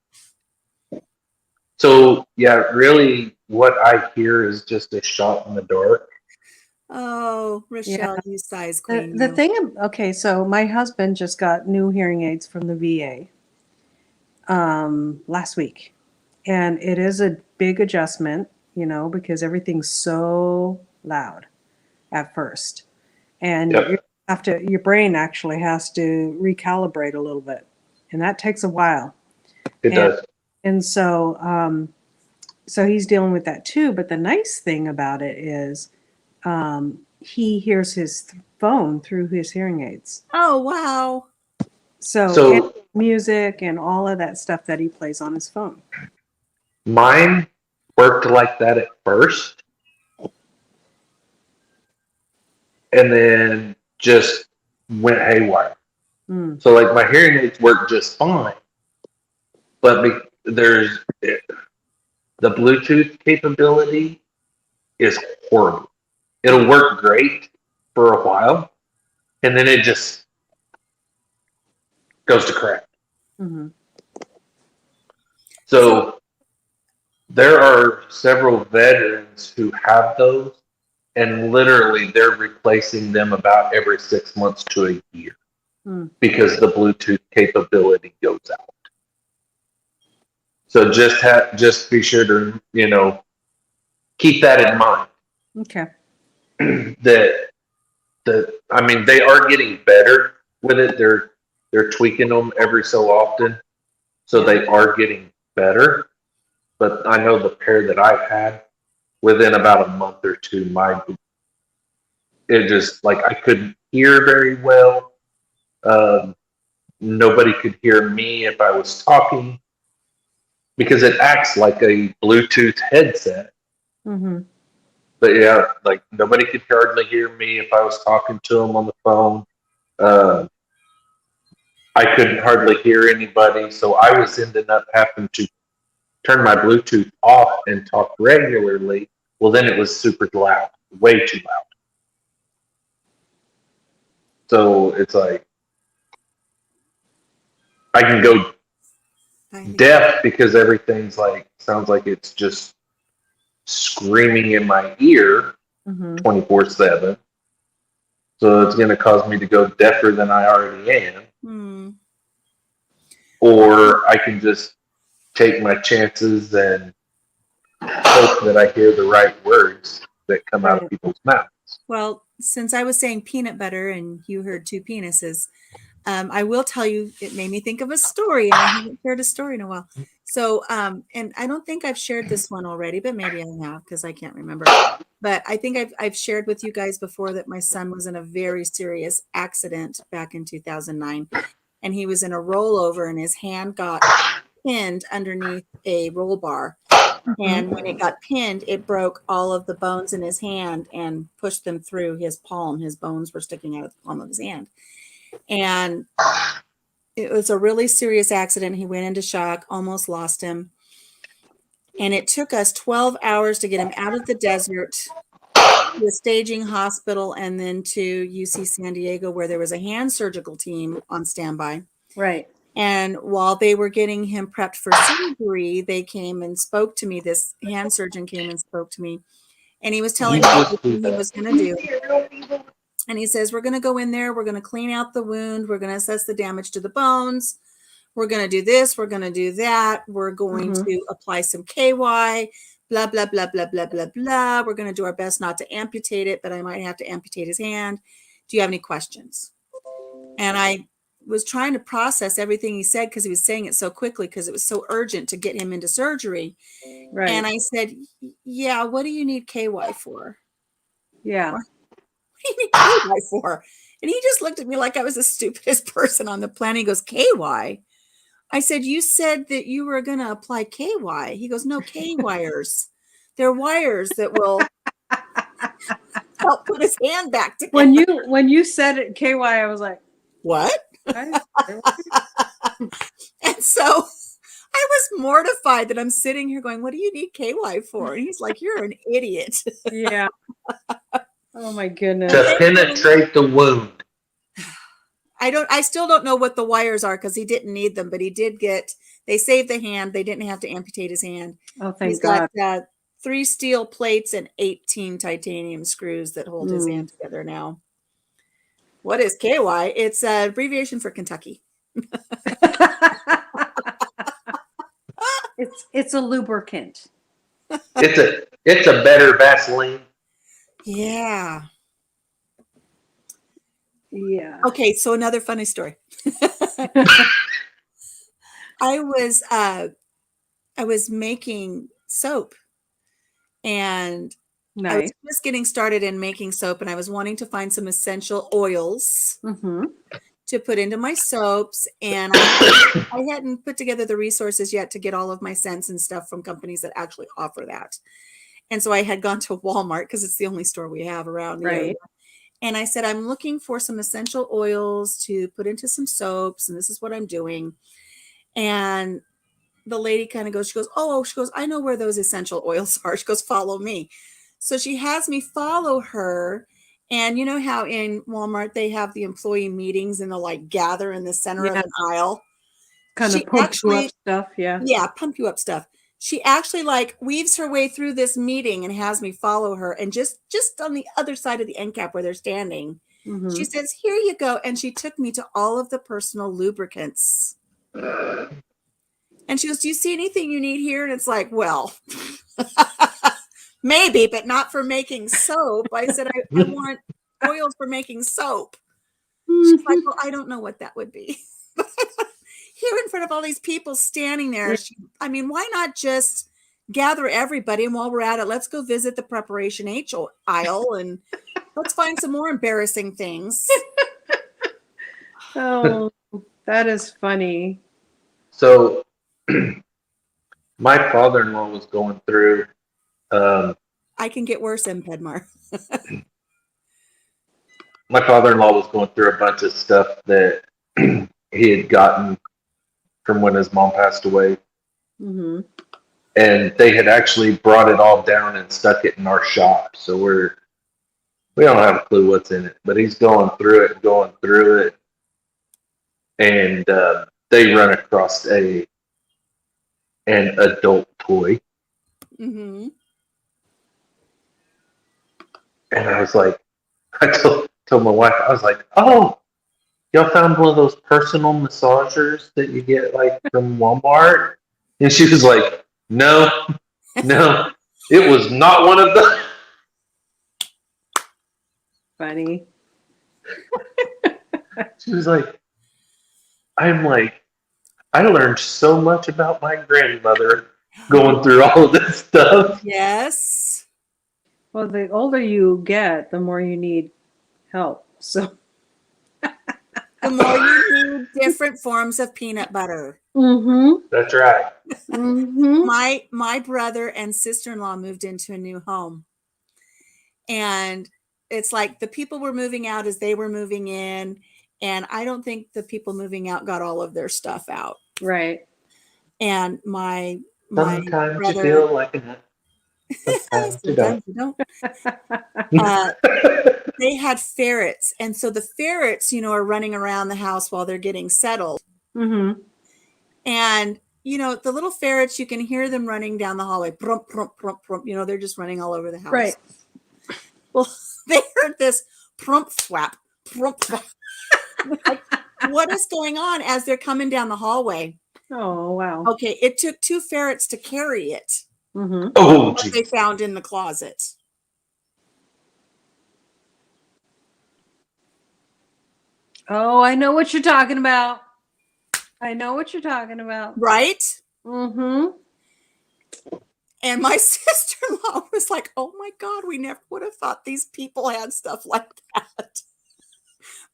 S2: So, yeah, really what I hear is just a shot in the dark.
S1: Oh, Rochelle, you size queen.
S6: The thing, okay, so my husband just got new hearing aids from the VA last week. And it is a big adjustment, because everything's so loud at first. And your brain actually has to recalibrate a little bit. And that takes a while.
S2: It does.
S6: And so he's dealing with that too. But the nice thing about it is he hears his phone through his hearing aids.
S1: Oh, wow.
S6: So music and all of that stuff that he plays on his phone.
S2: Mine worked like that at first. And then just went haywire. So like my hearing aids work just fine. But there's the Bluetooth capability is horrible. It'll work great for a while, and then it just goes to crap.
S6: Mm-hmm.
S2: So there are several veterans who have those, and literally they're replacing them about every 6 months to a year because the Bluetooth capability goes out. So just be sure to keep that in mind.
S6: Okay.
S2: That they are getting better with it. They're tweaking them every so often, so they are getting better. But I know the pair that I've had, within about a month or two, it just I couldn't hear very well. Nobody could hear me if I was talking because it acts like a Bluetooth headset.
S6: Mm-hmm.
S2: But yeah, like nobody could hardly hear me if I was talking to them on the phone. Uh, I couldn't hardly hear anybody, so I was ending up having to turn my Bluetooth off and talk regularly. Well, then it was super loud, way too loud. So it's like I can go
S1: I think
S2: deaf because everything's like sounds like it's just screaming in my ear
S6: Mm-hmm.
S2: 24/7. So it's going to cause me to go deafer than I already am.
S1: Hmm.
S2: Or I can just take my chances and hope that I hear the right words that come out of
S6: Right.
S2: people's mouths.
S1: Well, since I was saying peanut butter and you heard two penises, I will tell you it made me think of a story, and I haven't shared a story in a while. So, and I don't think I've shared this one already, but maybe I have because I can't remember. But I think I've shared with you guys before that my son was in a very serious accident back in 2009, and he was in a rollover, and his hand got pinned underneath a roll bar. And when it got pinned, it broke all of the bones in his hand and pushed them through his palm. His bones were sticking out of the palm of his hand. And it was a really serious accident. He went into shock, almost lost him. And it took us 12 hours to get him out of the desert to a staging hospital and then to UC San Diego, where there was a hand surgical team on standby.
S6: Right.
S1: And while they were getting him prepped for surgery, they came and spoke to me. This hand surgeon came and spoke to me. And he was telling me everything he was going to do. And he says, we're going to go in there. We're going to clean out the wound. We're going to assess the damage to the bones. We're going to do this. We're going to do that. We're going to apply some KY, blah, blah, blah, blah, blah, blah, blah. We're going to do our best not to amputate it, but I might have to amputate his hand. Do you have any questions? And I was trying to process everything he said because he was saying it so quickly because it was so urgent to get him into surgery.
S6: Right.
S1: And I said, yeah, what do you need KY for?
S6: Yeah.
S1: What do you need KY for? And he just looked at me like I was the stupidest person on the planet. He goes, KY? I said, you said that you were going to apply KY. He goes, no, K wires. They're wires that will help put his hand back together.
S6: When you said it, KY, I was like,
S1: what?
S6: okay.
S1: And so I was mortified that I'm sitting here going, what do you need KY for? And he's like, you're an idiot.
S6: Yeah. Oh my goodness.
S2: To penetrate the wound.
S1: I still don't know what the wires are because he didn't need them, but he did they saved the hand. They didn't have to amputate his hand.
S6: Oh, thank
S1: He's
S6: God.
S1: got 3 steel plates and 18 titanium screws that hold his hand together now. What is KY? It's an abbreviation for Kentucky.
S6: It's a lubricant.
S2: It's a better Vaseline.
S1: Yeah.
S6: Yeah.
S1: Okay, so another funny story. I was making soap, and I was
S6: Nice.
S1: just getting started in making soap, and I was wanting to find some essential oils to put into my soaps, and I hadn't put together the resources yet to get all of my scents and stuff from companies that actually offer that. And so I had gone to Walmart because it's the only store we have around the area. And I said, I'm looking for some essential oils to put into some soaps, and this is what I'm doing. And the lady kind of goes, she goes, I know where those essential oils are. She goes, follow me. So she has me follow her. And you know how in Walmart they have the employee meetings and they'll like gather in the center of an aisle?
S6: Kind of pump you up stuff. Yeah.
S1: Yeah, pump you up stuff. She actually like weaves her way through this meeting and has me follow her. And just on the other side of the end cap where they're standing, she says, here you go. And she took me to all of the personal lubricants. And she goes, do you see anything you need here? And it's like, well, maybe, but not for making soap. I said, I want oils for making soap. She's like, well, I don't know what that would be. Here in front of all these people standing there, why not just gather everybody? And while we're at it, let's go visit the preparation H aisle and let's find some more embarrassing things.
S6: Oh, that is funny.
S2: So my father-in-law was going through,
S1: I can get worse, Pedmar.
S2: My father-in-law was going through a bunch of stuff that he had gotten from when his mom passed away.
S6: Mm-hmm.
S2: And they had actually brought it all down and stuck it in our shop. So we don't have a clue what's in it, but he's going through it. And they run across an adult toy.
S1: Mm-hmm.
S2: And I was like, I told my wife, I was like, oh, y'all found one of those personal massagers that you get like from Walmart? And she was like, no, it was not one of those.
S6: Funny.
S2: She was like, I'm like, I learned so much about my grandmother going through all of this stuff.
S1: Yes.
S6: Well, the older you get, the more you need help. So.
S1: The more you need different forms of peanut butter.
S6: Mm-hmm.
S2: That's right.
S6: Mm-hmm.
S1: My brother and sister-in-law moved into a new home. And it's like the people were moving out as they were moving in. And I don't think the people moving out got all of their stuff out.
S6: Right.
S1: And my
S2: Sometimes
S1: brother,
S2: you feel like a nut. Sometimes you don't.
S1: They had ferrets. And so the ferrets, are running around the house while they're getting settled.
S6: Mm-hmm.
S1: And, the little ferrets, you can hear them running down the hallway. Prump, prump, prump, prump. They're just running all over the house.
S6: Right.
S1: Well, they heard this prump flap, prump flap. Like, what is going on as they're coming down the hallway?
S6: Oh, wow.
S1: Okay, it took 2 ferrets to carry it.
S6: Mm-hmm.
S2: Oh,
S1: What they found in the closet.
S6: Oh, I know what you're talking about. Right? Mm-hmm.
S1: And my sister-in-law was like, oh my God, we never would have thought these people had stuff like that.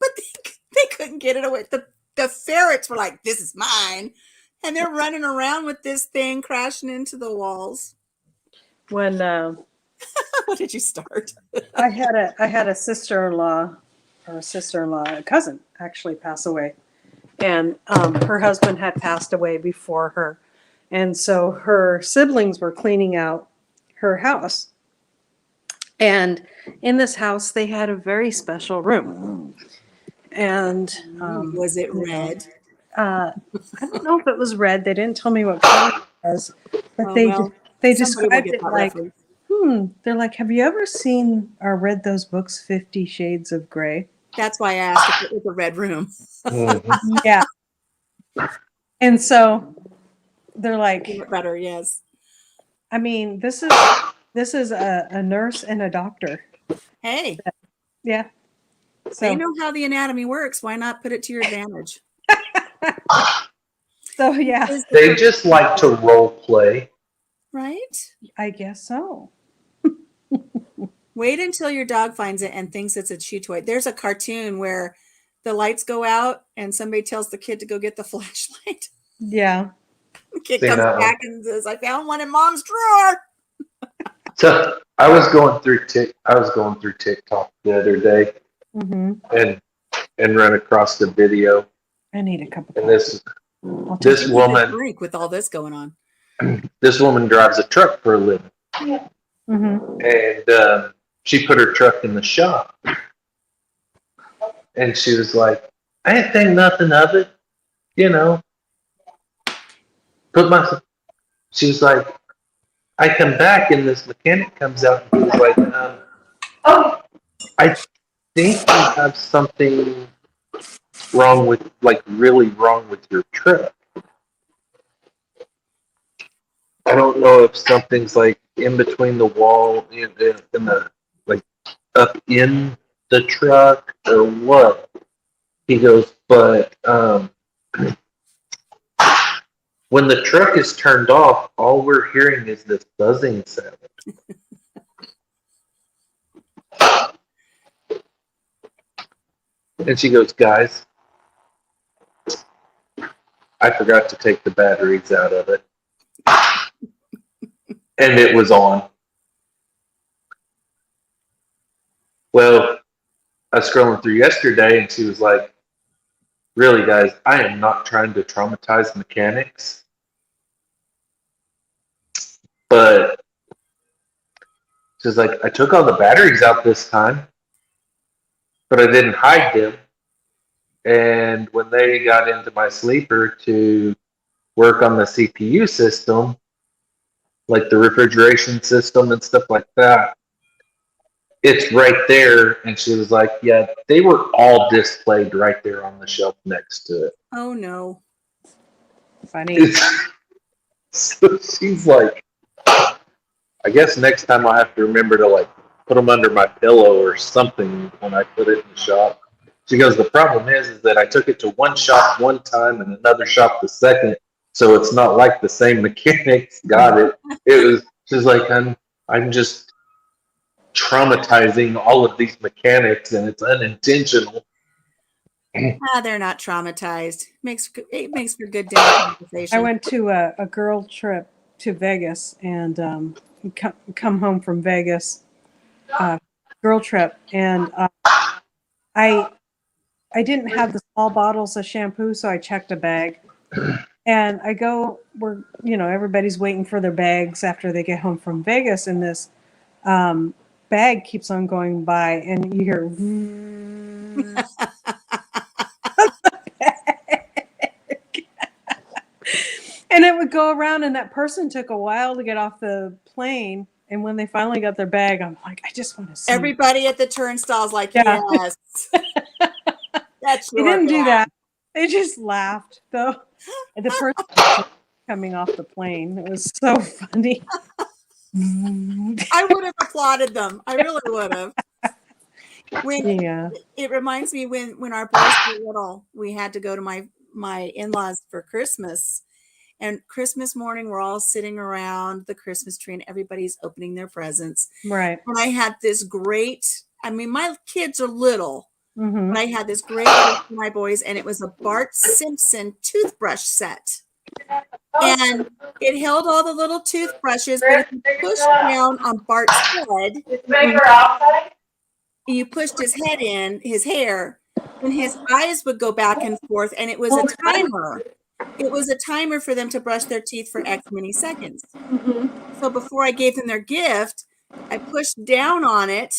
S1: But they couldn't get it away. The ferrets were like, this is mine. And they're running around with this thing crashing into the walls.
S6: When
S1: What did you start?
S6: I had a sister-in-law, a cousin actually pass away. And her husband had passed away before her. And so her siblings were cleaning out her house. And in this house, they had a very special room. And
S1: Was it red?
S6: I don't know if it was red. They didn't tell me what color it was. But they
S1: somebody will
S6: described
S1: get
S6: it
S1: that
S6: like,
S1: reference.
S6: they're like, have you ever seen or read those books, 50 Shades of Grey?
S1: That's why I asked if it was a red room.
S2: Mhm.
S6: Yeah. And so they're like,
S1: Better, yes.
S6: I mean, this is a nurse and a doctor.
S1: Hey,
S6: Yeah.
S1: they
S6: So
S1: know how the anatomy works. Why not put it to your advantage?
S6: yeah,
S2: They just like to role play.
S1: Right?
S6: I guess so.
S1: Wait until your dog finds it and thinks it's a chew toy. There's a cartoon where the lights go out and somebody tells the kid to go get the flashlight.
S6: Yeah.
S1: The kid
S2: Seen
S1: comes
S2: that
S1: back and says, I found one in mom's drawer.
S2: So I was going through TikTok the other day
S6: Mm-hmm.
S2: and ran across the video.
S6: I need a cup of
S2: And
S6: coffee.
S2: this woman
S1: Drink with all this going on.
S2: drives a truck for a living,
S6: Mm-hmm.
S2: and she put her truck in the shop, and she was like, "I ain't think nothing of it, you know." She was like, I come back and this mechanic comes out and he's like, I think you have something really wrong with your truck. I don't know if something's like in between the wall and the like up in the truck or what. He goes, but when the truck is turned off, all we're hearing is this buzzing sound. And she goes, guys, I forgot to take the batteries out of it. And it was on. Well, I was scrolling through yesterday and she was like, really, guys, I am not trying to traumatize mechanics, but she's like, I took all the batteries out this time, but I didn't hide them. And when they got into my sleeper to work on the CPU system, like the refrigeration system and stuff like that, it's right there. And she was like, yeah, they were all displayed right there on the shelf next to it.
S1: Oh no.
S6: Funny.
S2: So she's like, I guess next time I have to remember to like put them under my pillow or something when I put it in the shop. She goes, the problem is that I took it to one shop one time and another shop the second, so it's not like the same mechanics got it. It was she's like, I'm just traumatizing all of these mechanics and it's unintentional.
S1: They're not traumatized. It makes for good dinner conversation.
S6: I went to a girl trip to Vegas and come home from Vegas, girl trip, and I didn't have the small bottles of shampoo, so I checked a bag. And I go, everybody's waiting for their bags after they get home from Vegas, and this bag keeps on going by, and you hear. And it would go around, and that person took a while to get off the plane. And when they finally got their bag, I'm like, I just want to see.
S1: Everybody at the turnstile's like,
S6: Yeah.
S1: yes. That's
S6: They didn't do that. They just laughed, though. And the person coming off the plane. It was so funny.
S1: I would have applauded them. I really would have.
S6: Yeah.
S1: It reminds me when our boys were little, we had to go to my in-laws for Christmas. And Christmas morning, we're all sitting around the Christmas tree and everybody's opening their presents.
S6: Right.
S1: And I had this my kids are little,
S6: Mm-hmm.
S1: but I had this great gift for my boys, and it was a Bart Simpson toothbrush set. And it held all the little toothbrushes, but if you pushed down on Bart's head, you pushed his head in, his hair, and his eyes would go back and forth, and it was a timer. It was a timer for them to brush their teeth for X many seconds.
S6: Mm-hmm.
S1: So before I gave them their gift, I pushed down on it,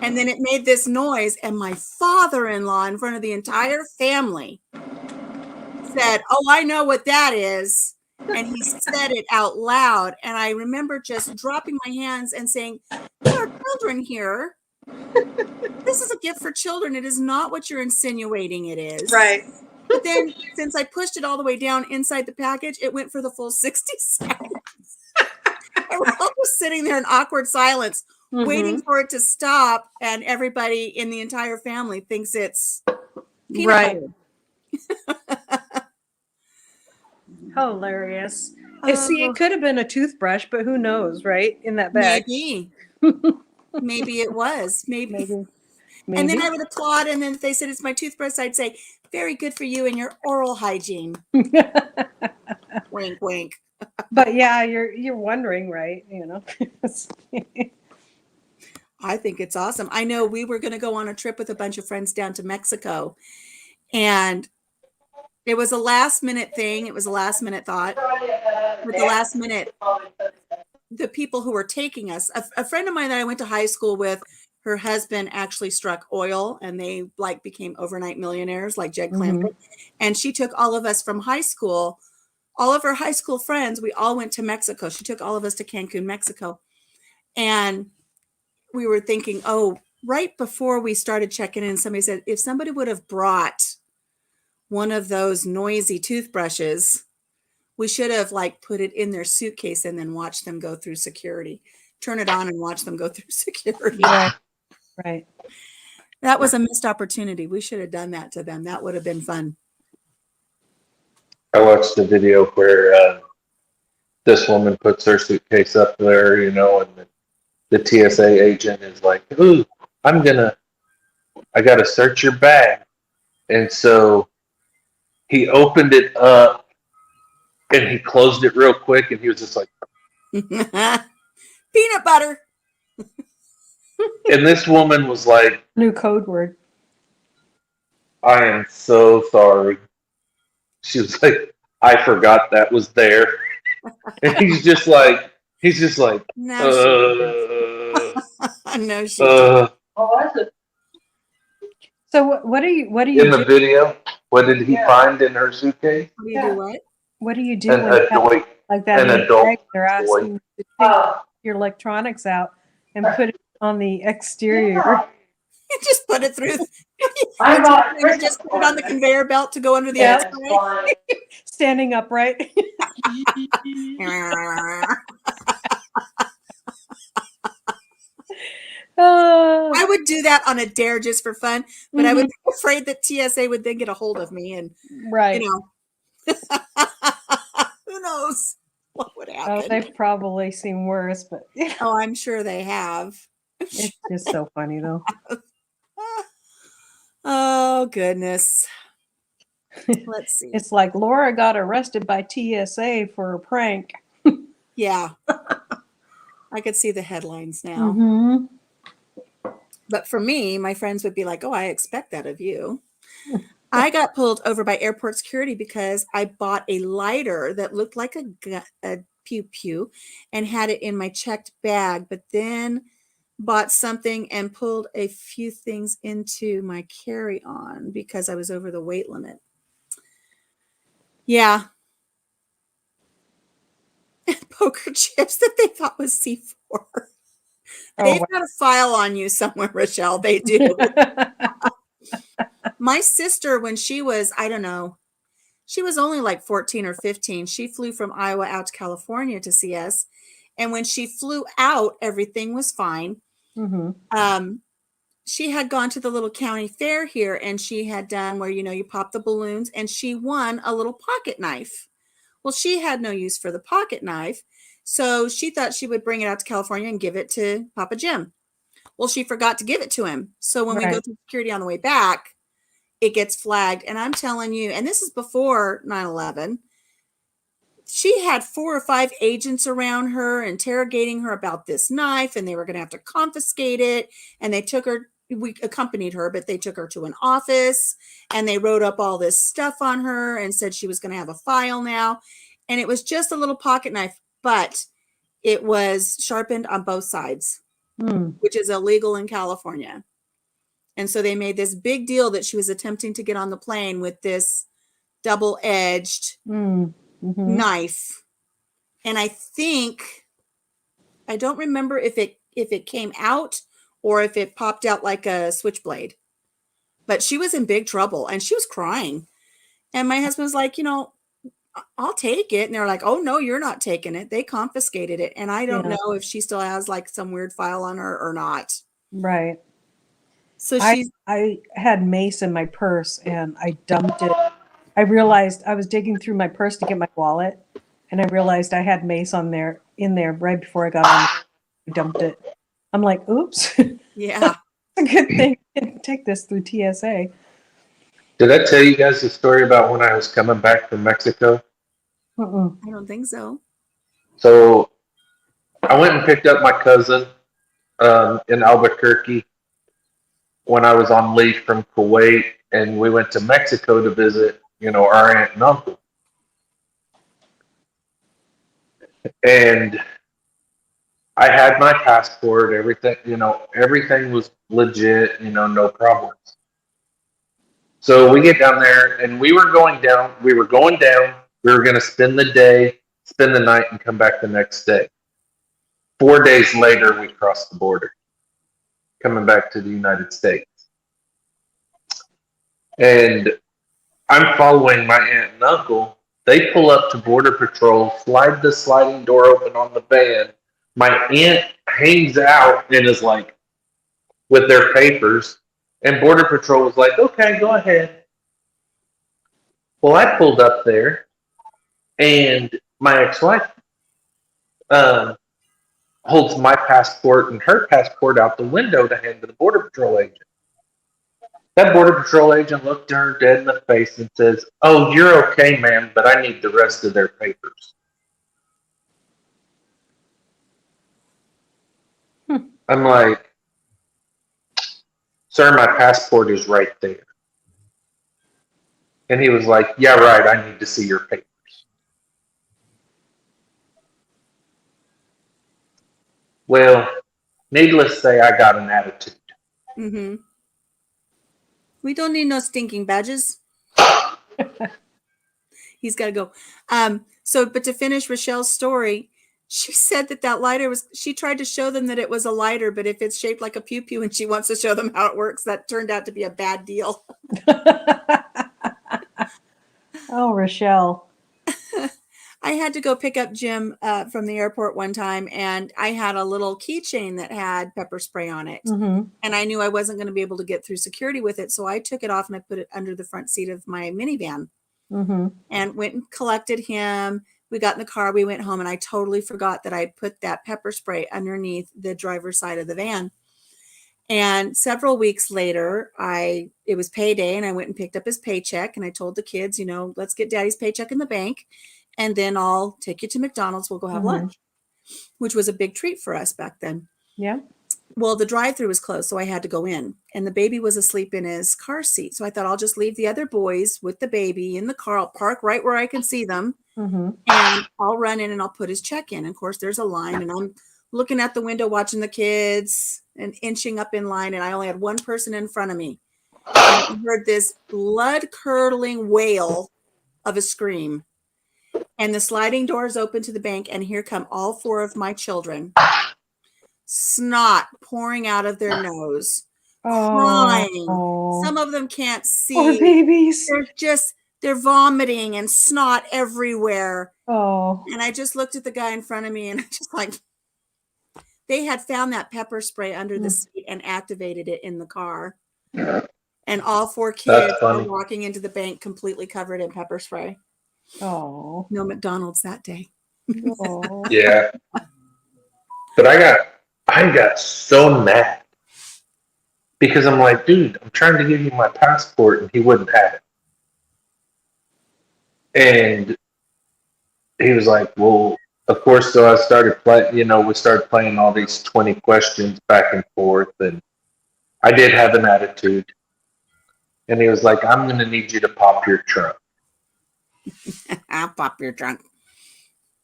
S1: and then it made this noise, and my father-in-law in front of the entire family said, "Oh, I know what that is." And he said it out loud, and I remember just dropping my hands and saying, "There are children here. This is a gift for children. It is not what you're insinuating it is."
S6: Right.
S1: But then, since I pushed it all the way down inside the package, it went for the full 60 seconds. And we're all just sitting there in awkward silence, waiting for it to stop, and everybody in the entire family thinks it's peanut butter.
S6: Hilarious. See, it could have been a toothbrush, but who knows, right? In that bag.
S1: Maybe it was. Maybe.
S6: Maybe.
S1: And then I would applaud, and then if they said it's my toothbrush, I'd say, "Very good for you and your oral hygiene." Wink, wink.
S6: But yeah, you're wondering, right?
S1: I think it's awesome. I know we were going to go on a trip with a bunch of friends down to Mexico, and it was a last minute thing. It was a last minute thought. With the last minute, the people who were taking us, a friend of mine that I went to high school with, her husband actually struck oil, and they became overnight millionaires like Jed Clampett. And she took all of us from high school, all of her high school friends. We all went to Mexico. She took all of us to Cancun, Mexico. And we were thinking, right before we started checking in, somebody said, if somebody would have brought one of those noisy toothbrushes, we should have put it in their suitcase and then watched them go through security. Turn it on and watch them go through security.
S6: Right.
S1: That was a missed opportunity. We should have done that to them. That would have been fun.
S2: I watched a video where this woman puts her suitcase up there, and the TSA agent is like, "Ooh, I got to search your bag." And so he opened it up and he closed it real quick, and he was just like,
S1: peanut butter.
S2: And this woman was like,
S6: New code word.
S2: I am so sorry. She was like, I forgot that was there. And he's just like,
S1: No, she
S2: uh,
S1: no, she did.
S6: So what do you
S2: in the
S6: do?
S2: video, what did he find in her suitcase?
S1: What do you do? What?
S6: What do you do
S2: An
S6: when you have
S2: adult,
S6: like that
S2: an
S6: in your
S2: adult
S6: bag? They're
S2: toy.
S6: asking you to take your electronics out and put it on the exterior.
S1: You just put it through. You just put it on the conveyor belt to go under the
S6: Yeah.
S1: X-ray.
S6: Standing upright.
S1: I would do that on a dare just for fun, but I would be afraid that TSA would then get a hold of me, and
S6: right.
S1: you know, who knows what would
S6: Oh,
S1: happen.
S6: they've probably seen worse, but
S1: Oh, I'm sure they have.
S6: it's just so funny though.
S1: Oh goodness. Let's see.
S6: It's like Laura got arrested by TSA for a prank.
S1: Yeah. I could see the headlines now.
S6: Mm-hmm.
S1: But for me, my friends would be like, oh, I expect that of you. I got pulled over by airport security because I bought a lighter that looked like a pew pew and had it in my checked bag, but then bought something and pulled a few things into my carry-on because I was over the weight limit. Yeah. Poker chips that they thought was C4. They've got a file on you somewhere, Rochelle. They do. My sister, when she was, I don't know, she was only like 14 or 15. She flew from Iowa out to California to see us. And when she flew out, everything was fine.
S6: Mm-hmm.
S1: She had gone to the little county fair here, and she had done where, you pop the balloons, and she won a little pocket knife. Well, she had no use for the pocket knife. So she thought she would bring it out to California and give it to Papa Jim. Well, she forgot to give it to him. So when we go through security on the way back, it gets flagged. And I'm telling you, and this is before 9/11, she had 4 or 5 agents around her interrogating her about this knife, and they were going to have to confiscate it. And they took her, we accompanied her, but they took her to an office and they wrote up all this stuff on her and said she was going to have a file now. And it was just a little pocket knife, but it was sharpened on both sides, which is illegal in California. And so they made this big deal that she was attempting to get on the plane with this double-edged knife. And I don't remember if it came out or if it popped out like a switchblade. But she was in big trouble and she was crying. And my husband was like, I'll take it. And they're like, oh, no, you're not taking it. They confiscated it. And I don't know if she still has like some weird file on her or not.
S6: Right.
S1: So
S6: I had mace in my purse and I dumped it. I realized I was digging through my purse to get my wallet, and I realized I had mace in there right before I got on. I dumped it. I'm like, oops.
S1: Yeah.
S6: A good thing I didn't take this through TSA.
S2: Did I tell you guys the story about when I was coming back from Mexico?
S1: I don't think so.
S2: So I went and picked up my cousin in Albuquerque when I was on leave from Kuwait, and we went to Mexico to visit, our aunt and uncle. And I had my passport, everything, everything was legit, no problems. So we get down there, and we were going down, we were going to spend the day, spend the night, and come back the next day. 4 days later, we crossed the border, coming back to the United States. And I'm following my aunt and uncle. They pull up to Border Patrol, slide the sliding door open on the van. My aunt hangs out and is like, with their papers. And Border Patrol was like, okay, go ahead. Well, I pulled up there, and my ex-wife holds my passport and her passport out the window to hand to the Border Patrol agent. That Border Patrol agent looked her dead in the face and says, oh, you're okay, ma'am, but I need the rest of their papers. I'm like, "Sir, my passport is right there." And he was like, "Yeah, right, I need to see your papers." Well, needless to say, I got an attitude.
S1: Mm-hmm. We don't need no stinking badges. He's got to go. But to finish Rochelle's story, she said that lighter was, she tried to show them that it was a lighter, but if it's shaped like a pew-pew and she wants to show them how it works, that turned out to be a bad deal.
S6: Oh, Rochelle.
S1: I had to go pick up Jim from the airport one time, and I had a little keychain that had pepper spray on it.
S6: Mm-hmm.
S1: And I knew I wasn't going to be able to get through security with it. So I took it off and I put it under the front seat of my minivan.
S6: Mm-hmm.
S1: And went and collected him. We got in the car, we went home, and I totally forgot that I'd put that pepper spray underneath the driver's side of the van. And several weeks later, it was payday, and I went and picked up his paycheck, and I told the kids, let's get Daddy's paycheck in the bank, and then I'll take you to McDonald's, we'll go have lunch, which was a big treat for us back then.
S6: Yeah.
S1: Well, the drive-through was closed, so I had to go in, and the baby was asleep in his car seat. So I thought I'll just leave the other boys with the baby in the car. I'll park right where I can see them,
S6: Mm-hmm.
S1: and I'll run in and I'll put his check in. And of course, there's a line, and I'm looking at the window watching the kids and inching up in line, and I only had one person in front of me. And I heard this blood-curdling wail of a scream, and the sliding doors open to the bank, and here come all four of my children. Snot pouring out of their nose, crying. Some of them can't see.
S6: Poor babies.
S1: They're vomiting and snot everywhere.
S6: Oh.
S1: And I just looked at the guy in front of me, and I just like, they had found that pepper spray under the seat and activated it in the car. And all four kids are walking into the bank completely covered in pepper spray.
S6: Oh.
S1: No McDonald's that day.
S6: Oh.
S2: Yeah. But I got so mad because I'm like, dude, I'm trying to give you my passport, and he wouldn't have it. And he was like, well, of course, so I started playing, we started playing all these 20 questions back and forth, and I did have an attitude. And he was like, I'm going to need you to pop your trunk.
S1: I'll pop your trunk.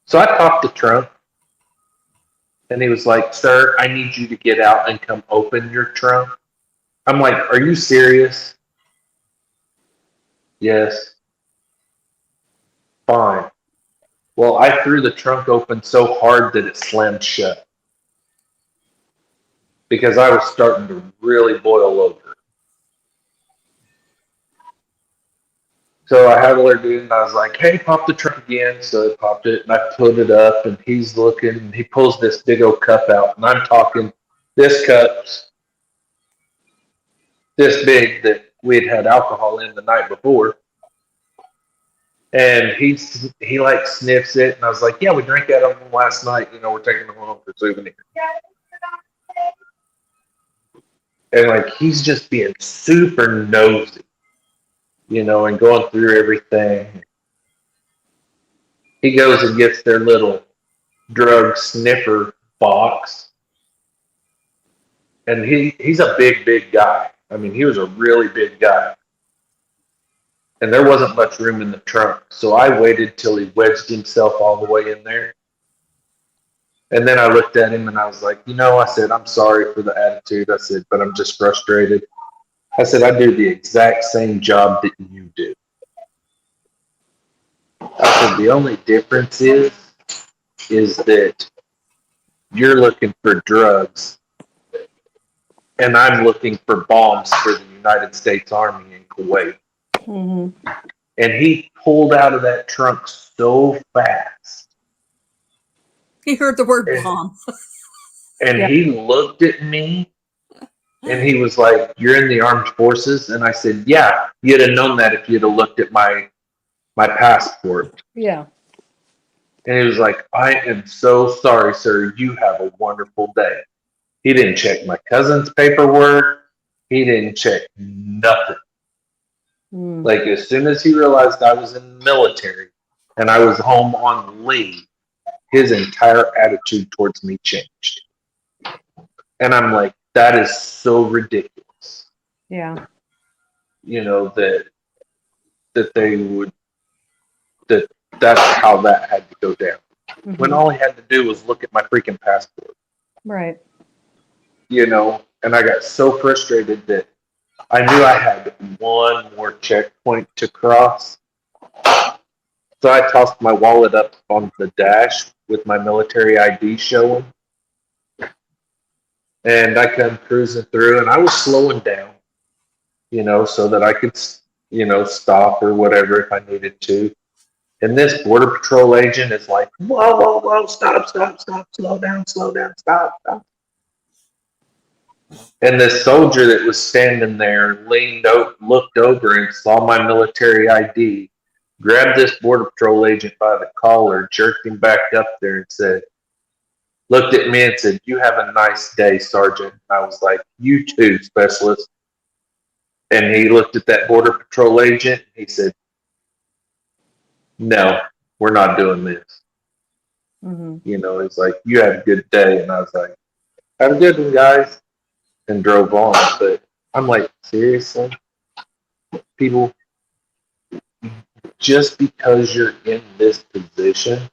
S2: So I popped the trunk. And he was like, sir, I need you to get out and come open your trunk. I'm like, are you serious? Yes. Fine. Well, I threw the trunk open so hard that it slammed shut. Because I was starting to really boil over. So I had her do it, and I was like, hey, pop the trunk again. So I popped it, and I put it up, and he's looking, and he pulls this big old cup out, and I'm talking, this cup's this big that we had alcohol in the night before. And he like sniffs it, and I was like, yeah, we drank that on last night. We're taking them home for souvenir. And like, he's just being super nosy. And going through everything. He goes and gets their little drug sniffer box. And he's a big guy. I mean, he was a really big guy. And there wasn't much room in the trunk. So I waited till he wedged himself all the way in there. And then I looked at him and I was like, I said, I'm sorry for the attitude. I said, but I'm just frustrated. I said, I do the exact same job that you do. I said, the only difference is that you're looking for drugs and I'm looking for bombs for the United States Army in Kuwait.
S6: Mm-hmm.
S2: And he pulled out of that trunk so fast.
S1: He heard the word bomb.
S2: And
S6: Yeah.
S2: he looked at me. And he was like, you're in the armed forces? And I said, yeah, you'd have known that if you'd have looked at my passport.
S6: Yeah.
S2: And he was like, I am so sorry, sir. You have a wonderful day. He didn't check my cousin's paperwork. He didn't check nothing.
S6: Mm.
S2: Like, as soon as he realized I was in the military and I was home on leave, his entire attitude towards me changed. And I'm like, that is so ridiculous.
S6: Yeah.
S2: You know, that they would, that's how that had to go down. When
S6: Mhm.
S2: all he had to do was look at my freaking passport,
S6: Right.
S2: you know, and I got so frustrated that I knew I had one more checkpoint to cross. So I tossed my wallet up on the dash with my military ID showing, and I come cruising through, and I was slowing down, you know, so that I could, you know, stop or whatever if I needed to. And this border patrol agent is like, whoa, whoa, whoa, stop, stop, stop, slow down, stop, stop. And the soldier that was standing there looked over and saw my military ID, grabbed this border patrol agent by the collar, jerked him back up there, and said, looked at me and said, "You have a nice day, Sergeant." I was like, "You too, Specialist." And he looked at that border patrol agent. He said, "No, we're not doing this."
S6: Mhm.
S2: You know, he's like, "You have a good day," and I was like, "Have a good one, guys," and drove on. But I'm like, seriously, people, just because you're in this position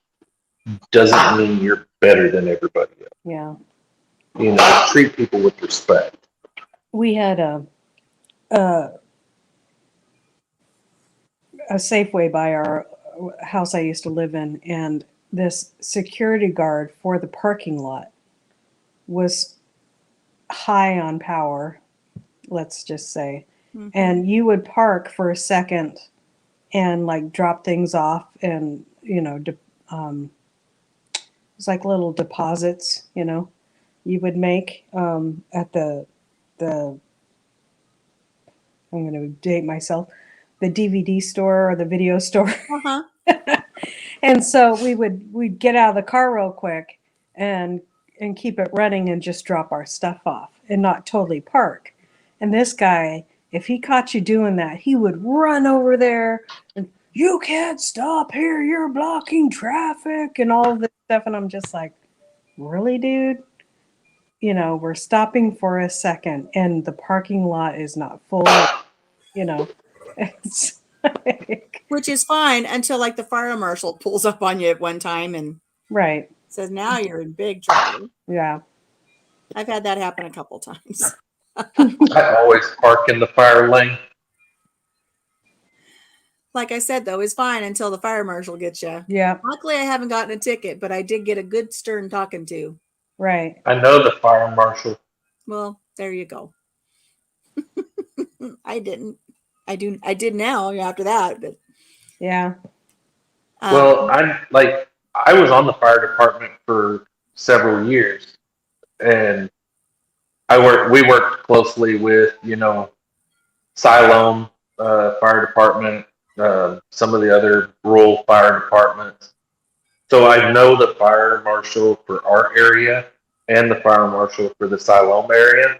S2: doesn't mean you're better than everybody else.
S6: Yeah.
S2: You know, treat people with respect.
S6: We had a Safeway by our house I used to live in, and this security guard for the parking lot was high on power, let's just say.
S1: Mhm.
S6: And you would park for a second and like drop things off, and it's like little deposits, you would make at the I'm going to date myself, the DVD store or the video store.
S1: Uh-huh.
S6: And so we'd get out of the car real quick and keep it running and just drop our stuff off and not totally park. And this guy, if he caught you doing that, he would run over there and, you can't stop here, you're blocking traffic and all of this stuff. And I'm just like, really, dude? We're stopping for a second and the parking lot is not full. It's like,
S1: Which is fine until like the fire marshal pulls up on you at one time and
S6: right.
S1: says, now you're in big trouble.
S6: Yeah.
S1: I've had that happen a couple times.
S2: I always park in the fire lane.
S1: Like I said, though, it's fine until the fire marshal gets you.
S6: Yeah.
S1: Luckily, I haven't gotten a ticket, but I did get a good stern talking to.
S6: Right.
S2: I know the fire marshal.
S1: Well, there you go. I didn't. I did now after that, but
S6: Yeah.
S2: Well, I was on the fire department for several years, and we worked closely with, Siloam Fire Department, some of the other rural fire departments. So I know the fire marshal for our area and the fire marshal for the Siloam area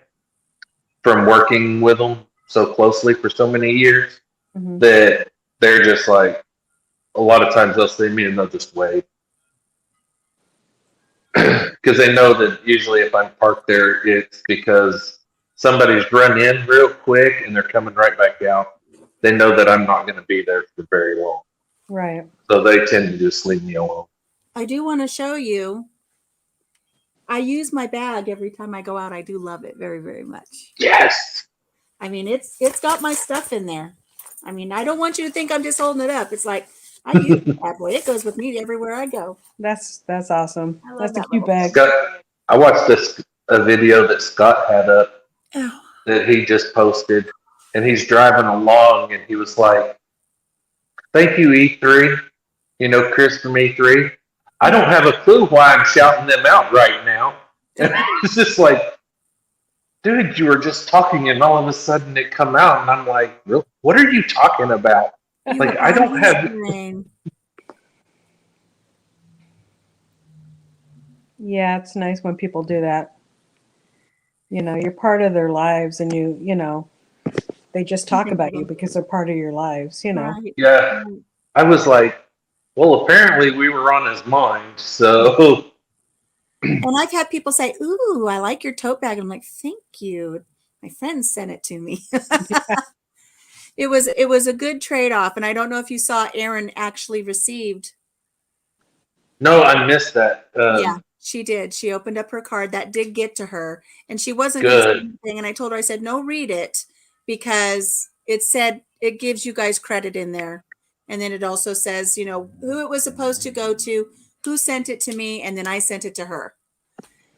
S2: from working with them so closely for so many years
S6: Mhm.
S2: that they're just like, a lot of times they'll see me and they'll just wave. Because they know that usually if I'm parked there, it's because somebody's run in real quick and they're coming right back out. They know that I'm not going to be there for very long.
S6: Right.
S2: So they tend to just leave me alone.
S1: I do want to show you. I use my bag every time I go out. I do love it very, very much.
S2: Yes.
S1: I mean, it's got my stuff in there. I mean, I don't want you to think I'm just holding it up. It's like I use that boy. It goes with me everywhere I go.
S6: That's awesome.
S1: I love
S6: That's a
S1: that
S6: cute
S1: little
S6: bag.
S2: Scott, I watched a video that Scott had up
S1: Oh,
S2: that he just posted, and he's driving along, and he was like, "Thank you, E3. Chris from E3. I don't have a clue why I'm shouting them out right now." And it's just like, dude, you were just talking, and all of a sudden it come out, and I'm like, what are you talking about?
S1: you
S2: Like,
S1: were
S2: I don't
S1: on his
S2: have.
S1: brain.
S6: Yeah, it's nice when people do that. You're part of their lives and they just talk about you because they're part of your lives,
S1: Right.
S2: Yeah, I was like, well, apparently we were on his mind, so.
S1: And I've had people say, "Ooh, I like your tote bag." I'm like, "Thank you." My friend sent it to me. It was a good trade-off, and I don't know if you saw Erin actually received.
S2: No, I missed that.
S1: Yeah, she did. She opened up her card. That did get to her, and she wasn't going to say
S2: Good.
S1: anything. And I told her, I said, no, read it, because it said it gives you guys credit in there. And then it also says, you know, who it was supposed to go to, who sent it to me, and then I sent it to her.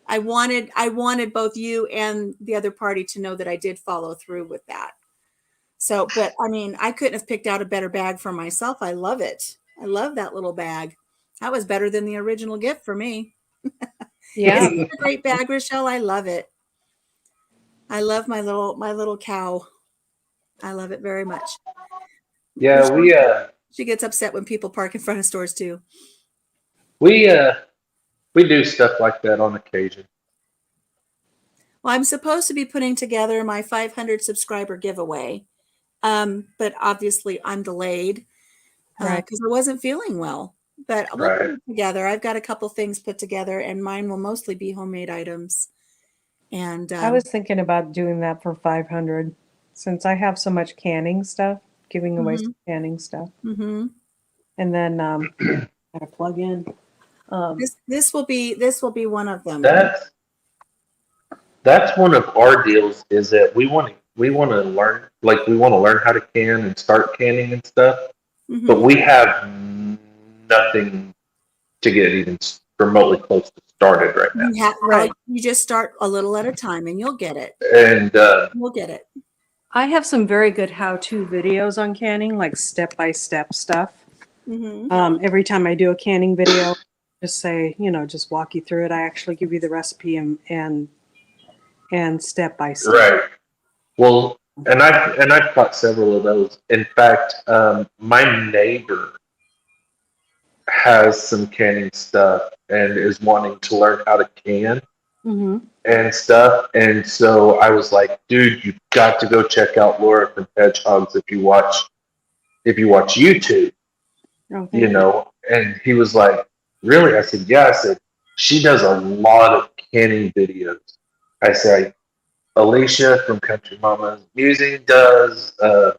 S1: I wanted both you and the other party to know that I did follow through with that. So, but I mean, I couldn't have picked out a better bag for myself. I love it. I love that little bag. That was better than the original gift for me.
S6: Yeah.
S1: Isn't it a great bag, Rochelle? I love it. I love my little cow. I love it very much.
S2: Yeah,
S1: Rochelle, she gets upset when people park in front of stores too.
S2: we do stuff like that on occasion.
S1: Well, I'm supposed to be putting together my 500 subscriber giveaway, but obviously I'm delayed
S6: Right.
S1: because I wasn't feeling well. But we'll put
S2: Right.
S1: it together. I've got a couple things put together, and mine will mostly be homemade items. And
S6: I was thinking about doing that for 500 since I have so much canning stuff, giving away some canning stuff.
S1: mhm.
S6: And then gotta plug in.
S1: This will be one of them.
S2: That's one of our deals, is that we want to learn, like we want to learn how to can and start canning and stuff, but
S1: Mhm.
S2: we have nothing to get even remotely close to started right now.
S6: Right.
S1: You just start a little at a time, and you'll get it.
S2: And
S1: You'll get it.
S6: I have some very good how-to videos on canning, like step-by-step stuff.
S1: Mhm.
S6: Every time I do a canning video, just say, just walk you through it. I actually give you the recipe and step by step.
S2: right. Well, and I've caught several of those. In fact, my neighbor has some canning stuff and is wanting to learn how to can
S6: Mm-hmm.
S2: and stuff. And so I was like, dude, you've got to go check out Laura from Hedgehogs if you watch YouTube,
S6: Oh, thank
S2: you know. And he was like, really? I said, yeah. I said, she does a lot of canning videos. I said, Alicia from Country Mama's Musing does, I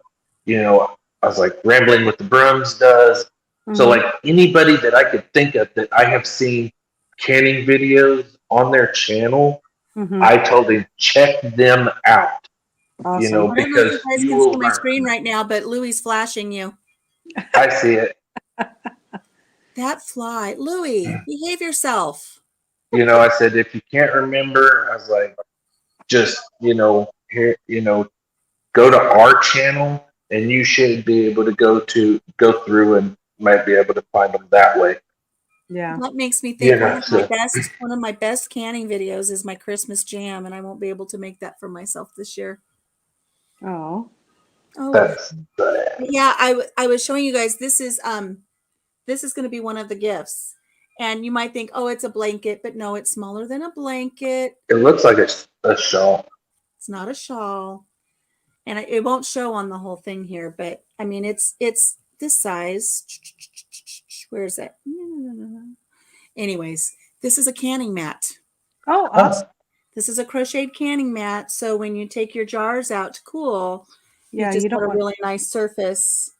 S2: was like, Rambling with the Brooms does. So
S6: Mhm.
S2: like anybody that I could think of that I have seen canning videos on their channel,
S6: Mhm.
S2: I told him check them out.
S6: Awesome.
S1: I don't know if
S2: Because
S1: you guys
S2: you
S1: can
S2: will
S1: see my
S2: learn.
S1: screen right now, but Louie's flashing you.
S2: I see it.
S1: That fly, Louie, behave yourself.
S2: I said if you can't remember, I was like, just here, go to our channel, and you should be able to go through and might be able to find them that way.
S6: Yeah.
S1: That makes me think one of my
S2: So
S1: best canning videos is my Christmas jam, and I won't be able to make that for myself this year.
S6: Oh.
S1: Oh,
S2: that's
S1: yeah. I was showing you guys. This is going to be one of the gifts, and you might think, oh, it's a blanket, but no, it's smaller than a blanket.
S2: it looks like a shawl.
S1: It's not a shawl, and it won't show on the whole thing here, but I mean, it's this size. Where is it? Anyways, this is a canning mat.
S6: Oh, awesome.
S1: This is a crocheted canning mat. So when you take your jars out to cool,
S6: Yeah,
S1: you've just
S6: you don't
S1: got a
S6: want
S1: really nice surface.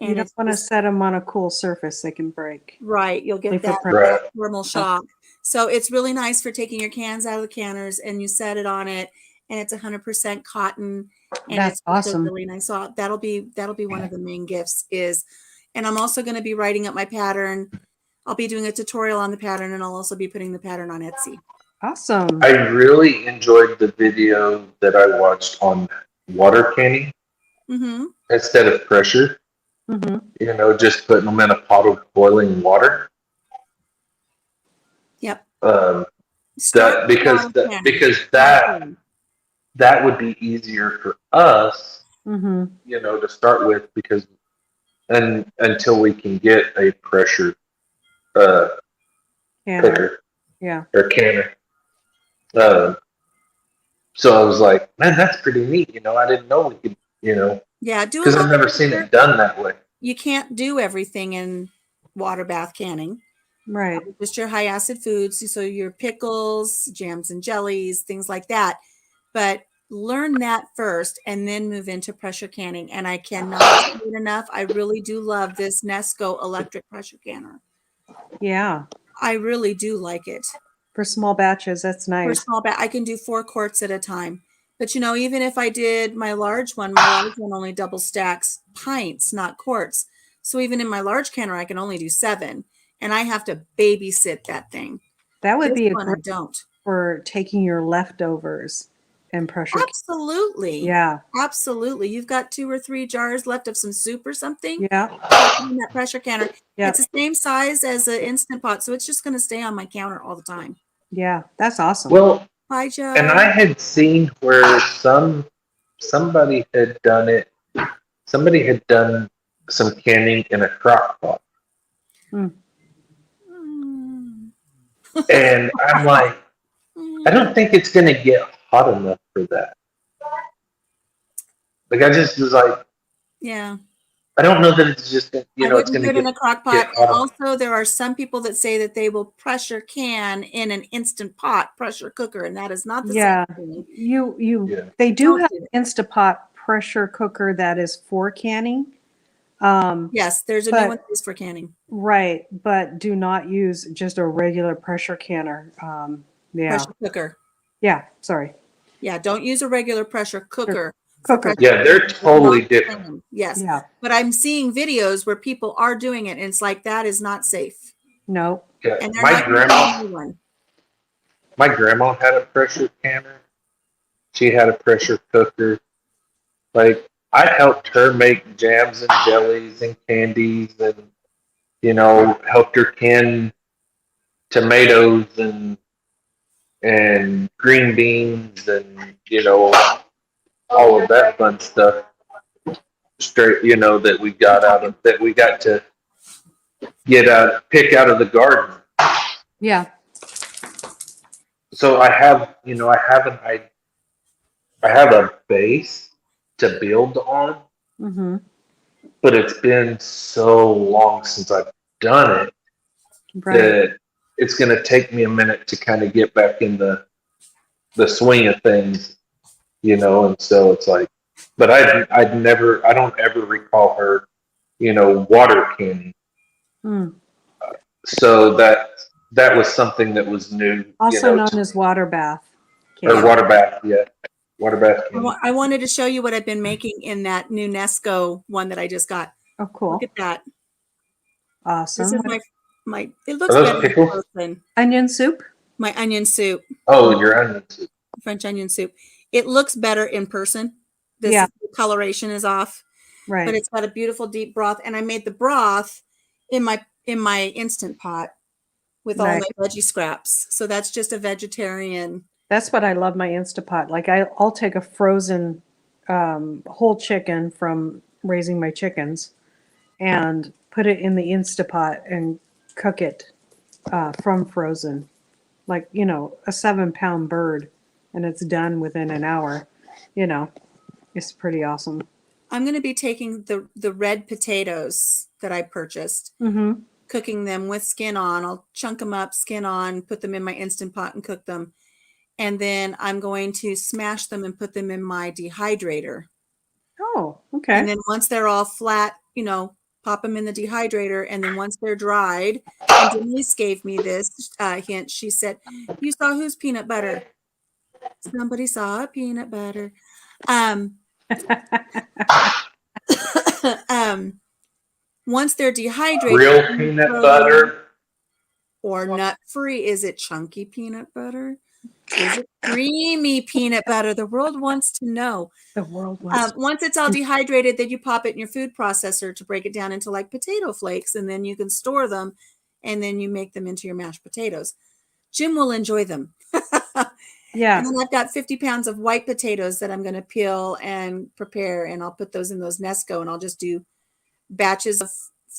S6: you don't
S1: it's
S6: want to
S1: just
S6: set them on a cool surface; they can break.
S1: right. You'll get
S6: Leave
S1: that
S6: footprint.
S2: Right.
S1: thermal shock. So it's really nice for taking your cans out of the canners and you set it on it, and it's 100% cotton, and
S6: That's
S1: it's also
S6: awesome.
S1: really nice. So that'll be one of the main gifts and I'm also going to be writing up my pattern. I'll be doing a tutorial on the pattern, and I'll also be putting the pattern on Etsy.
S6: Awesome.
S2: I really enjoyed the video that I watched on water canning
S1: Mm-hmm.
S2: instead of pressure.
S6: Mm-hmm.
S2: Just putting them in a pot of boiling water.
S1: Yep.
S2: That would be easier for us,
S6: Mm-hmm.
S2: to start with, because until we can get a pressure picker
S6: Yeah.
S2: or canner. So I was like, man, that's pretty neat. I didn't know we could,
S1: Yeah, do a
S2: because I've
S1: little
S2: never seen it done that way.
S1: You can't do everything in water bath canning.
S6: Right.
S1: Just your high acid foods, so your pickles, jams and jellies, things like that. But learn that first and then move into pressure canning. And I cannot say it enough. I really do love this Nesco electric pressure canner.
S6: Yeah.
S1: I really do like it.
S6: For small batches, that's
S1: For
S6: nice.
S1: small I can do 4 quarts at a time. But you know, even if I did my large one only double stacks pints, not quarts. So even in my large canner, I can only do 7, and I have to babysit that thing.
S6: That would
S1: This
S6: be a
S1: one I
S6: great
S1: don't.
S6: for taking your leftovers and pressure.
S1: Absolutely.
S6: Yeah.
S1: Absolutely. You've got 2 or 3 jars left of some soup or something.
S6: Yeah.
S1: Pop it in that pressure canner.
S6: Yeah.
S1: It's the same size as an Instant Pot, so it's just going to stay on my counter all the time.
S6: Yeah. That's awesome.
S2: Well,
S1: Hi, Joe.
S2: and I had seen where somebody had done it. Somebody had done some canning in a crock pot.
S1: Mm.
S2: And I'm like, I don't think it's going to get hot enough for that. Like, I just was like,
S1: Yeah.
S2: I don't know that it's just,
S1: I
S2: it's
S1: wouldn't
S2: going
S1: do
S2: to
S1: it in a crock pot.
S2: get
S1: And
S2: hot.
S1: also, there are some people that say that they will pressure can in an Instant Pot pressure cooker, and that is not the
S6: Yeah.
S1: same thing.
S2: Yeah.
S6: They do
S1: Don't
S6: have
S1: do
S6: an Instapot pressure cooker that is for canning.
S1: Yes, there's a
S6: But-
S1: new one that is for canning.
S6: Right, but do not use just a regular pressure canner. Yeah.
S1: Pressure cooker.
S6: Yeah, sorry.
S1: Yeah, don't use a regular pressure cooker.
S6: Cooker.
S2: Yeah, they're totally different.
S1: Yes.
S6: Yeah.
S1: But I'm seeing videos where people are doing it, and it's like, that is not safe.
S6: No.
S2: Yeah.
S1: And they're
S2: My
S1: not gonna
S2: grandma,
S1: do a new one.
S2: my grandma had a pressure canner. She had a pressure cooker. Like, I helped her make jams and jellies and candies, and helped her can tomatoes and green beans and all of that fun stuff. Straight, that we got to pick out of the garden.
S6: Yeah.
S2: So I have a base to build on,
S6: Mm-hmm.
S2: but it's been so long since I've done it
S6: Right.
S2: that it's going to take me a minute to kind of get back in the swing of things, and so it's like, but I don't ever recall her, water canning.
S6: Mm.
S2: So that was something that was new.
S6: Also known as water bath.
S2: or water bath, yeah. Water bath canning.
S1: I wanted to show you what I've been making in that new Nesco one that I just got.
S6: Oh, cool.
S1: Look at that.
S6: Awesome.
S1: This is my it looks
S2: Are those
S1: better in
S2: pickles?
S1: person.
S6: Onion soup?
S1: My onion soup,
S2: Oh, your onion soup.
S1: French onion soup. It looks better in person. This
S6: Yeah.
S1: coloration is off,
S6: Right.
S1: but it's got a beautiful deep broth. And I made the broth in my Instant Pot with all
S6: Nice.
S1: my veggie scraps. So that's just a vegetarian.
S6: That's what I love my Instapot. Like I'll take a frozen whole chicken from raising my chickens and put it in the Instapot and cook it from frozen. Like, a 7-pound bird, and it's done within an hour. It's pretty awesome.
S1: I'm going to be taking the red potatoes that I purchased,
S6: Mm-hmm.
S1: cooking them with skin on. I'll chunk them up, skin on, put them in my Instant Pot and cook them. And then I'm going to smash them and put them in my dehydrator.
S6: Oh, okay.
S1: And then once they're all flat, pop them in the dehydrator. And then once they're dried, and Denise gave me this hint. She said, "You saw whose peanut butter?" Somebody saw a peanut butter. Once they're dehydrated,
S2: Real peanut butter.
S1: or nut free. Is it chunky peanut butter? Is it creamy peanut butter? The world wants to know.
S6: The world was.
S1: Once it's all dehydrated, then you pop it in your food processor to break it down into like potato flakes, and then you can store them, and then you make them into your mashed potatoes. Jim will enjoy them.
S6: Yeah.
S1: And then I've got 50 pounds of white potatoes that I'm going to peel and prepare, and I'll put those in those Nesco, and I'll just do batches of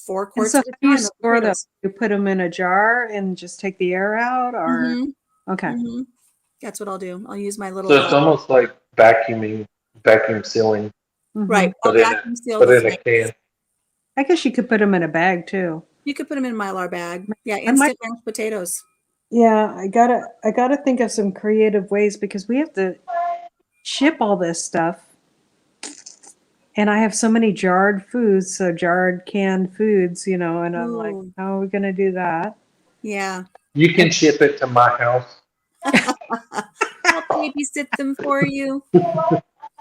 S1: 4
S6: And
S1: quarts
S6: so
S1: at a
S6: how do you
S1: time of
S6: store
S1: potatoes.
S6: those? You put them in a jar and just take the air out, or
S1: Mhm,
S6: okay.
S1: mhm. That's what I'll do. I'll use my little
S2: So it's almost like vacuum sealing,
S6: Mhm.
S1: right. I'll
S2: But in a-
S1: vacuum seal
S2: but
S1: the
S2: in a
S1: flakes.
S2: can.
S6: I guess you could put them in a bag too.
S1: You could put them in a Mylar bag. Yeah,
S6: might-
S1: instant mashed potatoes.
S6: Yeah, I gotta think of some creative ways because we have to ship all this stuff. And I have so many jarred foods, so jarred canned foods, and I'm like,
S1: Ooh,
S6: how are we going to do that?
S1: yeah.
S2: You can ship it to my house.
S1: I'll babysit them for you.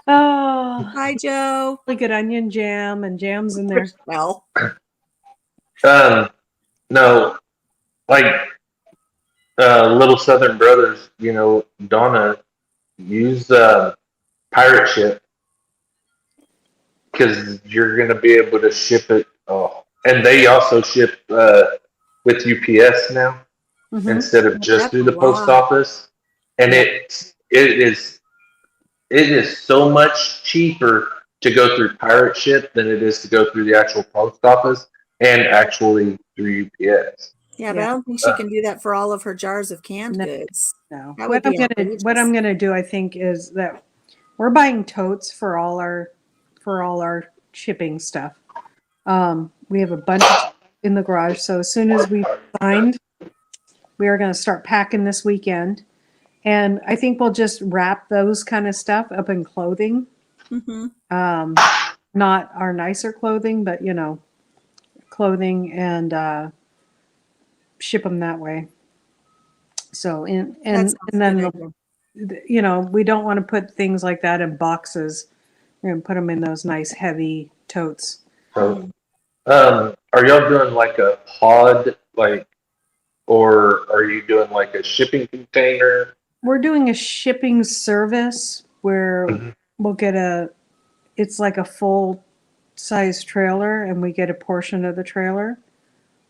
S6: Oh,
S1: Hi, Joe.
S6: really good onion jam and jams in there.
S1: Well,
S2: No, like Little Southern Brothers, Donna, use pirate ship because you're going to be able to ship it. Oh, and they also ship with UPS now
S6: Mm-hmm.
S2: instead of just
S1: that's
S2: through
S1: a
S2: the post
S1: lot.
S2: office, and
S1: Yep.
S2: it is so much cheaper to go through pirate ship than it is to go through the actual post office and actually through UPS.
S1: Yeah, but I don't think she can do that for all of her jars of canned
S6: No.
S1: goods.
S6: No.
S1: That would be outrageous.
S6: What I'm gonna do, I think, is that we're buying totes for all our shipping stuff. We have a bunch in the garage, so as soon as we signed, we are going to start packing this weekend, and I think we'll just wrap those kind of stuff up in clothing.
S1: Mm-hmm.
S6: Not our nicer clothing, but clothing, and ship them that way. So and then we don't want to put things like that in boxes. We're gonna put them in those nice heavy totes.
S2: So, are y'all doing like a pod, or are you doing like a shipping container?
S6: We're doing a shipping service where
S2: Mhm.
S6: we'll get it's like a full size trailer, and we get a portion of the trailer.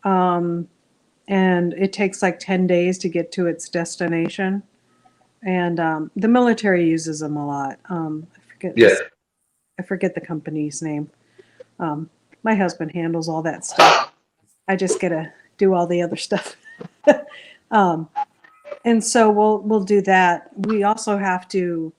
S6: And it takes like 10 days to get to its destination. And the military uses them a lot.
S2: Yeah.
S6: I forget the company's name. My husband handles all that stuff. I just get to do all the other stuff. And so we'll do that. We also have to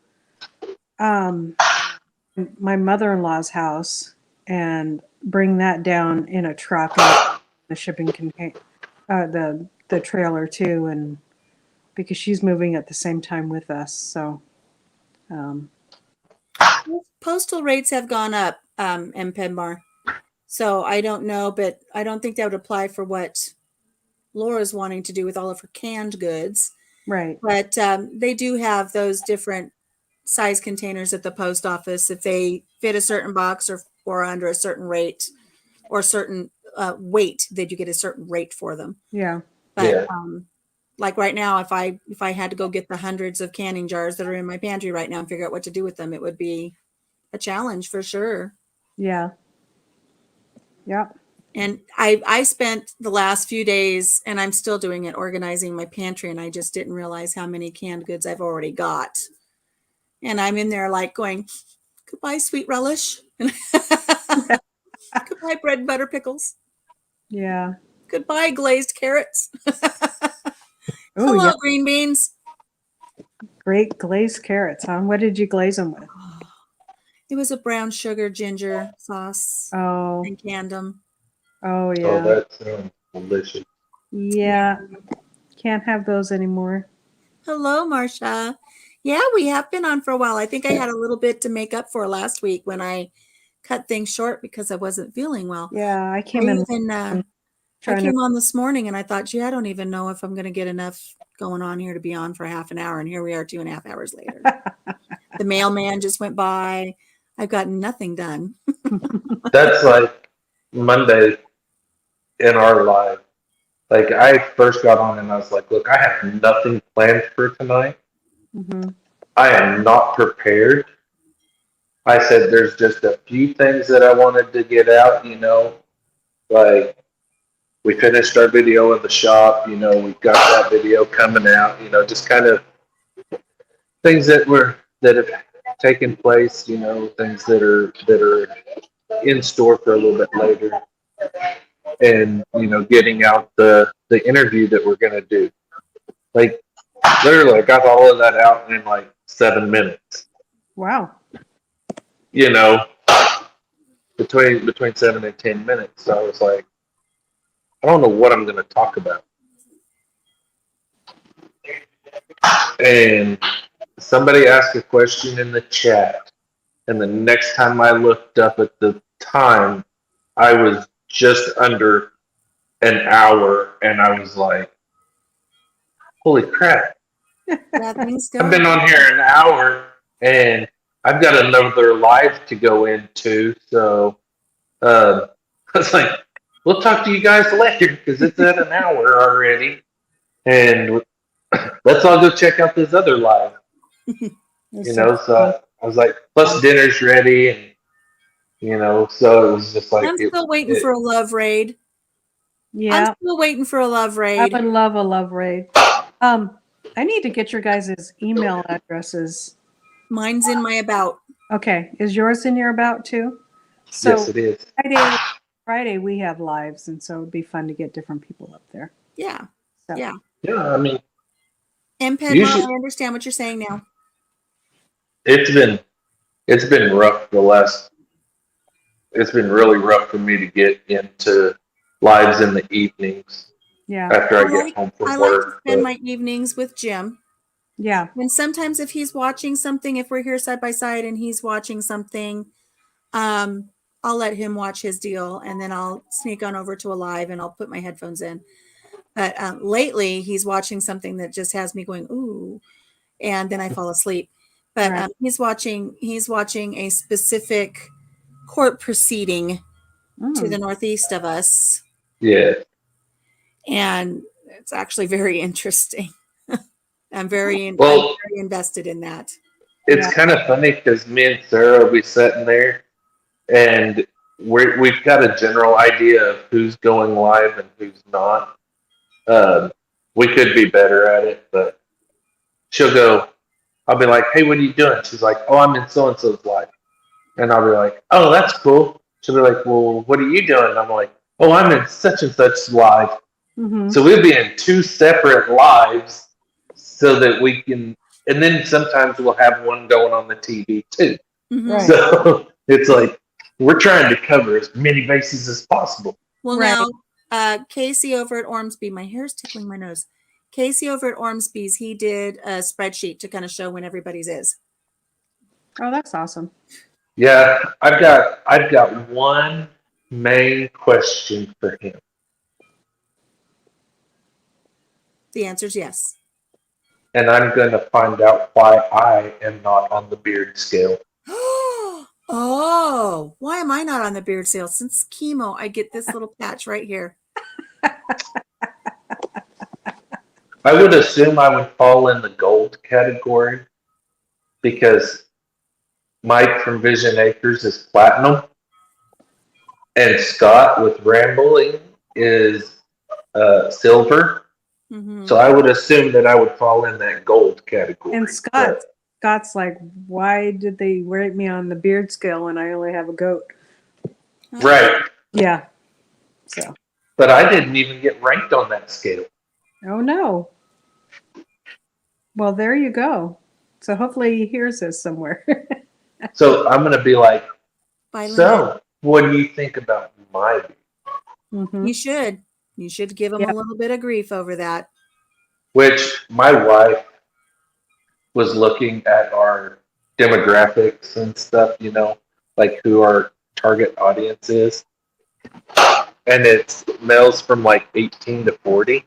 S6: my mother-in-law's house and bring that down in a truck and the shipping container, the trailer too, and because she's moving at the same time with us. So
S1: Postal rates have gone up in Penmar. So I don't know, but I don't think that would apply for what Laura's wanting to do with all of her canned goods.
S6: right.
S1: But they do have those different size containers at the post office. If they fit a certain box or under a certain rate or certain weight, that you get a certain rate for them.
S6: Yeah.
S1: But
S2: Yeah.
S1: like right now, if I had to go get the hundreds of canning jars that are in my pantry right now and figure out what to do with them, it would be a challenge for sure.
S6: Yeah. Yeah.
S1: And I spent the last few days, and I'm still doing it, organizing my pantry, and I just didn't realize how many canned goods I've already got. And I'm in there like going, goodbye, sweet relish. Goodbye, bread and butter pickles.
S6: Yeah.
S1: Goodbye, glazed carrots.
S6: Oh,
S1: Hello,
S6: yeah.
S1: green beans.
S6: Great glazed carrots, huh? What did you glaze them with?
S1: It was a brown sugar ginger sauce
S6: Oh,
S1: and canned them.
S6: oh yeah.
S2: Oh, that sounds delicious.
S6: Yeah. Can't have those anymore.
S1: Hello, Marcia. Yeah, we have been on for a while. I think I had a little bit to make up for last week when I cut things short because I wasn't feeling well.
S6: Yeah, I
S1: I
S6: came in
S1: even I
S6: trying
S1: came
S6: to.
S1: on this morning and I thought, gee, I don't even know if I'm going to get enough going on here to be on for half an hour. And here we are 2.5 hours later. The mailman just went by. I've got nothing done.
S2: That's like Monday in our life. Like I first got on and I was like, look, I have nothing planned for tonight.
S6: Mhm.
S2: I am not prepared. I said there's just a few things that I wanted to get out, like we finished our video in the shop, we've got that video coming out, just kind of things that have taken place, things that are in store for a little bit later. And, getting out the interview that we're gonna do. Like literally I got all of that out in like 7 minutes.
S6: Wow.
S2: Between 7 and 10 minutes. So I was like, I don't know what I'm gonna talk about. And somebody asked a question in the chat, and the next time I looked up at the time, I was just under an hour, and I was like, holy crap.
S1: Yeah, things
S2: I've
S1: go.
S2: been on here an hour, and I've got another live to go into, so I was like, we'll talk to you guys later, because it's at an hour already, and let's all go check out this other live.
S6: It's so
S2: So
S6: funny.
S2: I was like, plus dinner's ready, and so it was just like
S1: I'm still waiting for a love raid. I'm
S6: Yeah,
S1: still waiting for a love
S6: I
S1: raid.
S6: would love a love raid. I need to get your guys' email addresses.
S1: Mine's in my about.
S6: Okay, is yours in your about too? So
S2: yes, it is.
S6: Friday we have lives, and so it'd be fun to get different people up there.
S1: Yeah.
S6: So
S1: Yeah.
S2: Yeah, I mean,
S1: MPEG
S2: You
S1: Mom,
S2: should-
S1: I understand what you're saying now.
S2: it's been rough it's been really rough for me to get into lives in the evenings
S6: yeah,
S2: after I get home
S1: I
S2: from
S1: like to
S2: work.
S1: spend
S2: But
S1: my evenings with Jim.
S6: yeah.
S1: And sometimes if he's watching something, if we're here side by side and he's watching something, I'll let him watch his deal, and then I'll sneak on over to a live and I'll put my headphones in. But lately he's watching something that just has me going, ooh, and then I fall asleep. But
S6: Right.
S1: he's watching a specific court proceeding to the northeast of us,
S2: yeah,
S1: and it's actually very interesting. I'm very
S2: well,
S1: invested in that.
S2: it's
S6: Yeah.
S2: kind of funny because me and Sarah will be sitting there, and we've got a general idea of who's going live and who's not. We could be better at it, but she'll go. I'll be like, "Hey, what are you doing?" She's like, "Oh, I'm in so and so's live," and I'll be like, "Oh, that's cool." She'll be like, "Well, what are you doing?" And I'm like, "Oh, I'm in such and such live."
S6: Mm-hmm.
S2: So we'll be in two separate lives, so that we can. And then sometimes we'll have one going on the TV too.
S1: Mhm.
S6: Right.
S2: So it's like we're trying to cover as many bases as possible.
S1: Well,
S6: Right.
S1: now, Casey over at Ormsby, my hair's tickling my nose. Casey over at Ormsby's, he did a spreadsheet to kind of show when everybody's is.
S6: Oh, that's awesome.
S2: Yeah, I've got one main question for him.
S1: The answer is yes.
S2: And I'm going to find out why I am not on the beard scale.
S1: Oh, why am I not on the beard sale? Since chemo, I get this little patch right here.
S2: I would assume I would fall in the gold category because Mike from Vision Acres is platinum, and Scott with Rambling is silver.
S1: Mhm.
S2: So I would assume that I would fall in that gold category.
S6: And Scott's like, why did they rate me on the beard scale when I only have a goat?
S2: Right.
S6: Yeah. So.
S2: But I didn't even get ranked on that scale.
S6: Oh no. Well, there you go. So hopefully he hears this somewhere.
S2: So I'm going to be like,
S1: Bye, Lynette.
S2: so what do you think about my beard?
S6: Mm-hmm.
S1: You should. You should give him
S6: Yep.
S1: a little bit of grief over that.
S2: Which my wife was looking at our demographics and stuff, like who our target audience is. And it's males from like 18 to 40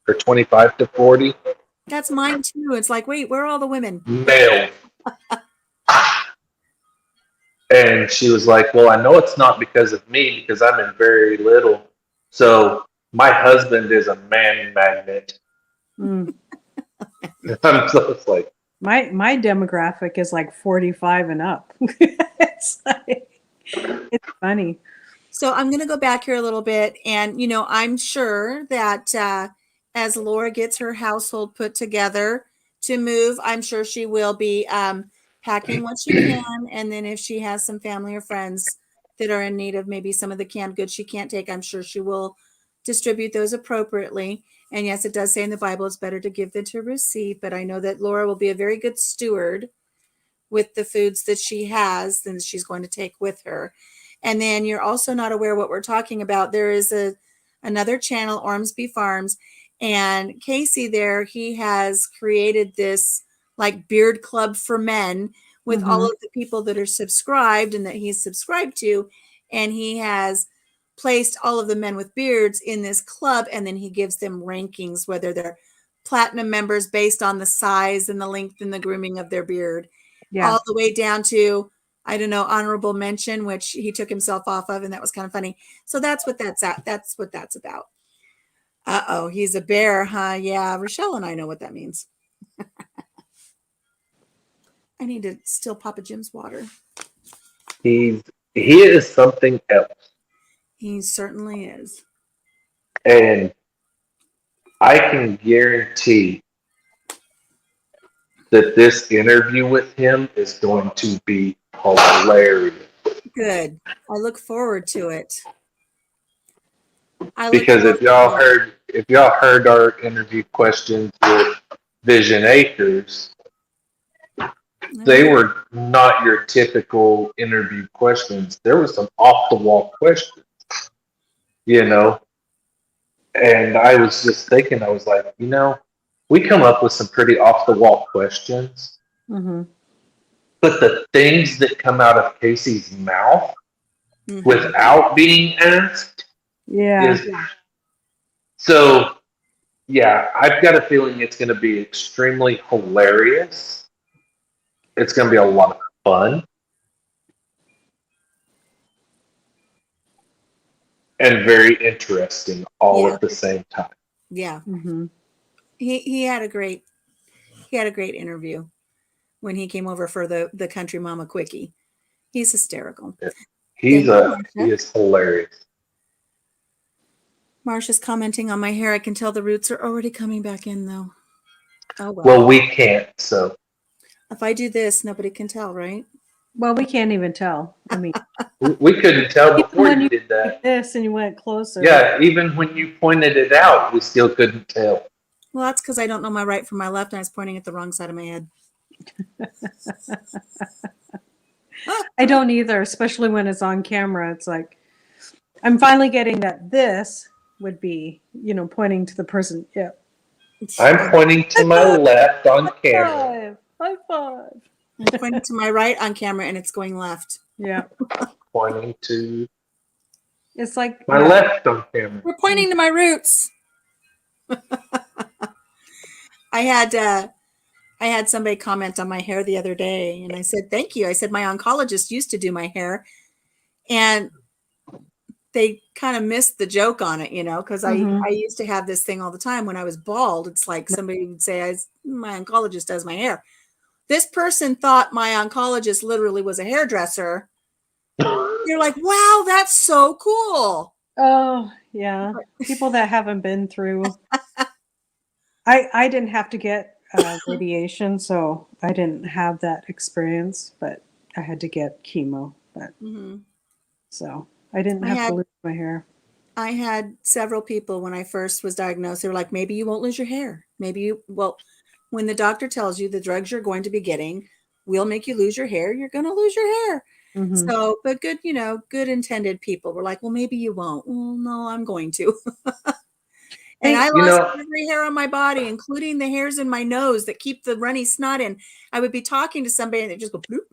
S2: or 25 to 40.
S1: That's mine too. It's like, wait, where are all the women?
S2: Male. And she was like, well, I know it's not because of me because I'm in very little. So my husband is a man magnet.
S6: Mm.
S2: I'm just like,
S6: My demographic is like 45 and up. It's funny.
S1: So I'm going to go back here a little bit. And, I'm sure that as Laura gets her household put together to move, I'm sure she will be packing what she can. And then if she has some family or friends that are in need of maybe some of the canned goods she can't take, I'm sure she will distribute those appropriately. And yes, it does say in the Bible, it's better to give than to receive. But I know that Laura will be a very good steward with the foods that she has and she's going to take with her. And then you're also not aware what we're talking about. There is another channel, Ormsby Farms, and Casey there, he has created this like beard club for men with all
S6: Mhm.
S1: of the people that are subscribed and that he's subscribed to. And he has placed all of the men with beards in this club. And then he gives them rankings, whether they're platinum members based on the size and the length and the grooming of their beard,
S6: Yeah.
S1: all the way down to, I don't know, honorable mention, which he took himself off of. And that was kind of funny. So that's what that's at. That's what that's about. Uh-oh, he's a bear, huh? Yeah, Rochelle and I know what that means. I need to still Papa Jim's water.
S2: He is something else.
S1: He certainly is.
S2: And I can guarantee that this interview with him is going to be hilarious.
S1: Good. I look forward to it.
S2: Because if y'all heard our interview questions with Vision Acres, they were not your typical interview questions. There were some off the wall questions, you know. And I was just thinking, I was like, we come up with some pretty off the wall questions,
S6: Mhm.
S2: but the things that come out of Casey's mouth
S1: Mhm.
S2: without being asked
S6: Yeah.
S2: is so. Yeah, I've got a feeling it's going to be extremely hilarious. It's going to be a lot of fun. And very interesting all
S1: Yeah.
S2: at the same time.
S1: Yeah.
S6: Mhm.
S1: He had a great interview when he came over for the Country Mama Quickie. He's hysterical.
S2: He
S1: Thank you, Marsha.
S2: is hilarious.
S1: Marsha's commenting on my hair. I can tell the roots are already coming back in though. Oh well.
S2: Well, we can't, so
S1: If I do this, nobody can tell, right?
S6: Well, we can't even tell. I mean,
S2: we couldn't tell
S6: even
S2: before
S6: when
S2: you did that.
S6: did this and you went closer.
S2: Yeah, even when you pointed it out, we still couldn't tell.
S1: Well, that's because I don't know my right from my left and I was pointing at the wrong side of my head.
S6: I don't either, especially when it's on camera. It's like I'm finally getting that this would be, pointing to the person. Yeah.
S2: I'm pointing to my left on camera.
S6: High five.
S1: I'm pointing to my right on camera and it's going left.
S6: Yeah.
S2: Pointing to
S6: It's like
S2: my left on camera.
S1: We're pointing to my roots. I had somebody comment on my hair the other day and I said, thank you. I said, my oncologist used to do my hair and they kind of missed the joke on it, because I used to have this thing all the time when I was bald. It's like somebody would say, my oncologist does my hair. This person thought my oncologist literally was a hairdresser. You're like, wow, that's so cool.
S6: Oh, yeah. People that haven't been through. I didn't have to get radiation, so I didn't have that experience, but I had to get chemo. But so I didn't have to lose my hair.
S1: I had several people when I first was diagnosed. They were like, maybe you won't lose your hair. When the doctor tells you the drugs you're going to be getting will make you lose your hair, you're going to lose your hair.
S6: Mhm.
S1: So, but good, good intended people were like, well, maybe you won't. Well, no, I'm going to. And I lost every hair on my body, including the hairs in my nose that keep the runny snot in. I would be talking to somebody and they just go bloop.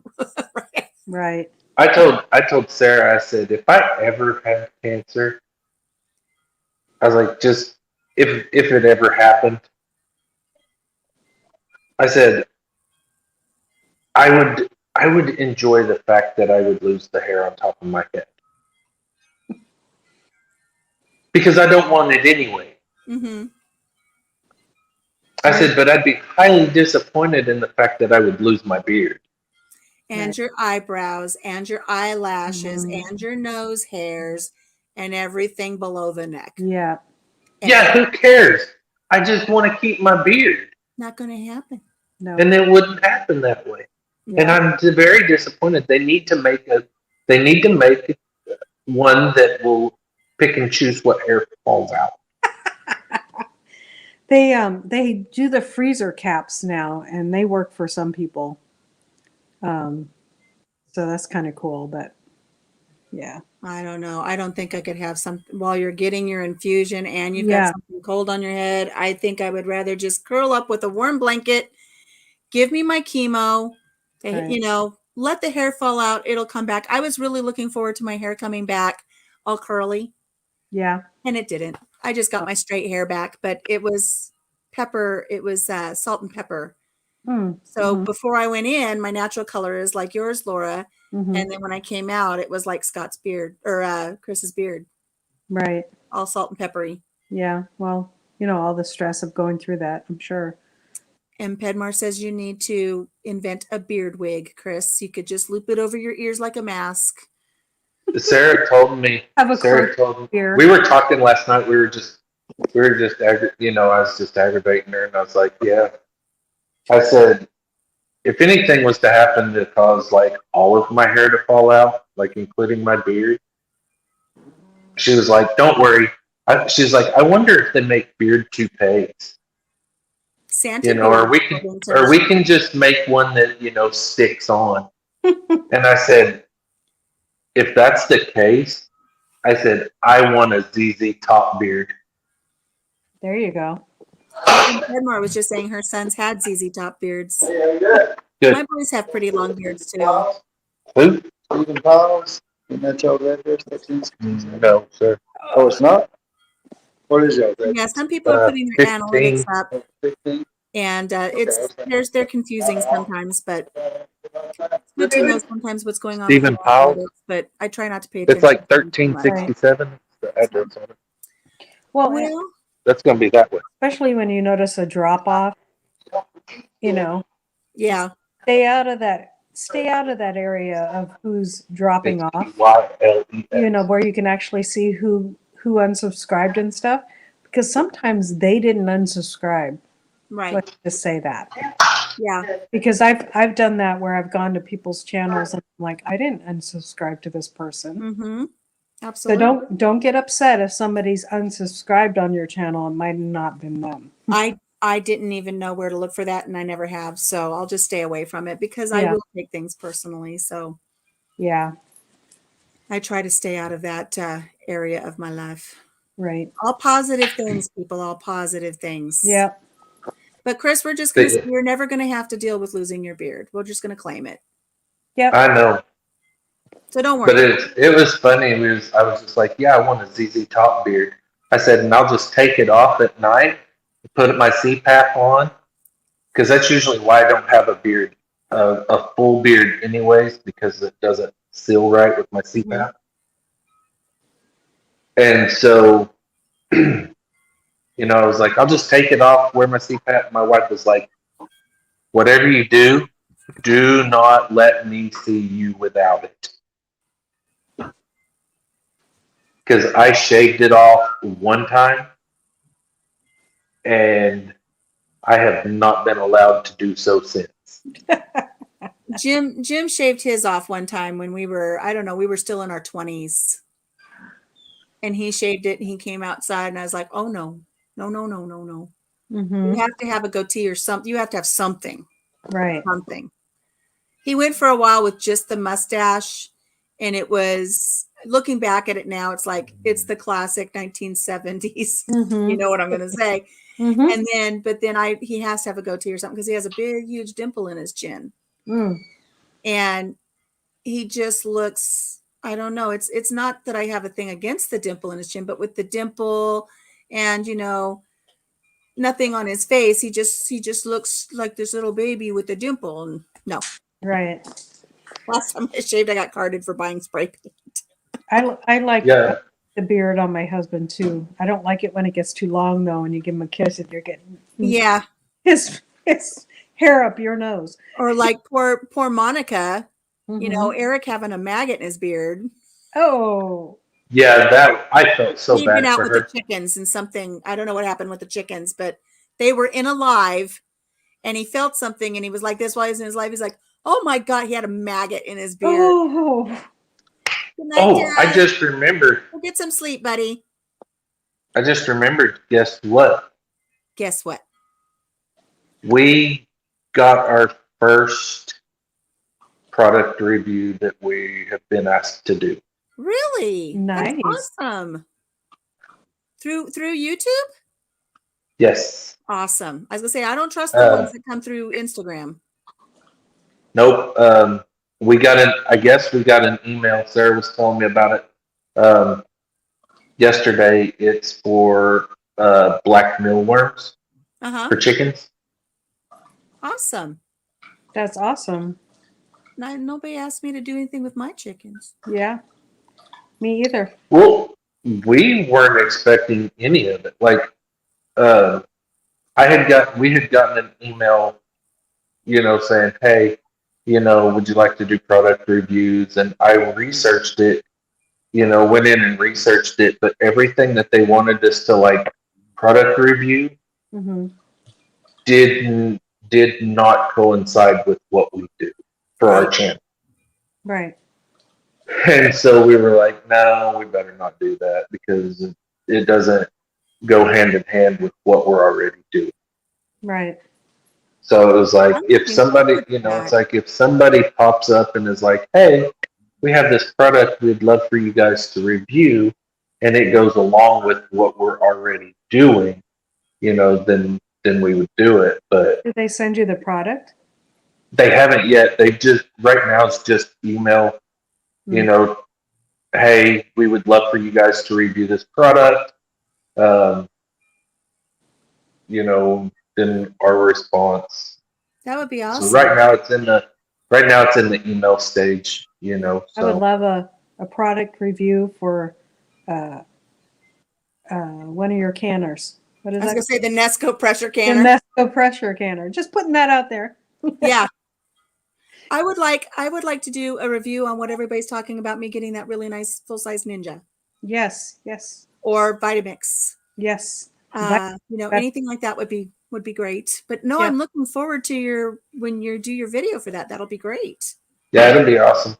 S6: Right.
S2: I told Sarah, I said, if I ever have cancer, I was like, just if it ever happened, I said, I would enjoy the fact that I would lose the hair on top of my head. Because I don't want it anyway.
S1: Mm-hmm.
S2: I said, but I'd be highly disappointed in the fact that I would lose my beard.
S1: And your eyebrows and your eyelashes and your nose hairs and everything below the neck.
S6: Yeah.
S2: Yeah, who cares? I just want to keep my beard.
S1: Not going to happen.
S6: No.
S2: And it wouldn't happen that way.
S6: Yeah.
S2: And I'm very disappointed. They need to make one that will pick and choose what hair falls out.
S6: They do the freezer caps now, and they work for some people. So that's kind of cool, but yeah.
S1: I don't know. I don't think I could have something while you're getting your infusion and you've got something cold on your head. I think I would rather just curl up with a warm blanket give me my chemo,
S6: Right.
S1: you know, let the hair fall out. It'll come back. I was really looking forward to my hair coming back all curly,
S6: Yeah.
S1: and it didn't. I just got my straight hair back, but it was pepper. It was salt and pepper.
S6: Mm.
S1: So
S6: Mhm.
S1: before I went in, my natural color is like yours, Laura.
S6: Mhm.
S1: And then when I came out, it was like Scott's beard or Chris's beard,
S6: Right.
S1: all salt and peppery.
S6: Yeah. Well, all the stress of going through that, I'm sure.
S1: And Pedmar says you need to invent a beard wig, Chris. You could just loop it over your ears like a mask.
S2: Sarah told me.
S6: Have a
S2: Sarah
S6: close
S2: told me.
S6: ear.
S2: We were talking last night. We were just, I was just aggravating her, and I was like, yeah. I said, if anything was to happen to cause like all of my hair to fall out, like including my beard, she was like, don't worry. She's like, I wonder if they make beard toupees,
S1: Santa
S2: or
S1: beard,
S2: we
S1: according to
S2: or we
S1: Michelle.
S2: can just make one that sticks on. And I said, if that's the case, I said, I want a ZZ Top beard.
S6: There you go.
S1: And Pedmar was just saying her sons had ZZ Top beards.
S2: Good.
S1: My boys have pretty long beards too.
S2: Who?
S8: Stephen Powell's, isn't that y'all's address? That's in.
S2: No, sir.
S8: Oh, it's not? What is y'all's address?
S1: Yeah, some people are putting their
S2: 15.
S1: analytics up,
S8: 15?
S1: and they're confusing sometimes, but it's good to know sometimes what's going on with
S2: Stephen
S1: your
S2: Powell.
S1: analytics. But I try not to pay
S2: It's
S1: attention.
S2: like
S1: to them too much.
S2: 1367. The address on it.
S6: Well,
S1: Well,
S2: That's going to be that way.
S6: especially when you notice a drop off,
S1: yeah,
S6: stay out of that area of who's dropping off.
S2: YLES.
S6: Where you can actually see who unsubscribed and stuff, because sometimes they didn't unsubscribe.
S1: right.
S6: Let's just say that,
S1: Yeah,
S6: because I've done that where I've gone to people's channels and I'm like, I didn't unsubscribe to this person.
S1: mm-hmm.
S6: So
S1: Absolutely.
S6: don't get upset if somebody's unsubscribed on your channel. It might not have been them.
S1: I didn't even know where to look for that, and I never have. So I'll just stay away from it because I
S6: Yeah.
S1: will take things personally. So
S6: Yeah,
S1: I try to stay out of that area of my life.
S6: right.
S1: All positive things, people. All positive things.
S6: Yeah.
S1: But Chris, we're just gonna. You're never gonna have to deal with losing your beard. We're just gonna claim it.
S6: Yep.
S2: I know.
S1: So don't
S2: But
S1: worry.
S2: it was funny. I was just like, yeah, I want a ZZ Top beard. I said, and I'll just take it off at night, put my CPAP on, because that's usually why I don't have a beard, a full beard, anyways, because it doesn't seal right with my CPAP. And so, I was like, I'll just take it off, wear my CPAP. My wife was like, whatever you do not let me see you without it. Because I shaved it off one time, and I have not been allowed to do so since.
S1: Jim shaved his off one time when we were, I don't know, we were still in our 20s. And he shaved it and he came outside and I was like, oh no.
S6: Mm-hmm.
S1: You have to have a goatee or something. You have to have something.
S6: Right.
S1: Something. He went for a while with just the mustache, and it was, looking back at it now, it's like it's the classic 1970s.
S6: Mm-hmm.
S1: You know what I'm going to say.
S6: Mm-hmm.
S1: And then he has to have a goatee or something because he has a big, huge dimple in his chin.
S6: Mm.
S1: And he just looks, I don't know. It's not that I have a thing against the dimple in his chin, but with the dimple and, nothing on his face, he just looks like this little baby with a dimple. And no.
S6: Right.
S1: Last time I shaved, I got carded for buying spray paint.
S6: I like
S2: Yeah.
S6: the beard on my husband too. I don't like it when it gets too long though, and you give him a kiss and you're getting
S1: Yeah.
S6: his hair up your nose.
S1: Or like poor Monica,
S6: Mhm.
S1: Eric having a maggot in his beard.
S6: Oh.
S2: Yeah, that I felt so
S1: He'd been
S2: bad
S1: out
S2: for
S1: with
S2: her.
S1: the chickens and something. I don't know what happened with the chickens, but they were in a live and he felt something and he was like this while he was in his live. He's like, oh my God, he had a maggot in his beard.
S6: Oh.
S1: Good night, Dad.
S2: I just remembered.
S1: Go get some sleep, buddy.
S2: Guess what?
S1: Guess what?
S2: We got our first product review that we have been asked to do.
S1: Really?
S6: Nice.
S1: That's awesome. Through YouTube?
S2: Yes.
S1: Awesome. I was gonna say I don't trust the
S2: Uh,
S1: ones that come through Instagram.
S2: Nope. I guess we got an email. Sarah was telling me about it yesterday. It's for black mealworms
S1: Uh-huh.
S2: for chickens.
S1: Awesome.
S6: That's awesome.
S1: Nobody asked me to do anything with my chickens.
S6: Yeah. Me either.
S2: Well, we weren't expecting any of it. Like, we had gotten an email, saying, "Hey, would you like to do product reviews?" And I researched it, went in and researched it, but everything that they wanted us to like product review
S6: Mm-hmm.
S2: did not coincide with what we do for our
S1: Right.
S2: channel.
S6: Right.
S2: And so we were like, no, we better not do that because it doesn't go hand in hand with what we're already doing.
S6: Right.
S2: So it was like,
S1: I'm
S2: if
S1: looking
S2: somebody,
S1: forward to that.
S2: it's like if somebody pops up and is like, hey, we have this product we'd love for you guys to review, and it goes along with what we're already doing, then we would do it. But
S6: Did they send you the product?
S2: they haven't yet. They just, right now it's just email, you
S6: Mm.
S2: know, hey, we would love for you guys to review this product. Then our response.
S1: That would be
S2: So
S1: awesome.
S2: right now it's in the email stage,
S6: I would
S2: so
S6: love a product review for one of your canners. What is
S1: I was
S6: that?
S1: gonna say the Nesco pressure
S6: The
S1: canner.
S6: Nesco pressure canner. Just putting that out there.
S1: Yeah. I would like to do a review on what everybody's talking about me getting that really nice full-size Ninja
S6: Yes. Yes.
S1: or Vitamix.
S6: Yes. That-
S1: Anything like that would be great. But no,
S6: Yeah.
S1: I'm looking forward to when you do your video for that. That'll be great.
S2: yeah, it'll be awesome.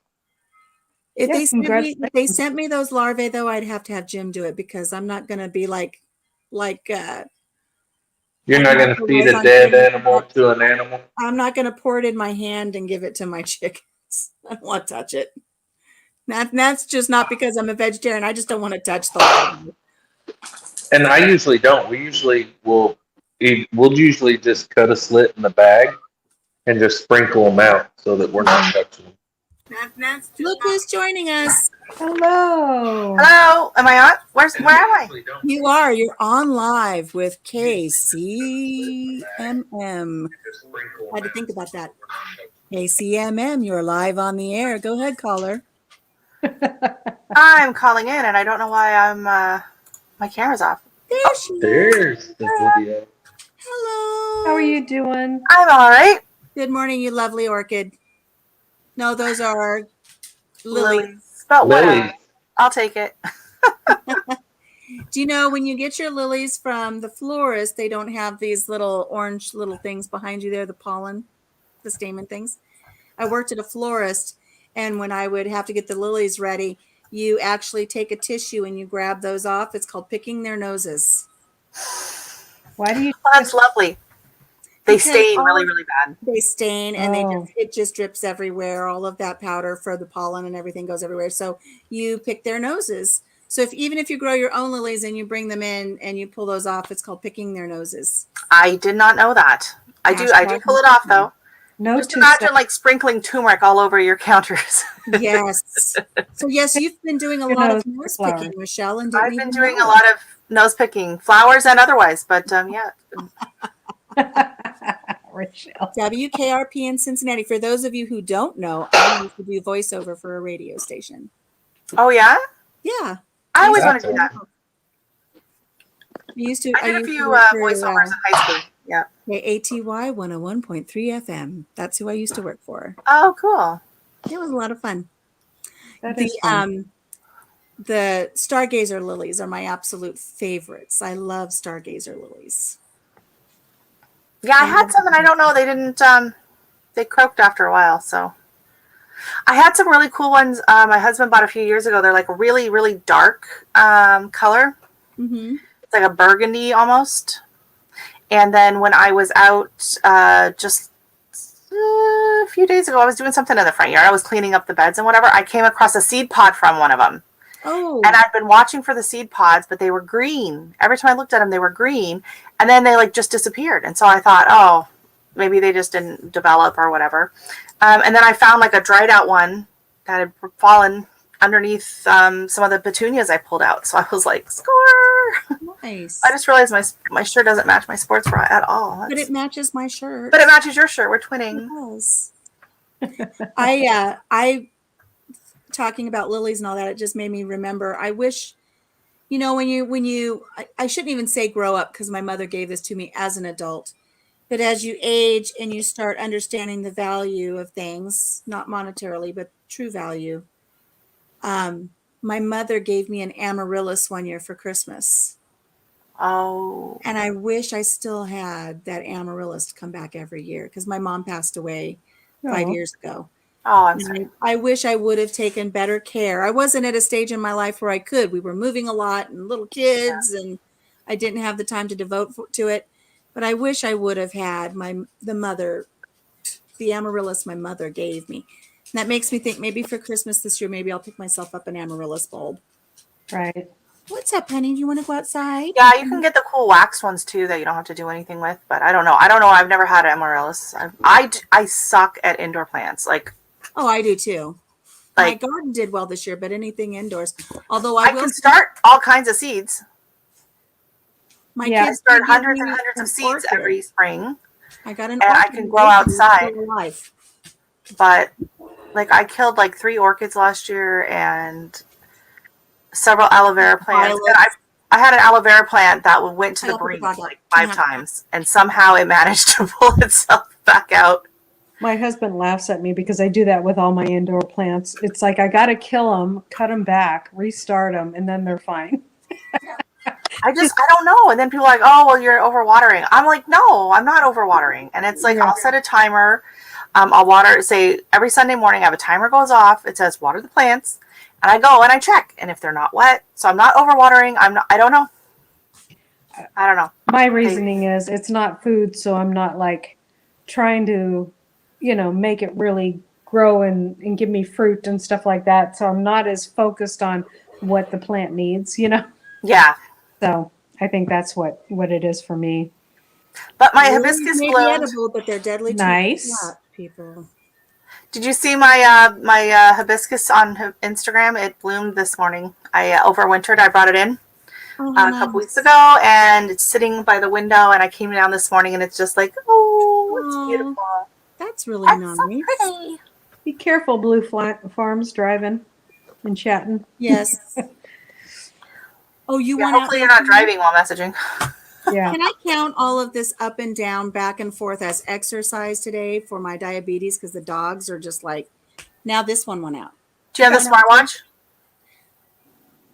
S1: If
S6: Yeah,
S1: they sent me
S6: congratulations.
S1: those larvae though, I'd have to have Jim do it because I'm not gonna be like
S2: You're not going to feed a dead animal to an animal.
S1: I'm not gonna pour it in my hand and give it to my chickens. I don't want to touch it. That's just not because I'm a vegetarian. I just don't want to touch the larvae.
S2: And I usually don't. We'll usually just cut a slit in the bag and just sprinkle them out so that we're not touching them.
S1: Look who's joining us.
S6: Hello.
S9: Hello, am I on? Where am I?
S1: You are. You're on live with KCMM. I had to think about that. KCMM, you're live on the air. Go ahead, caller.
S9: I'm calling in, and I don't know why my camera's off.
S1: There she is.
S2: There's the video.
S1: Hello.
S6: How are you doing?
S9: I'm all right.
S1: Good morning, you lovely orchid. No, those are lilies.
S9: But whatever.
S2: Lily.
S9: I'll take it.
S1: Do you know when you get your lilies from the florist, they don't have these little orange little things behind you there, the pollen, the stamen things? I worked at a florist, and when I would have to get the lilies ready, you actually take a tissue and you grab those off. It's called picking their noses.
S6: Why do you?
S9: Well, that's lovely. They
S1: Because
S9: stain really, really bad.
S1: They stain and
S6: Oh.
S1: it just drips everywhere. All of that powder for the pollen and everything goes everywhere. So you pick their noses. So even if you grow your own lilies and you bring them in and you pull those off, it's called picking their noses.
S9: I did not know that. I do pull it off though.
S6: No,
S9: Just imagine like sprinkling turmeric all over your counters.
S1: Yes. So yes, you've been doing a
S6: Your
S1: lot of
S6: nose
S1: nose picking, Michelle, and
S9: I've been doing a lot of nose picking, flowers and otherwise. But yeah.
S6: Rachel.
S1: WKRP in Cincinnati. For those of you who don't know, I used to do voiceover for a radio station.
S9: Oh yeah.
S1: Yeah.
S9: I always want to do that.
S1: I used to.
S9: I did a few
S1: to work for,
S9: voiceovers in high school. Yeah.
S1: ATY 101.3 FM. That's who I used to work for.
S9: Oh, cool.
S1: It was a lot of fun.
S6: That is fun.
S1: The stargazer lilies are my absolute favorites. I love stargazer lilies.
S9: Yeah, I had some, and I don't know. They didn't. They croaked after a while. So I had some really cool ones. My husband bought a few years ago. They're like a really, really dark color.
S1: Mm-hmm.
S9: It's like a burgundy almost. And then when I was out just a few days ago, I was doing something in the front yard. I was cleaning up the beds and whatever. I came across a seed pod from one of them.
S1: Oh,
S9: And I'd been watching for the seed pods, but they were green. Every time I looked at them, they were green. And then they like just disappeared. And so I thought, oh, maybe they just didn't develop or whatever. And then I found like a dried out one that had fallen underneath some of the petunias I pulled out. So I was like, score!
S1: nice.
S9: I just realized my shirt doesn't match my sports bra at all.
S1: But it matches my shirt.
S9: But it matches your shirt. We're
S1: It
S9: twinning.
S1: does. I talking about lilies and all that, it just made me remember. I wish, I shouldn't even say grow up because my mother gave this to me as an adult. But as you age and you start understanding the value of things, not monetarily, but true value. My mother gave me an amaryllis one year for Christmas.
S9: Oh.
S1: And I wish I still had that amaryllis to come back every year because my mom passed away 5
S6: Oh.
S1: years ago.
S9: Oh, I'm
S1: And
S9: sorry.
S1: I wish I would have taken better care. I wasn't at a stage in my life where I could. We were moving a lot and little kids, and I didn't have the time to devote to it. But I wish I would have had the amaryllis my mother gave me. And that makes me think maybe for Christmas this year, maybe I'll pick myself up an amaryllis bulb.
S6: Right.
S1: What's up, honey? Do you want to go outside?
S9: Yeah, you can get the cool wax ones too that you don't have to do anything with. But I don't know. I've never had amaryllis. I suck at indoor plants. Like,
S1: Oh, I do too. My
S9: Like-
S1: garden did well this year, but anything indoors. Although
S9: I
S1: I will
S9: can start all kinds of seeds.
S1: my
S6: Yeah.
S9: I
S1: kids
S9: start
S1: did give
S9: hundreds and
S1: me
S9: hundreds
S1: an
S9: of seeds
S1: orchid.
S9: every spring.
S1: I got an
S9: and I
S1: orchid
S9: can
S1: and
S9: grow
S1: baby, it's
S9: outside.
S1: still alive.
S9: But like I killed like 3 orchids last year and several aloe vera plants. And I had an aloe vera plant that went to
S1: I
S9: the
S1: gotta put the
S9: brink
S1: dog out.
S9: like
S1: Can
S9: 5
S1: you have-
S9: times, and somehow it managed to pull itself back out.
S6: My husband laughs at me because I do that with all my indoor plants. It's like I got to kill them, cut them back, restart them, and then they're fine.
S9: I don't know. And then people are like, oh, well, you're overwatering. I'm like, no, I'm not overwatering. And it's like,
S6: Yeah.
S9: I'll set a timer. I'll water, say every Sunday morning, I have a timer goes off. It says water the plants. And I go and I check. And if they're not wet, so I'm not overwatering. I don't know. I don't know.
S6: My reasoning is it's not food, so I'm not like trying to, make it really grow and give me fruit and stuff like that. So I'm not as focused on what the plant needs.
S9: Yeah.
S6: So I think that's what it is for me.
S9: But my
S1: Lilies
S9: hibiscus
S1: may be
S9: bloomed.
S1: edible, but they're deadly to
S6: Nice.
S1: not, people.
S9: Did you see my hibiscus on Instagram? It bloomed this morning. I overwintered. I brought it in
S1: Oh,
S9: a
S1: how
S9: couple
S1: nice.
S9: weeks ago, and it's sitting by the window. And I came down this morning, and it's just like, oh, it's
S1: Aw,
S9: beautiful.
S1: That's really
S9: That's
S1: nice.
S9: so pretty.
S6: Be careful, Blue Farms driving and chatting.
S1: Yes. Oh, you
S9: Yeah,
S1: want out
S9: hopefully
S1: there
S9: you're not
S1: too?
S9: driving while messaging.
S6: Yeah.
S1: Can I count all of this up and down, back and forth as exercise today for my diabetes? Because the dogs are just like, now this one went out.
S9: Do you have the smartwatch?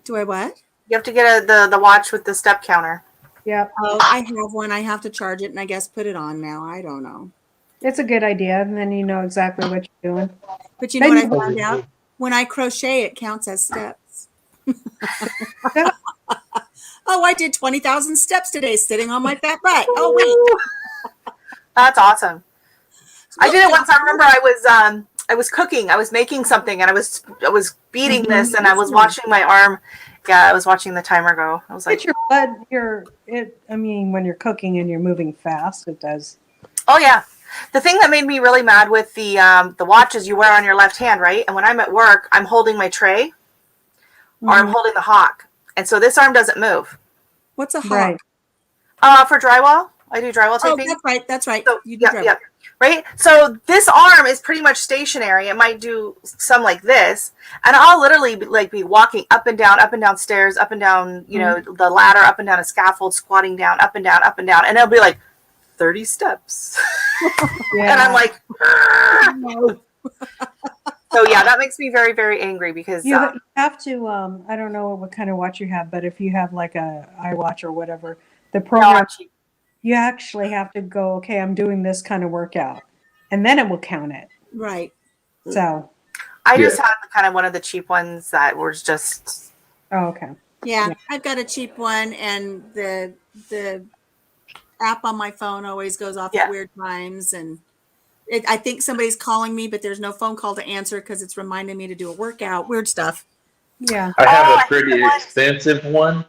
S1: Do I what?
S9: You have to get the watch with the step counter.
S6: Yep.
S1: Oh, I have one. I have to charge it and I guess put it on now. I don't know.
S6: It's a good idea, and then you know exactly what you're doing.
S1: But you know what I
S6: Then-
S1: found out? When I crochet, it counts as steps. Oh, I did 20,000 steps today sitting on my fat butt. Oh, wait.
S9: That's awesome. I did it once. I remember I was cooking. I was making something, and I was beating this, and I was watching my arm. Yeah, I was watching the timer go. I was like,
S6: It's your blood. When you're cooking and you're moving fast, it does.
S9: oh yeah. The thing that made me really mad with the watches you wear on your left hand, right? And when I'm at work, I'm holding my tray or I'm holding the hawk, and so this arm doesn't move.
S1: What's a hawk?
S6: Right.
S9: For drywall, I do drywall
S1: Oh,
S9: taping.
S1: that's right. That's right.
S9: So,
S1: You do drywall.
S9: yeah. Right? So this arm is pretty much stationary. It might do some like this. And I'll literally be walking up and down stairs, up and down, the ladder, up and down a scaffold, squatting down, up and down. And it'll be like 30 steps.
S6: Yeah.
S9: And I'm like,
S1: No.
S9: so yeah, that makes me very, very angry because
S6: You have to. I don't know what kind of watch you have, but if you have like a iWatch or whatever, the program, you actually have to go, okay, I'm doing this kind of workout, and then it will count it.
S1: Right.
S6: So,
S9: I just had kind of one of the cheap ones that was just,
S6: oh, okay.
S1: Yeah,
S6: Yeah.
S1: I've got a cheap one, and the app on my phone always goes off at weird times, and I think somebody's calling me, but there's no phone call to answer because it's reminding me to do a workout. Weird stuff.
S6: Yeah.
S2: I have
S9: Oh,
S2: a
S9: I hate the
S2: pretty
S9: ones.
S2: expensive one,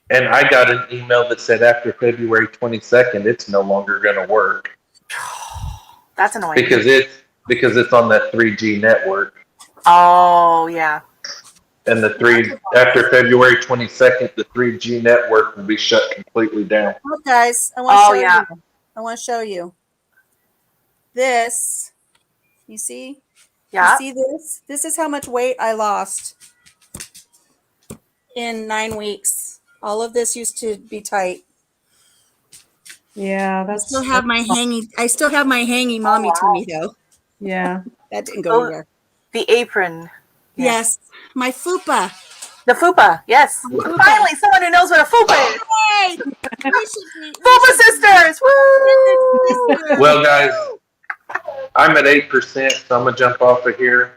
S2: and I got an email that said after February 22nd, it's no longer going to work
S9: That's annoying.
S2: because it's on that 3G network,
S9: Oh, yeah.
S2: and after February 22nd, the 3G network will be shut completely down.
S1: Look, guys, I want to
S9: Oh,
S1: show
S9: yeah.
S1: you. I want to show you this. You see?
S9: Yeah.
S1: You see this? This is how much weight I lost in 9 weeks. All of this used to be tight.
S6: Yeah,
S1: I still have my hanging
S9: Oh,
S1: mommy to
S9: wow.
S1: me though.
S6: yeah.
S1: That didn't go
S9: Oh,
S1: anywhere.
S9: the apron. Yeah.
S1: Yes, my fupa.
S9: The fupa. Yes.
S1: Fupa.
S9: Finally, someone who knows what a fupa is.
S1: Hey, we should be
S9: Fupa sisters. Woo!
S2: Well, guys, I'm at 8%, so I'm going to jump off of here.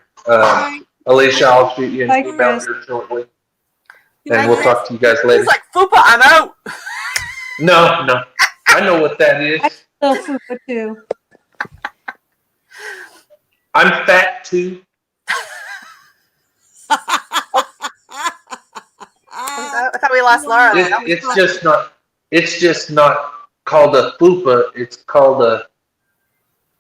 S2: Alicia, I'll shoot you an
S6: Bye,
S2: email
S6: Chris.
S2: here shortly, and we'll talk to you guys later.
S9: He's like, fupa, I'm out.
S2: No, I know what that is.
S6: Little fupa too.
S2: I'm fat too.
S9: I thought we lost Laura.
S2: It's just not called a fupa. It's called a.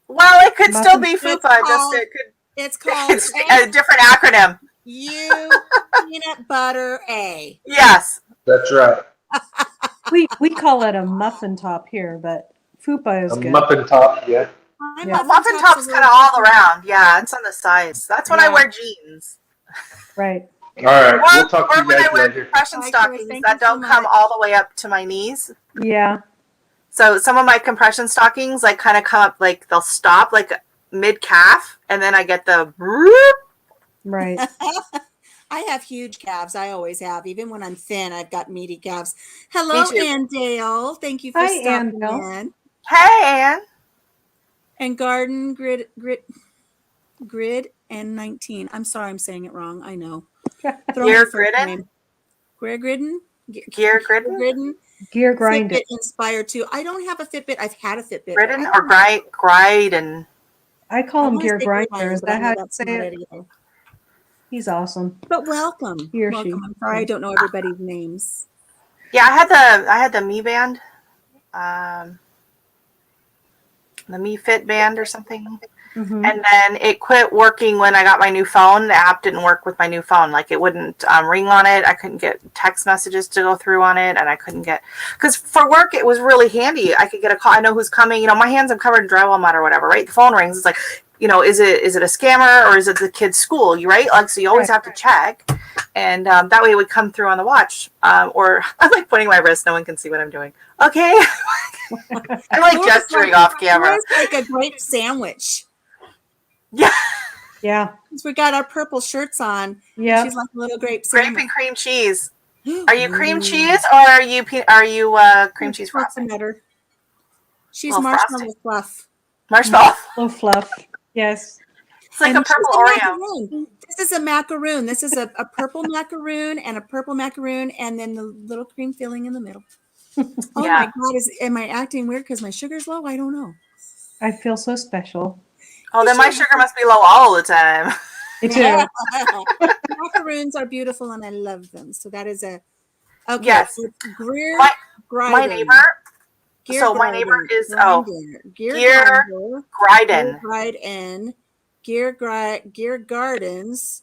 S9: Well, it could still be
S1: It's
S9: fupa.
S1: called-
S9: Just it could.
S1: It's called
S9: It's a different acronym.
S1: peanut butter A.
S9: Yes.
S2: That's right.
S6: We call it a muffin top here, but fupa is
S2: A
S6: good.
S2: muffin top. Yeah.
S1: My
S6: Yeah.
S9: Muffin
S1: top's
S9: top's
S1: a
S9: kind of
S1: little
S9: all around. Yeah, it's on the sides. That's when I
S1: Yeah.
S9: wear jeans.
S6: Right.
S2: All right.
S9: Or,
S2: We'll talk to
S9: or
S2: you
S9: when I
S2: guys
S9: wear
S2: later.
S9: compression
S1: Bye, Chris.
S9: stockings
S1: Thank
S9: that
S1: you so
S9: don't come
S1: much.
S9: all the way up to my knees.
S6: Yeah.
S9: So some of my compression stockings like kind of come up, like they'll stop like mid calf, and then I get the
S6: Right.
S1: I have huge calves. I always have. Even when I'm thin, I've got meaty calves. Hello,
S9: Me too.
S1: Ann Dale. Thank you for
S6: Hi,
S1: stopping
S6: Ann
S1: in.
S9: Hey, Ann.
S1: And Garden Grid and 19. I'm sorry, I'm saying it wrong. I know. Throw
S9: Gear
S1: my first
S9: Gridden?
S1: name. Gridden?
S9: Gear Gridden?
S1: Gridden.
S6: Gear grinding.
S1: Fitbit Inspire 2. I don't have a Fitbit. I've had a Fitbit.
S9: Gridden or Griden?
S6: I call
S1: I
S6: him
S1: wanna
S6: Gear
S1: say
S6: Grinder.
S1: Gridline,
S6: Is
S1: but I
S6: that
S1: know
S6: how you
S1: that's
S6: say
S1: not
S6: it?
S1: it either.
S6: He's awesome.
S1: But welcome.
S6: He or she.
S1: Welcome. I'm sorry I don't know everybody's names.
S9: Yeah, I had the Mi Band, the Mi Fit Band or something.
S6: Mhm.
S9: And then it quit working when I got my new phone. The app didn't work with my new phone. Like it wouldn't ring on it. I couldn't get text messages to go through on it. And I couldn't get, because for work, it was really handy. I could get a call. I know who's coming. You know, my hands, I'm covered in drywall mud or whatever, right? The phone rings. It's like, you know, is it a scammer or is it the kid's school? You right? Like, so you always have to check. And that way it would come through on the watch. Or I'm like putting my wrist. No one can see what I'm doing. Okay. I'm like gesturing off camera.
S1: It's like a grape sandwich.
S9: Yeah.
S6: Yeah.
S1: Because we got our purple shirts on.
S6: Yeah.
S1: She's like a little grape
S9: Grape
S1: sandwich.
S9: and cream cheese. Are you cream cheese or are you cream cheese frosting?
S1: Better. She's
S9: Little
S1: marshmallow fluff.
S9: Marshmallow.
S6: Little fluff. Yes.
S9: It's like
S1: And
S9: a purple
S1: she's
S9: Oreo.
S1: macaroon. This is a macaroon. This is a purple macaroon and a purple macaroon, and then the little cream filling in the middle. Oh
S9: Yeah.
S1: my God! Am I acting weird because my sugar's low? I don't know.
S6: I feel so special.
S9: Oh, then my sugar must be low all the time.
S6: Me too.
S1: Macaroons are beautiful, and I love them. So that is a okay.
S9: Yes.
S1: It's Greer
S9: My
S1: Grider.
S9: neighbor.
S1: Gear
S9: So my neighbor
S1: Grider.
S9: is
S1: Gear
S9: Gear
S1: Grider.
S9: Griden.
S1: Gear Gardens.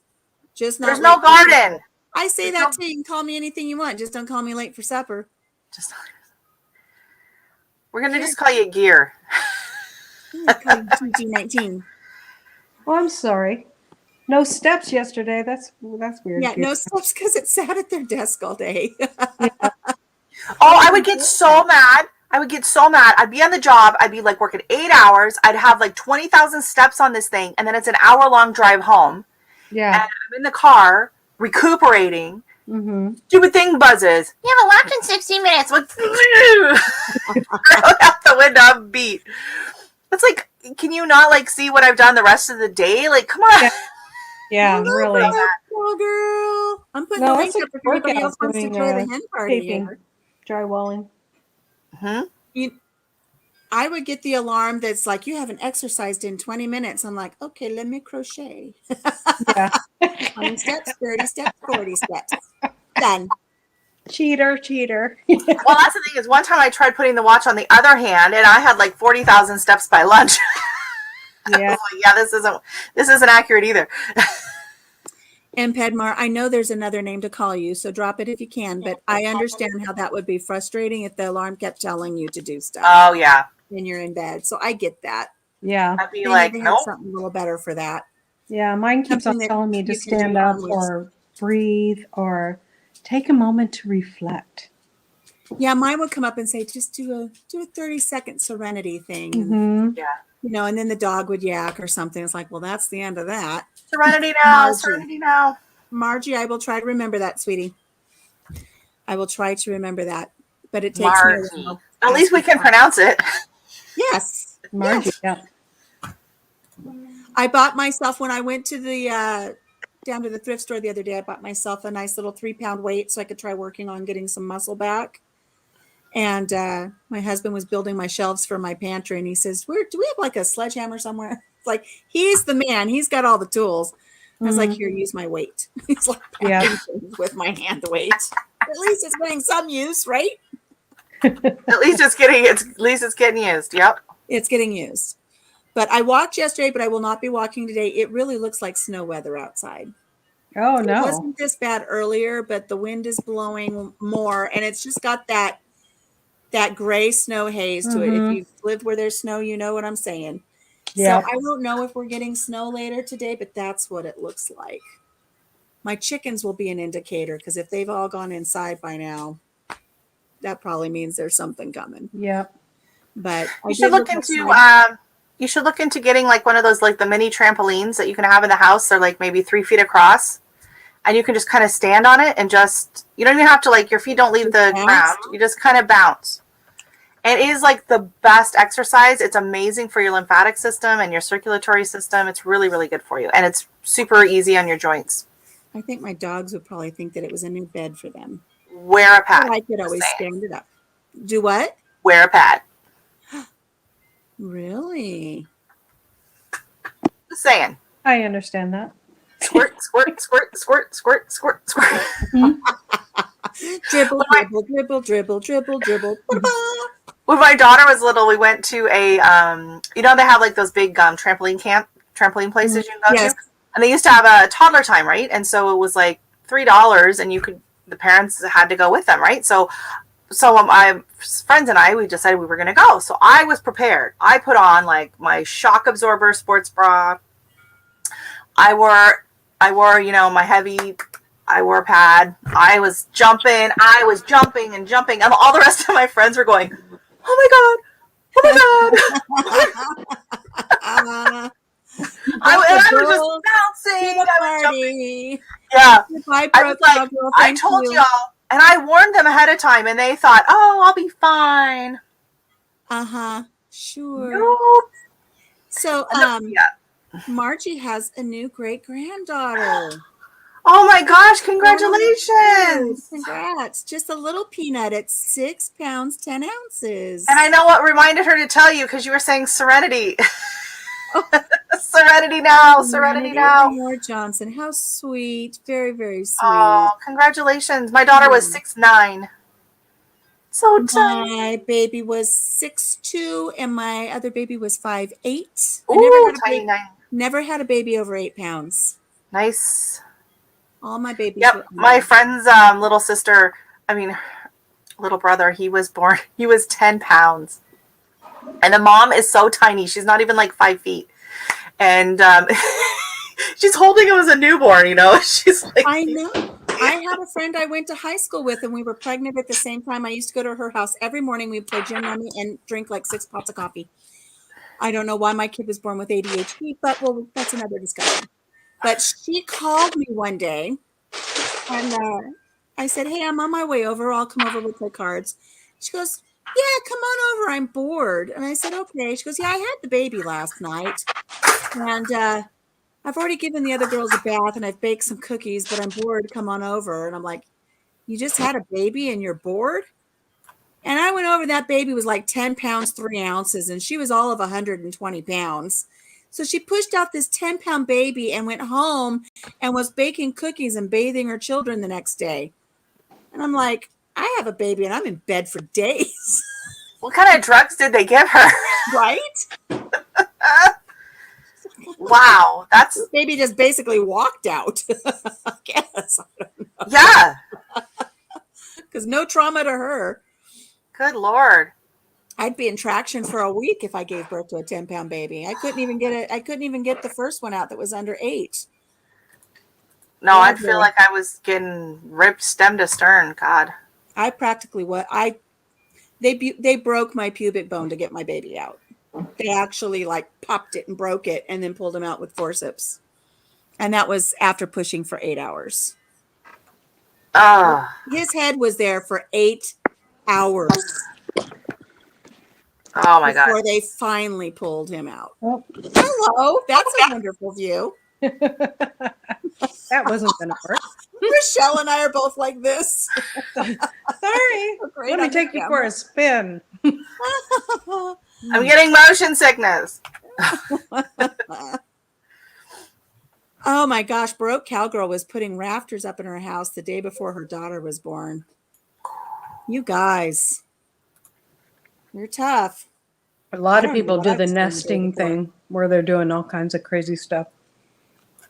S1: Just not
S9: There's no
S1: late for
S9: garden.
S1: supper. I say
S9: There's
S1: that
S9: no-
S1: too. You can call me anything you want. Just don't call me late for supper.
S9: Just we're gonna just call you Gear.
S1: G19.
S6: Oh, I'm sorry. No steps yesterday. That's weird.
S1: Yeah, no steps because it sat at their desk all day.
S9: Oh, I would get so mad. I'd be on the job. I'd be like working 8 hours. I'd have like 20,000 steps on this thing, and then it's an hour-long drive home. And
S6: Yeah.
S9: I'm in the car recuperating.
S6: Mm-hmm.
S9: Stupid thing buzzes. You have a lunch in 60 minutes. Like, out the window, I'm beat. It's like, can you not like see what I've done the rest of the day? Like, come on.
S6: Yeah, really.
S1: Oh, girl. I'm putting
S6: No,
S1: a link
S6: it's a
S1: up if anybody
S6: workout
S1: else wants to
S6: doing,
S1: throw the hen party
S6: taping.
S1: here.
S6: Drywalling.
S9: Hmm?
S1: I would get the alarm that's like, you haven't exercised in 20 minutes. I'm like, okay, let me crochet.
S6: Yeah.
S1: 20 steps, 30 steps, 40 steps. Done.
S6: Cheater, cheater.
S9: Well, that's the thing is, one time I tried putting the watch on the other hand, and I had like 40,000 steps by lunch. I
S6: Yeah.
S9: was like, yeah, this isn't accurate either.
S1: And Pedmar, I know there's another name to call you, so drop it if you can, but I understand how that would be frustrating if the alarm kept telling you to do stuff
S9: Oh yeah,
S1: when you're in bed. So I get that.
S6: Yeah.
S9: I'd be
S1: They
S9: like,
S1: need to have
S9: nope.
S1: something a little better for that.
S6: Yeah. Mine keeps on
S1: Something that
S6: telling me to
S1: you can do
S6: stand up
S1: harmless.
S6: or breathe or take a moment to reflect.
S1: Yeah, mine would come up and say, just do a 30-second serenity thing. And,
S6: Mm-hmm.
S9: Yeah.
S1: you know, and then the dog would yak or something. It's like, well, that's the end of that.
S9: Serenity now,
S1: Margie.
S9: serenity now.
S1: Margie, I will try to remember that, sweetie. I will try to remember that. But it takes me a
S9: Margie.
S1: while.
S9: At least we can pronounce it.
S1: Yes.
S6: Margie.
S1: Yes.
S6: Yeah.
S1: I bought myself, when I went to the down to the thrift store the other day, I bought myself a nice little 3-pound weight so I could try working on getting some muscle back. And my husband was building my shelves for my pantry, and he says, do we have like a sledgehammer somewhere? It's like, he's the man. He's got all the tools. I was like, here, use my weight. He's like,
S6: Yeah.
S1: things with my hand weight. At least it's getting some use, right?
S9: At least it's getting used. Yep.
S1: It's getting used. But I walked yesterday, but I will not be walking today. It really looks like snow weather outside.
S6: Oh,
S1: It
S6: no.
S1: wasn't this bad earlier, but the wind is blowing more, and it's just got that gray snow haze to it. If
S6: Mhm.
S1: you've lived where there's snow, you know what I'm saying.
S6: Yeah.
S1: So I don't know if we're getting snow later today, but that's what it looks like. My chickens will be an indicator, because if they've all gone inside by now, that probably means there's something coming.
S6: Yep.
S1: But I
S9: You
S1: did
S9: should look
S1: outside.
S9: into getting like one of those, like the mini trampolines that you can have in the house. They're like maybe 3 feet across, and you can just kind of stand on it and just, you don't even have to, like, your feet don't leave the
S1: Bounce?
S9: ground. You just kind of bounce. And it is like the best exercise. It's amazing for your lymphatic system and your circulatory system. It's really, really good for you, and it's super easy on your joints.
S1: I think my dogs would probably think that it was a new bed for them.
S9: Wear a pad.
S1: I could always stand it up. Do what?
S9: Wear a pad.
S1: Really?
S9: Just saying.
S6: I understand that.
S9: Squirt, squirt, squirt, squirt, squirt, squirt, squirt.
S1: Dribble, dribble, dribble, dribble, dribble, dribble.
S9: When my daughter was little, we went to a, you know, they have like those big trampoline places you can go
S1: Yes.
S9: to. And they used to have a toddler time, right? And so it was like $3, and the parents had to go with them, right? So my friends and I, we decided we were going to go. So I was prepared. I put on like my shock absorber sports bra. I wore, you know, I wore a pad. I was jumping and jumping. And all the rest of my friends were going, oh my God. I was just bouncing. I was jumping. Yeah. I told y'all, and I warned them ahead of time, and they thought, oh, I'll be fine.
S1: Sure.
S9: Nope.
S1: So, Margie has a new great-granddaughter.
S9: Oh my gosh, congratulations.
S1: Congrats. Just a little peanut at 6 pounds, 10 ounces.
S9: And I know what reminded her to tell you, because you were saying serenity. Serenity now, serenity now.
S1: Moore Johnson, how sweet. Very, very sweet.
S9: Oh, congratulations. My daughter was 6'9". So tiny.
S1: My baby was 6'2", and my other baby was 5'8".
S9: Ooh, tiny.
S1: Never had a baby over 8 pounds.
S9: Nice.
S1: All my babies.
S9: Yep. My friend's little brother, he was 10 pounds. And the mom is so tiny. She's not even like 5 feet. And she's holding him as a newborn, you know? She's like,
S1: I know. I had a friend I went to high school with, and we were pregnant at the same time. I used to go to her house every morning. We'd play gin rummy and drink like 6 pots of coffee. I don't know why my kid was born with ADHD, but that's another discussion. But she called me one day, and I said, hey, I'm on my way over. I'll come over, we'll play cards. She goes, yeah, come on over. I'm bored. And I said, okay. She goes, yeah, I had the baby last night. And I've already given the other girls a bath, and I've baked some cookies, but I'm bored. Come on over. And I'm like, you just had a baby and you're bored? And I went over, that baby was like 10 pounds, 3 ounces, and she was all of 120 pounds. So she pushed out this 10-pound baby and went home and was baking cookies and bathing her children the next day. And I'm like, I have a baby and I'm in bed for days.
S9: What kind of drugs did they give her?
S1: Right?
S9: Wow, that's
S1: Baby just basically walked out. I guess.
S9: yeah.
S1: Because no trauma to her.
S9: Good Lord.
S1: I'd be in traction for a week if I gave birth to a 10-pound baby. I couldn't even get the first one out that was under 8.
S9: No,
S1: Yeah,
S9: I'd feel
S1: boy.
S9: like I was getting ripped stem to stern. God.
S1: I practically they broke my pubic bone to get my baby out. They actually like popped it and broke it and then pulled him out with forceps. And that was after pushing for 8 hours.
S9: Oh,
S1: His head was there for 8 hours
S9: oh my God.
S1: before they finally pulled him out.
S6: Oh,
S1: Hello, that's a wonderful view.
S6: that wasn't going to work.
S1: Michelle and I are both like this.
S6: Sorry.
S1: Great
S6: Let me
S1: on
S6: take you
S1: camera.
S6: for a spin.
S9: I'm getting motion sickness.
S1: Oh my gosh, Baroque Cowgirl was putting rafters up in her house the day before her daughter was born. You guys, you're tough.
S6: A lot
S1: I
S6: of
S1: don't know
S6: people
S1: what
S6: do
S1: I
S6: the
S1: was doing the day
S6: nesting
S1: before.
S6: thing where they're doing all kinds of crazy stuff.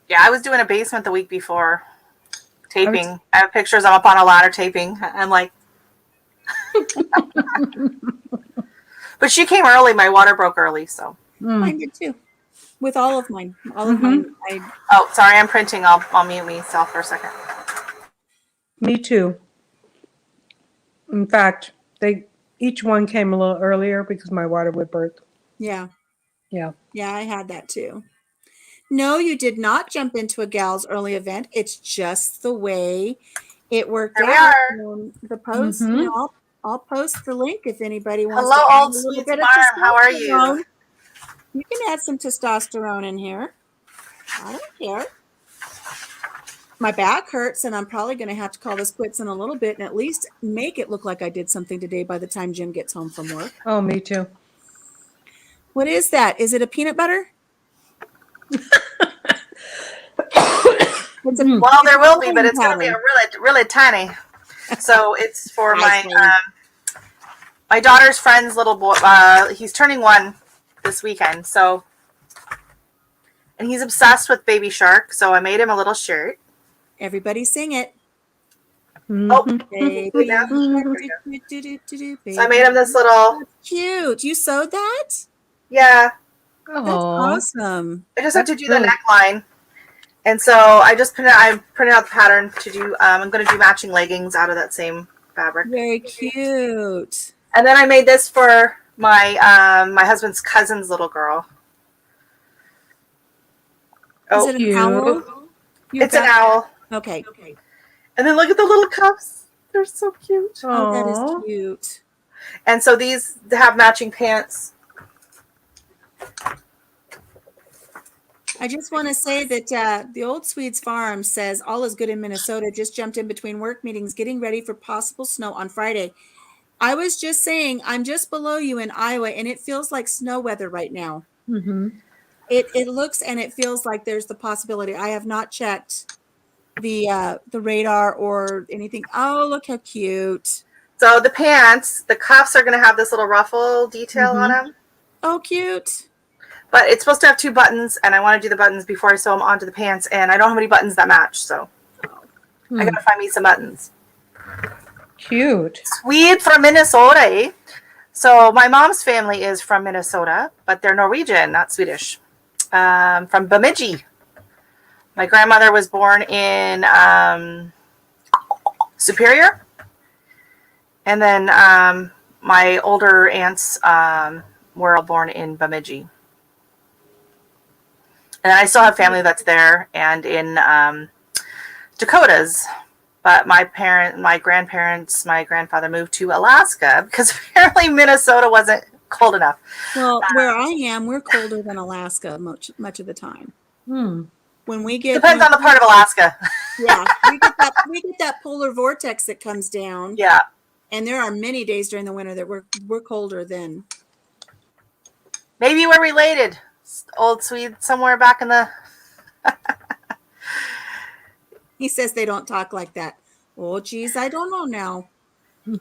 S9: Yeah, I was doing a basement the week before. Taping. I have pictures. I'm up on a ladder taping. I'm like, but she came early. My water broke early, so.
S1: Mine did too. With all of mine. All of mine.
S9: Oh, sorry, I'm printing. I'll mute myself for a second.
S6: Me too. In fact, each one came a little earlier because my water would break.
S1: Yeah.
S6: Yeah.
S1: Yeah, I had that too. No, you did not jump into a gal's early event. It's just the way it worked
S9: Here we
S1: out.
S9: are.
S1: The post, you know, I'll post the link if anybody wants
S9: Hello,
S1: to add
S9: Old
S1: a little
S9: Sweets
S1: bit of
S9: Farm. How are you?
S1: testosterone. You can add some testosterone in here. I don't care. My back hurts, and I'm probably going to have to call this quits in a little bit and at least make it look like I did something today by the time Jim gets home from work.
S6: Oh, me too.
S1: What is that? Is it a peanut butter?
S9: Well, there will be, but it's going to be a really tiny. So it's for my daughter's friend's little boy. He's turning 1 this weekend. So, and he's obsessed with Baby Shark. So I made him a little shirt.
S1: Everybody sing it.
S9: Oh,
S1: Baby.
S9: So I made him this little.
S1: That's cute. You sewed that?
S9: Yeah.
S1: That's awesome.
S9: I just have to do the neckline. And so I printed out the pattern to do, I'm going to do matching leggings out of that same fabric.
S1: Very cute.
S9: And then I made this for my my husband's cousin's little girl.
S1: Is it an owl?
S9: It's an owl.
S1: Okay.
S9: And then look at the little cuffs. They're so cute.
S1: Oh, that is cute.
S9: And so these have matching pants.
S1: I just want to say that the Old Swedes Farm says all is good in Minnesota. Just jumped in between work meetings, getting ready for possible snow on Friday. I was just saying, I'm just below you in Iowa, and it feels like snow weather right now.
S6: Mm-hmm.
S1: It looks and it feels like there's the possibility. I have not checked the radar or anything. Oh, look how cute.
S9: So the pants, the cuffs are going to have this little ruffle detail on them.
S1: Oh, cute.
S9: But it's supposed to have 2 buttons, and I want to do the buttons before I sew them onto the pants, and I don't have any buttons that match, so I got to find me some buttons.
S6: Cute.
S9: Swede from Minnesota, eh? So my mom's family is from Minnesota, but they're Norwegian, not Swedish. From Bemidji. My grandmother was born in Superior. And then my older aunts were all born in Bemidji. And I still have family that's there and in Dakotas. But my grandparents, my grandfather moved to Alaska because apparently Minnesota wasn't cold enough.
S1: Well, where I am, we're colder than Alaska much of the time. When we get
S9: depends on the part of Alaska.
S1: Yeah, we get that polar vortex that comes down.
S9: Yeah.
S1: And there are many days during the winter that we're colder than.
S9: Maybe we're related. Old Swede somewhere back in the.
S1: He says they don't talk like that. Oh, geez, I don't know now.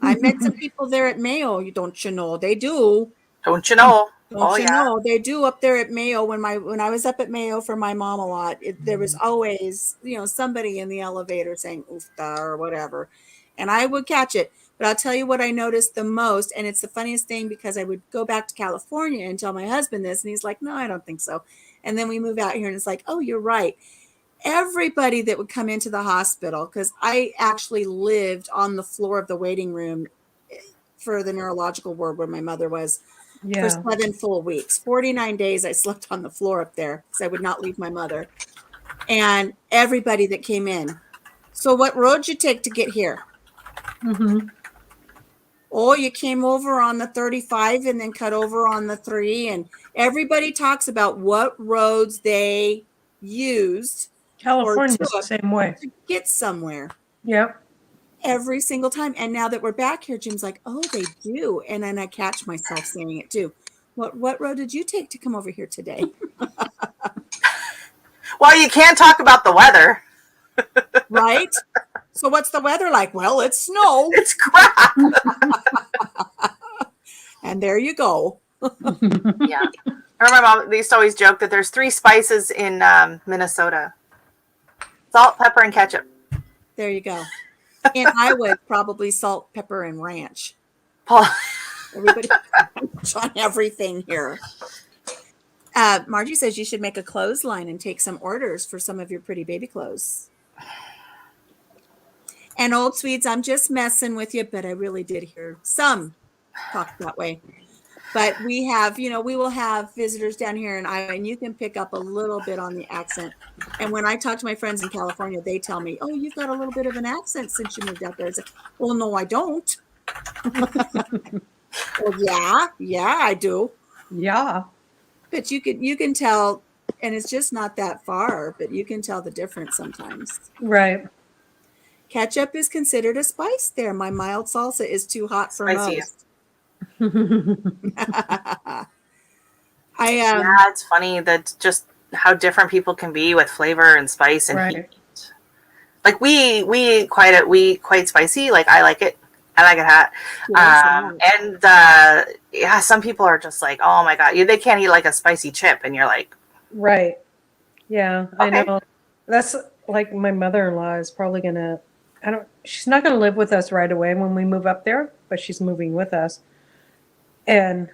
S1: I met some people there at Mayo. Don't you know? They do.
S9: Don't you know?
S1: Don't you know? They do up there at Mayo. When I was up at Mayo for my mom a lot, there was always, somebody in the elevator saying oofta or whatever. And I would catch it. But I'll tell you what I noticed the most, and it's the funniest thing because I would go back to California and tell my husband this, and he's like, no, I don't think so. And then we move out here and it's like, oh, you're right. Everybody that would come into the hospital, because I actually lived on the floor of the waiting room for the neurological ward where my mother was for 7 full weeks. 49 days I slept on the floor up there because I would not leave my mother. And everybody that came in. So what road you take to get here?
S6: Mm-hmm.
S1: Oh, you came over on the 35 and then cut over on the 3. And everybody talks about what roads they used.
S6: California's the same way.
S1: To get somewhere.
S6: Yep.
S1: Every single time. And now that we're back here, Jim's like, oh, they do. And then I catch myself saying it too. What road did you take to come over here today?
S9: Well, you can't talk about the weather.
S1: Right? So what's the weather like? Well, it's snow.
S9: It's crap.
S1: And there you go.
S9: Yeah. I remember my mom, they used to always joke that there's 3 spices in Minnesota. Salt, pepper, and ketchup.
S1: There you go. And I would probably salt, pepper, and ranch. Everybody on everything here. Margie says you should make a clothesline and take some orders for some of your pretty baby clothes. And Old Swedes, I'm just messing with you, but I really did hear some talk that way. But we have, we will have visitors down here in Iowa, and you can pick up a little bit on the accent. And when I talk to my friends in California, they tell me, oh, you've got a little bit of an accent since you moved out there. I say, well, no, I don't. Well, yeah, I do.
S6: Yeah.
S1: But you can tell, and it's just not that far, but you can tell the difference sometimes.
S6: Right.
S1: Ketchup is considered a spice there. My mild salsa is too hot for
S9: Spicy.
S1: most.
S9: Yeah, it's funny that just how different people can be with flavor and spice and heat. Like we eat quite spicy. Like I like it hot. Yeah, some people are just like, oh my god, they can't eat like a spicy chip, and you're like,
S6: right. Yeah,
S9: okay.
S6: I know. That's like my mother-in-law is probably gonna. She's not gonna live with us right away when we move up there, but she's moving with us. And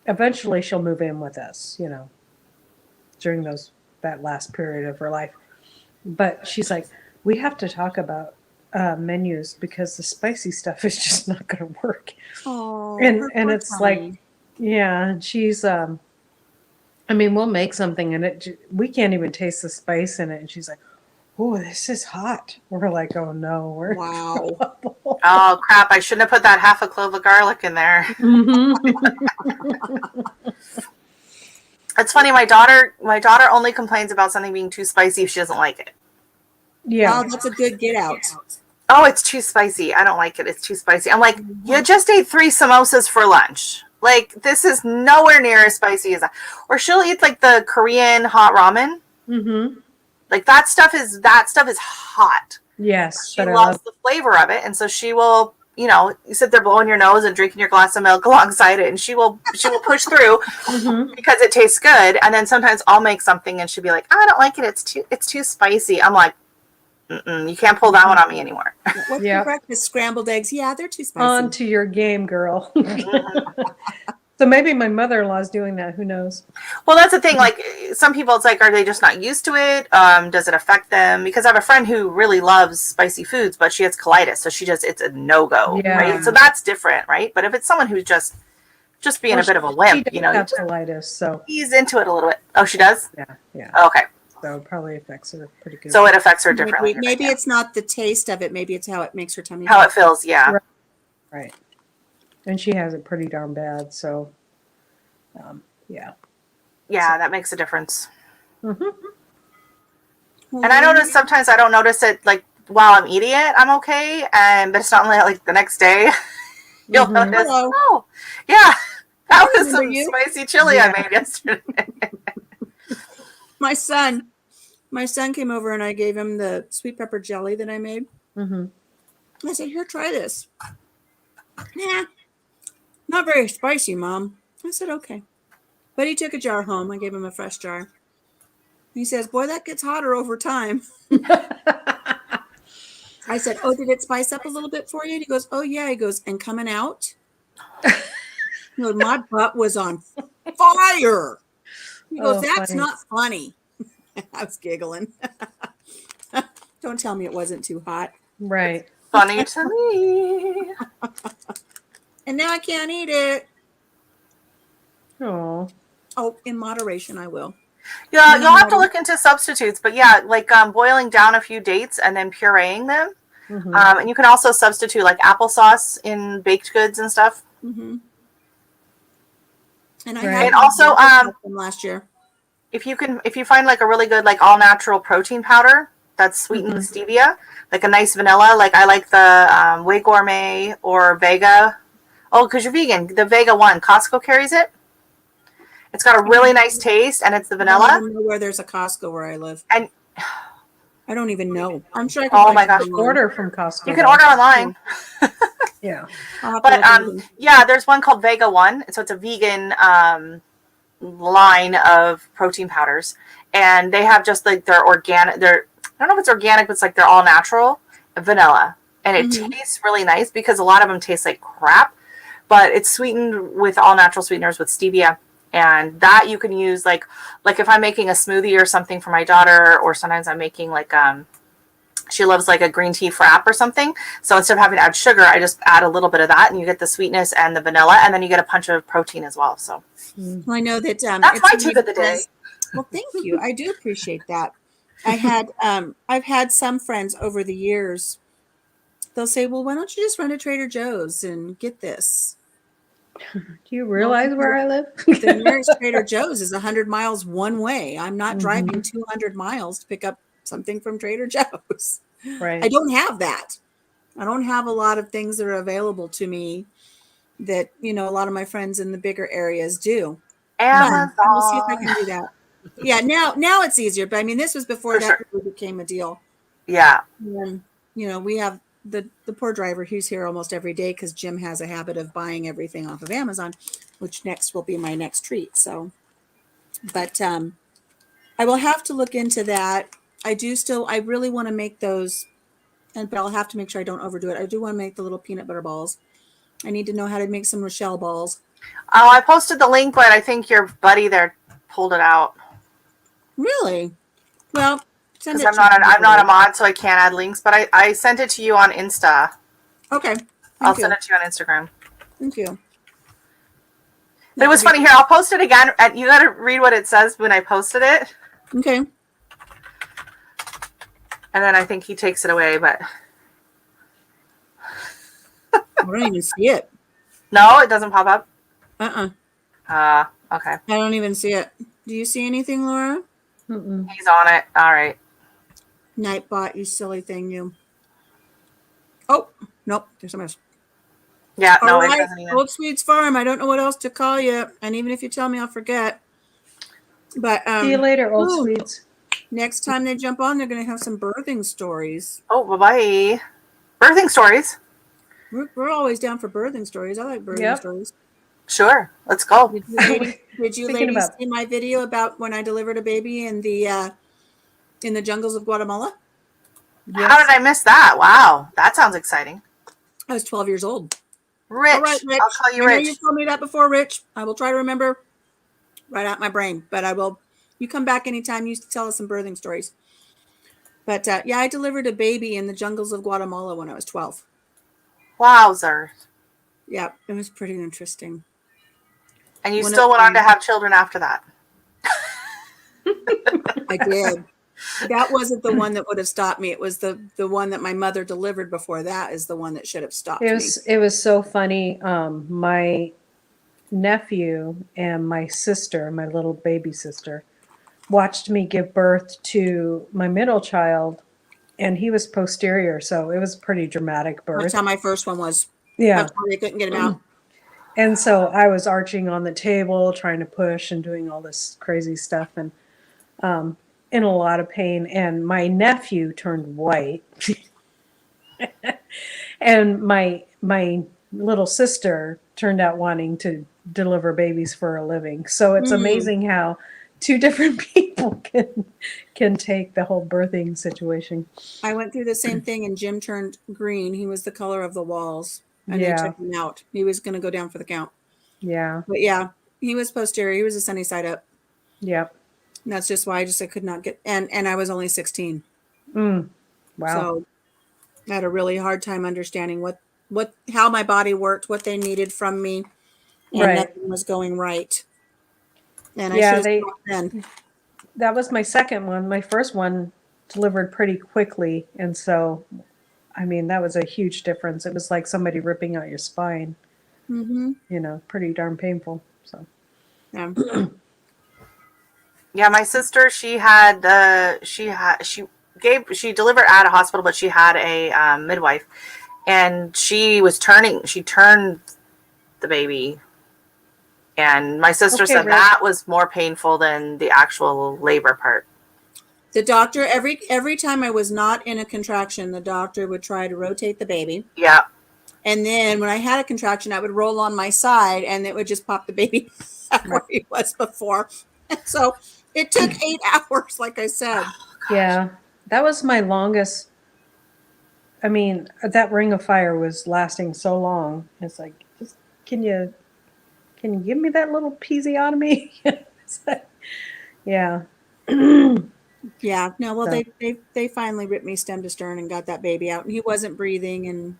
S6: eventually she'll move in with us, during that last period of her life. But she's like, we have to talk about menus because the spicy stuff is just not going to work.
S1: Oh,
S6: and it's like, yeah, and she's, we'll make something and we can't even taste the spice in it. And she's like, oh, this is hot. We're like, oh no, we're
S1: wow.
S9: Oh crap! I shouldn't have put that half a clove of garlic in there. It's funny. My daughter only complains about something being too spicy if she doesn't like it.
S6: Yeah,
S1: that's a good get out.
S9: Oh, it's too spicy. I don't like it. It's too spicy. I'm like, you just ate 3 samosas for lunch. Like this is nowhere near as spicy as that. Or she'll eat like the Korean hot ramen.
S6: Mm-hmm.
S9: Like that stuff is hot.
S6: Yes.
S9: She loves the flavor of it. And so she will, you sit there blowing your nose and drinking your glass of milk alongside it. And she will push through because it tastes good. And then sometimes I'll make something and she'll be like, I don't like it. It's too spicy. I'm like, you can't pull that one on me anymore.
S1: What's for breakfast? Scrambled eggs. Yeah, they're too spicy.
S6: On to your game, girl. So maybe my mother-in-law is doing that. Who knows?
S9: Well, that's the thing. Like some people, it's like, are they just not used to it? Does it affect them? Because I have a friend who really loves spicy foods, but she has colitis, so it's a no-go, right? So that's different, right? But if it's someone who's just being a bit of a wimp,
S6: she has colitis, so
S9: he's into it a little bit. Oh, she does?
S6: Yeah.
S9: Okay.
S6: So it probably affects her pretty good.
S9: So it affects her differently.
S1: Maybe it's not the taste of it. Maybe it's how it makes her tummy.
S9: How it feels, yeah.
S6: Right. And she has it pretty darn bad, so yeah.
S9: Yeah, that makes a difference.
S6: Mm-hmm.
S9: And I notice sometimes I don't notice it like while I'm eating it, I'm okay, but it's not like the next day. You'll
S6: Mhm.
S9: notice.
S1: Hello.
S9: Oh, yeah, that
S1: I
S9: was
S1: remember
S9: some
S1: you.
S9: spicy chili
S6: Yeah.
S9: I made yesterday.
S1: My son came over and I gave him the sweet pepper jelly that I made.
S6: Mhm.
S1: I said, here, try this. Nah, not very spicy, Mom. I said, okay. But he took a jar home. I gave him a fresh jar. He says, boy, that gets hotter over time. I said, oh, did it spice up a little bit for you? And he goes, oh, yeah. He goes, and coming out? You know, my butt was on fire. He goes,
S6: Oh,
S1: that's
S6: funny.
S1: not funny. I was giggling. Don't tell me it wasn't too hot.
S6: Right.
S9: Funny to me.
S1: And now I can't eat it.
S6: Oh.
S1: Oh, in moderation, I will.
S9: Yeah,
S1: You know
S9: you'll have to
S1: what?
S9: look into substitutes, but yeah, like boiling down a few dates and then pureeing them.
S6: Mhm.
S9: And you can also substitute like applesauce in baked goods and stuff.
S1: Mm-hmm. And I
S6: Right.
S1: had
S9: And also,
S1: from last year.
S9: if you find like a really good like all natural protein powder that's sweetened with stevia, like a nice vanilla, like I like the Way Gourmet or Vega. Oh, because you're vegan, the Vega one, Costco carries it. It's got a really nice taste, and it's the
S1: I don't
S9: vanilla.
S1: even know where there's a Costco where I live.
S9: And
S1: I don't even know. I'm sure I can
S9: oh
S1: find
S9: my
S1: it
S9: gosh,
S1: online.
S6: Order from Costco.
S9: you can
S6: though.
S9: order online.
S6: Yeah.
S1: I'll have to
S9: But
S1: look into it.
S9: yeah, there's one called Vega One, so it's a vegan line of protein powders, and they have just like their organic. I don't know if it's organic, but it's like they're all natural vanilla, and it tastes really nice because a lot of them taste like crap, but it's sweetened with all natural sweeteners with stevia, and that you can use like if I'm making a smoothie or something for my daughter, or sometimes I'm making like she loves like a green tea frap or something. So instead of having to add sugar, I just add a little bit of that and you get the sweetness and the vanilla, and then you get a punch of protein as well. So
S1: Well, I know that
S9: that's my tip of the day.
S1: Well, thank you. I do appreciate that. I've had some friends over the years. They'll say, "Well, why don't you just run to Trader Joe's and get this?"
S6: Do you realize where I live?
S1: The nearest Trader Joe's is 100 miles one way. I'm not driving
S6: Mhm.
S1: 200 miles to pick up something from Trader Joe's.
S6: Right.
S1: I don't have that. I don't have a lot of things that are available to me that, you know, a lot of my friends in the bigger areas do.
S9: Amazon.
S1: But I will see if I can do that. Yeah, now it's easier. But I mean, this was before
S9: For
S1: that
S9: sure.
S1: really became a deal.
S9: Yeah.
S1: And, you know, we have the poor driver who's here almost every day because Jim has a habit of buying everything off of Amazon, which next will be my next treat. So, but I will have to look into that. I really want to make those, but I'll have to make sure I don't overdo it. I do want to make the little peanut butter balls. I need to know how to make some Rochelle balls.
S9: Oh, I posted the link, but I think your buddy there pulled it out.
S1: Really? Well, send
S9: Because
S1: it
S9: I'm not a mod, so I can't add links. But I sent it to you on Insta.
S1: Okay.
S9: I'll send it to you on Instagram.
S1: Thank you.
S9: But it was funny. Here, I'll post it again. And you got to read what it says when I posted it.
S1: Okay.
S9: And then I think he takes it away. But
S1: I don't even see it.
S9: no, it doesn't pop up. Okay.
S1: I don't even see it. Do you see anything, Laura?
S6: Mm-mm.
S9: He's on it. All right.
S1: Nightbot, you silly thing, you. Oh, nope. There's something else.
S9: Yeah, no,
S1: All
S9: it
S1: right,
S9: doesn't even.
S1: Old Sweets Farm. I don't know what else to call you. And even if you tell me, I'll forget. But
S6: See you later, old
S1: ooh,
S6: sweets.
S1: next time they jump on, they're going to have some birthing stories.
S9: Oh, bye-bye. Birthing stories.
S1: We're always down for birthing stories. I like birthing stories.
S9: Sure. Let's go.
S1: Did you ladies see my video about when I delivered a baby in the jungles of Guatemala?
S9: Yes. How did I miss that? Wow. That sounds exciting.
S1: I was 12 years old.
S9: Rich.
S1: All right, Rich.
S9: I'll call you
S1: I know
S9: Rich.
S1: you've told me that before, Rich. I will try to remember right out my brain, but I will. You come back anytime you tell us some birthing stories. But yeah, I delivered a baby in the jungles of Guatemala when I was 12.
S9: Wowzer.
S1: Yeah, it was pretty interesting.
S9: And you still went on to have children after that.
S1: I did. That wasn't the one that would have stopped me. It was the one that my mother delivered before that is the one that should have stopped me.
S6: It was so funny. My nephew and my sister, my little baby sister, watched me give birth to my middle child, and he was posterior, so it was a pretty dramatic birth.
S1: That's how my first one was.
S6: Yeah.
S1: That's why they couldn't get him out.
S6: And so I was arching on the table, trying to push and doing all this crazy stuff, and in a lot of pain. And my nephew turned white, and my little sister turned out wanting to deliver babies for a living. So it's amazing how two different people can take the whole birthing situation.
S1: I went through the same thing, and Jim turned green. He was the color of the walls, and they
S6: Yeah.
S1: took him out. He was going to go down for the count.
S6: Yeah.
S1: But yeah, he was posterior. He was a sunny side up.
S6: Yep.
S1: And that's just why I could not get, and I was only 16.
S6: Wow.
S1: So I had a really hard time understanding how my body worked, what they needed from me, and
S6: Right.
S1: nothing was going right. And I
S6: Yeah,
S1: should have stopped then.
S6: that was my second one. My first one delivered pretty quickly, and so I mean that was a huge difference. It was like somebody ripping out your spine.
S1: Mm-hmm.
S6: You know, pretty darn painful. So
S1: Yeah.
S9: Yeah, my sister, she delivered at a hospital, but she had a midwife, and she turned the baby, and my sister
S6: Okay,
S9: said
S6: Rick.
S9: that was more painful than the actual labor part.
S1: The doctor, every time I was not in a contraction, the doctor would try to rotate the baby.
S9: Yeah.
S1: And then when I had a contraction, I would roll on my side, and it would just pop the baby back where he was before. And so it took 8 hours, like I said.
S6: yeah, that was my longest. I mean, that ring of fire was lasting so long. It's like, just can you give me that little episiotomy? It's like, yeah.
S1: Yeah, no, well,
S6: So.
S1: they finally ripped me stem to stern and got that baby out, and he wasn't breathing. And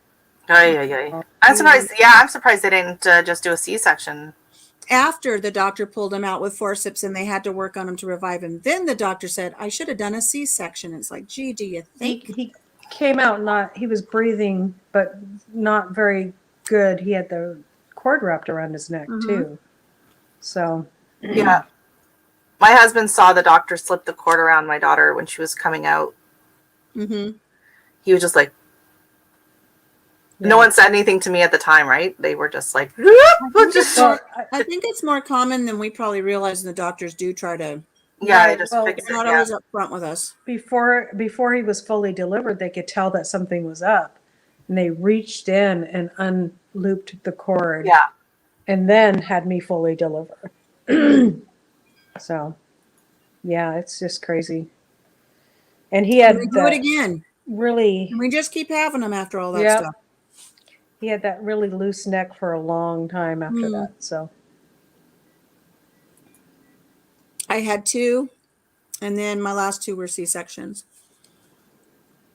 S9: I'm surprised. Yeah, I'm surprised they didn't just do a C-section.
S1: after the doctor pulled him out with forceps, and they had to work on him to revive him, then the doctor said, I should have done a C-section. It's like, gee, do you think?
S6: He came out he was breathing, but not very good. He had the cord wrapped around his neck too. So
S9: Yeah. My husband saw the doctor slip the cord around my daughter when she was coming out.
S1: Mm-hmm.
S9: He was just like, no one said anything to me at the time, right? They were just like,
S1: I think it's more common than we probably realize, and the doctors do try to.
S9: Yeah, they just
S1: They're
S9: fix it.
S1: not always up front with us.
S6: before he was fully delivered, they could tell that something was up, and they reached in and unlooped the cord.
S9: Yeah.
S6: And then had me fully deliver. So, yeah, it's just crazy. And he had
S1: We do it again.
S6: Really,
S1: And we just keep having them after all that stuff.
S6: he had that really loose neck for a long time after that. So
S1: I had 2, and then my last 2 were C-sections.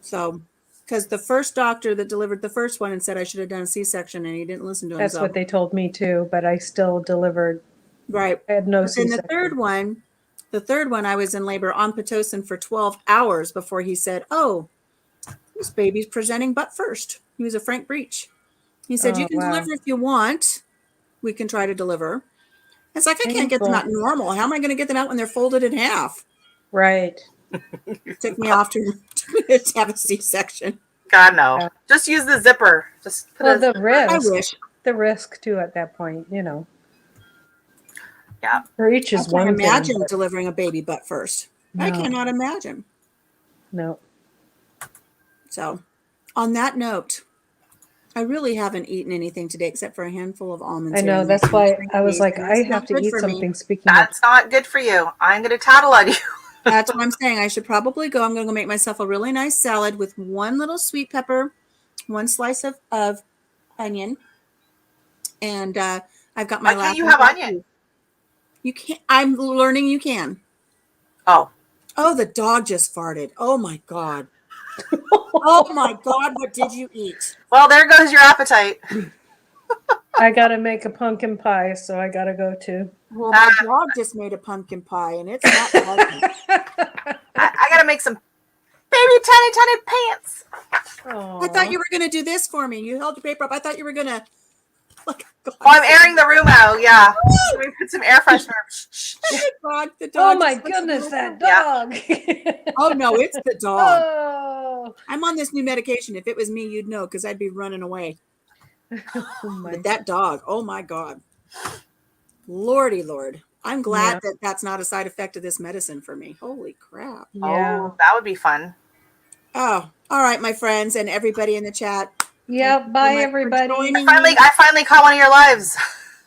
S1: So, because the first doctor that delivered the first one and said I should have done a C-section, and he didn't listen to himself.
S6: that's what they told me too. But I still delivered.
S1: Right.
S6: I had no
S1: But then
S6: C-section.
S1: the third one, I was in labor on Pitocin for 12 hours before he said, oh, this baby's presenting butt first. He was a Frank Breach. He said, you can deliver if you want. We can try to deliver. It's like, I can't get them out normal. How am I going to get them out when they're folded in half?
S6: Right.
S1: Took me off to have a C-section.
S9: God, no. Just use the zipper. Just put
S6: the risk.
S1: I wish.
S6: The risk too at that point, Yeah.
S9: Breach
S6: is
S1: I
S6: one
S1: can't
S6: thing.
S1: imagine delivering a baby butt first.
S6: No.
S1: I cannot imagine.
S6: No.
S1: So, on that note, I really haven't eaten anything today except for a handful of almonds.
S6: I know. That's why I was like, I have to eat something. Speaking
S9: That's not good for you. I'm going to tattle on you.
S1: That's what I'm saying. I should probably go. I'm going to go make myself a really nice salad with 1 little sweet pepper, 1 slice of onion, and I've got my.
S9: Why can't you have onion?
S1: You can't. I'm learning. You can.
S9: Oh,
S1: the dog just farted. Oh my god. Oh my god. What did you eat?
S9: Well, there goes your appetite.
S6: I gotta make a pumpkin pie, so I gotta go too.
S1: Well, my dog just made a pumpkin pie, and it's not pleasant.
S9: I gotta make some baby tiny pants.
S1: I thought you were going to do this for me. You held your paper up. I thought you were going to.
S9: I'm airing the room out. Yeah. Let me put some air freshener.
S1: The dog
S6: Oh my goodness, that dog.
S1: Oh no, it's the dog.
S6: Oh.
S1: I'm on this new medication. If it was me, you'd know because I'd be running away.
S6: Oh my.
S1: But that dog, oh my God. Lordy Lord. I'm glad that that's not a side effect of this medicine for me. Holy crap.
S6: Yeah.
S9: Oh, that would be fun.
S1: Oh, all right, my friends and everybody in the chat.
S6: Yep.
S1: Thank you so
S6: Bye,
S1: much for
S6: everybody.
S1: joining me.
S9: I finally caught one of your lives.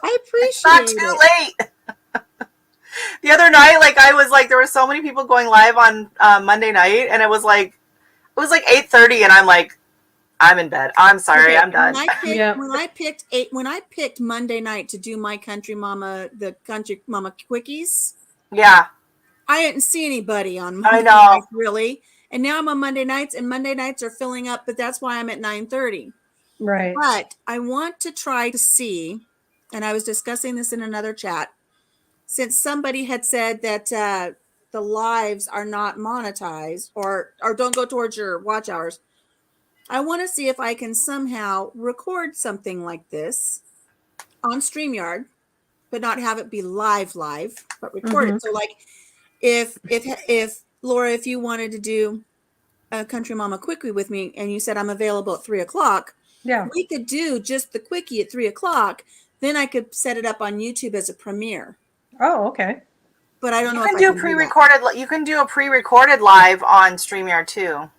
S1: I
S9: It's not
S1: appreciate
S9: too
S1: it.
S9: late. The other night, like I was like, there were so many people going live on Monday night, and it was like 8:30, and I'm like, I'm in bed. I'm sorry,
S1: Okay,
S9: I'm done.
S6: Yep.
S1: when I picked Monday night to do my the Country Mama quickies,
S9: Yeah,
S1: I didn't see anybody on
S9: I
S1: Monday
S9: know.
S1: nights really. And now I'm on Monday nights, and Monday nights are filling up, but that's why I'm at 9:30.
S6: Right.
S1: But I want to try to see, and I was discussing this in another chat, since somebody had said that the lives are not monetized or don't go towards your watch hours. I want to see if I can somehow record something like this on StreamYard, but not have it be live, but record it. So like if Laura, if you wanted to do a Country Mama quickie with me and you said I'm available at 3:00,
S6: Yeah.
S1: we could do just the quickie at 3:00. Then I could set it up on YouTube as a premiere.
S6: Oh, okay.
S1: But I don't
S9: You
S1: know
S9: can
S1: if I
S9: do
S1: can do that.
S9: pre-recorded. You can do a pre-recorded live on StreamYard too.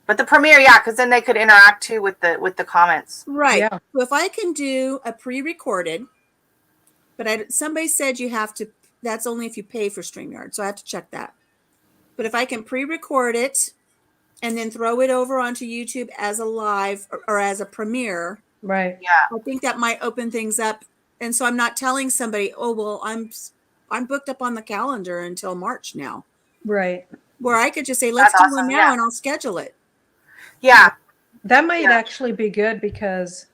S9: But the premiere, yeah, because then they could interact too with the comments.
S1: Right.
S6: Yeah.
S1: So if I can do a pre-recorded, but somebody said you have to, that's only if you pay for StreamYard. So I have to check that. But if I can pre-record it and then throw it over onto YouTube as a live or as a premiere,
S6: Right.
S9: Yeah.
S1: I think that might open things up. And so I'm not telling somebody, oh, well, I'm booked up on the calendar until March now.
S6: Right.
S1: Where I could just say, let's
S9: That's
S1: do one
S9: awesome,
S1: now
S9: yeah.
S1: and I'll schedule it.
S9: Yeah.
S6: That might
S9: Yeah.
S6: actually be good because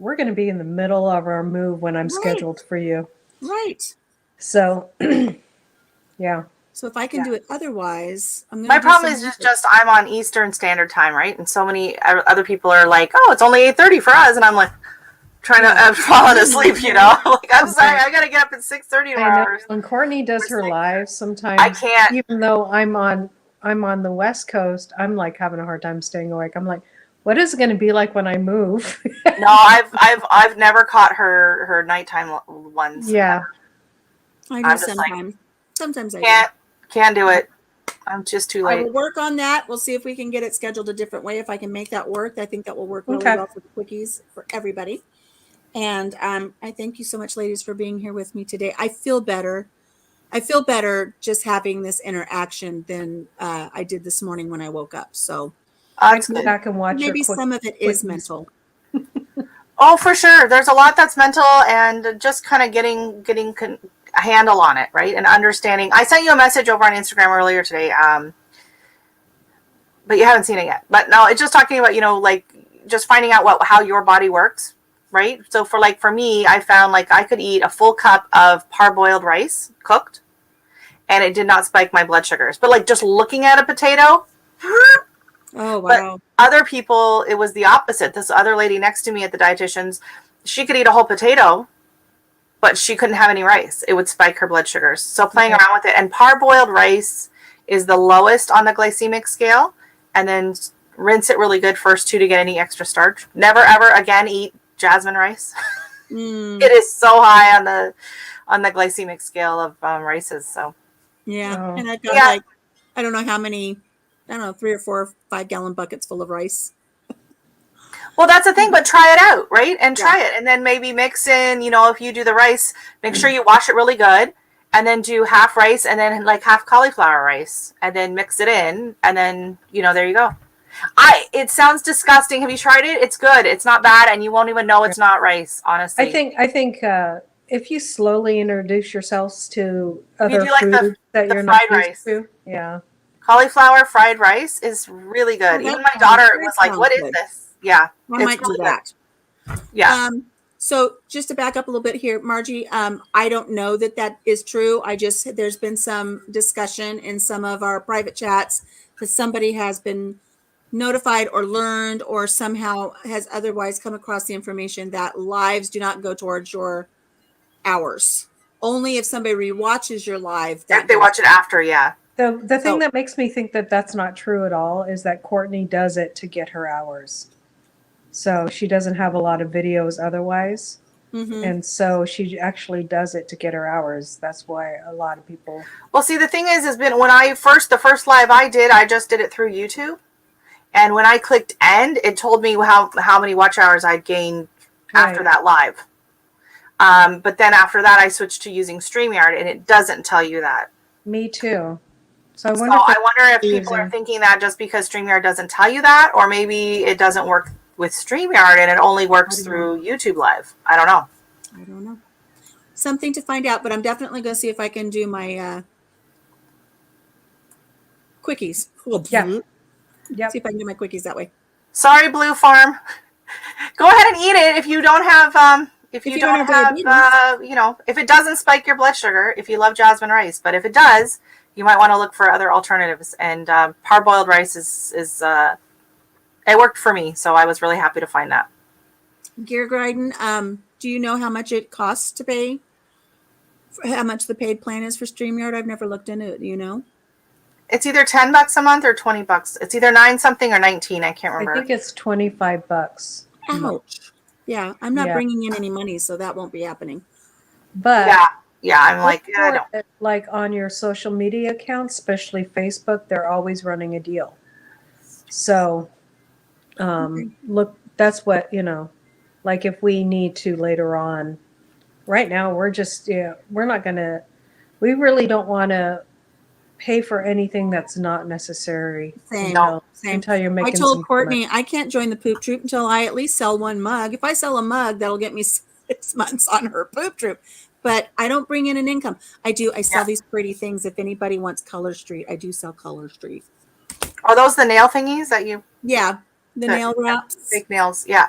S6: we're going to be in the middle of our move when I'm
S1: Right.
S6: scheduled for you.
S1: Right.
S6: So, yeah.
S1: So if I can do it otherwise, I'm going to
S9: My problem is just I'm on Eastern Standard Time, right? And so many other people are like, "Oh, it's only 8:30 for us," and I'm like, trying to I'm falling asleep, you know. Like I'm sorry, I gotta get up at 6:30
S6: I
S9: tomorrow.
S6: know. When Courtney does her live, sometimes
S9: I can't.
S6: even though I'm on the West Coast, I'm like having a hard time staying awake. I'm like, what is it going to be like when I move?
S9: No, I've never caught her nighttime ones.
S6: Yeah.
S1: I do
S9: I'm just like,
S1: sometimes. Sometimes I
S9: can't do it. I'm just too
S1: I
S9: late.
S1: will work on that. We'll see if we can get it scheduled a different way. If I can make that work, I think that will work really
S6: Okay.
S1: well for the quickies for everybody. And I thank you so much, ladies, for being here with me today. I feel better. I feel better just having this interaction than I did this morning when I woke up. So
S9: That's
S6: Go
S9: good.
S6: back and watch
S1: maybe
S6: your
S1: some of it is
S6: quickies.
S1: mental.
S9: Oh, for sure. There's a lot that's mental and just kind of getting a handle on it, right? And understanding. I sent you a message over on Instagram earlier today, but you haven't seen it yet. But no, it's just talking about, like just finding out how your body works, right? So for me, I found like I could eat a full cup of parboiled rice cooked, and it did not spike my blood sugars. But like just looking at a potato.
S1: Oh, wow.
S9: But other people, it was the opposite. This other lady next to me at the dietitian's, she could eat a whole potato, but she couldn't have any rice. It would spike her blood sugars. So playing around with it. And parboiled rice is the lowest on the glycemic scale. And then rinse it really good first too to get any extra starch. Never ever again eat jasmine rice. It is so high on the glycemic scale of rices. So
S1: Yeah.
S6: Oh.
S1: And I've got I don't know how many, 3 or 4 or 5 gallon buckets full of rice.
S9: well, that's the thing, but try it out, right? And try it. And then maybe mix in, if you do the rice, make sure you wash it really good. And then do half rice and then like half cauliflower rice. And then mix it in. And then, there you go. It sounds disgusting. Have you tried it? It's good. It's not bad. And you won't even know it's not rice, honestly.
S6: I think if you slowly introduce yourselves to other
S9: do like
S6: foods that
S9: the
S6: you're not
S9: fried
S6: used to, yeah.
S9: Cauliflower fried rice is really good. Even my daughter was like, "What is this?" Yeah,
S1: I might do that.
S9: Yeah.
S1: So just to back up a little bit here, Margie, I don't know that is true. There's been some discussion in some of our private chats that somebody has been notified or learned or somehow has otherwise come across the information that lives do not go towards your hours. Only if somebody rewatches your live.
S9: If they watch it after, yeah.
S6: The thing that makes me think that that's not true at all is that Courtney does it to get her hours. So she doesn't have a lot of videos otherwise.
S1: Mm-hmm.
S6: And so she actually does it to get her hours. That's why a lot of people.
S9: Well, see, the thing is been when the first live I did, I just did it through YouTube. And when I clicked end, it told me how many watch hours I'd gained after that live. But then after that, I switched to using StreamYard, and it doesn't tell you that.
S6: Me too. So
S9: I wonder if people are thinking that just because StreamYard doesn't tell you that, or maybe it doesn't work with StreamYard and it only works through YouTube Live. I don't know.
S1: I don't know. Something to find out, but I'm definitely going to see if I can do my quickies.
S6: Yeah. Yep.
S1: See if I can do my quickies that way.
S9: Sorry, Blue Farm. Go ahead and eat it if you don't have if you don't have if it doesn't spike your blood sugar, if you love jasmine rice. But if it does, you might want to look for other alternatives. And parboiled rice is it worked for me, so I was really happy to find that.
S1: Gear Gryden, do you know how much it costs to pay? How much the paid plan is for StreamYard? I've never looked into it. Do you know?
S9: It's either $10 a month or $20. It's either 9 something or 19. I can't remember.
S6: I think it's $25.
S1: Ouch. Yeah, I'm not bringing in any money, so that won't be happening.
S6: But
S9: yeah, I'm like, I don't.
S6: Like on your social media accounts, especially Facebook, they're always running a deal. So, look, that's what, like if we need to later on. Right now, we're just, we're not going to, we really don't want to pay for anything that's not necessary.
S1: Same.
S6: Until you're making
S1: I told
S6: some
S1: Courtney
S6: money.
S1: I can't join the poop troop until I at least sell one mug. If I sell a mug, that'll get me 6 months on her poop troop. But I don't bring in an income. I sell these pretty things. If anybody wants Color Street, I do sell Color Street.
S9: Are those the nail thingies that you?
S1: Yeah, the nail wraps.
S9: Fake nails, yeah.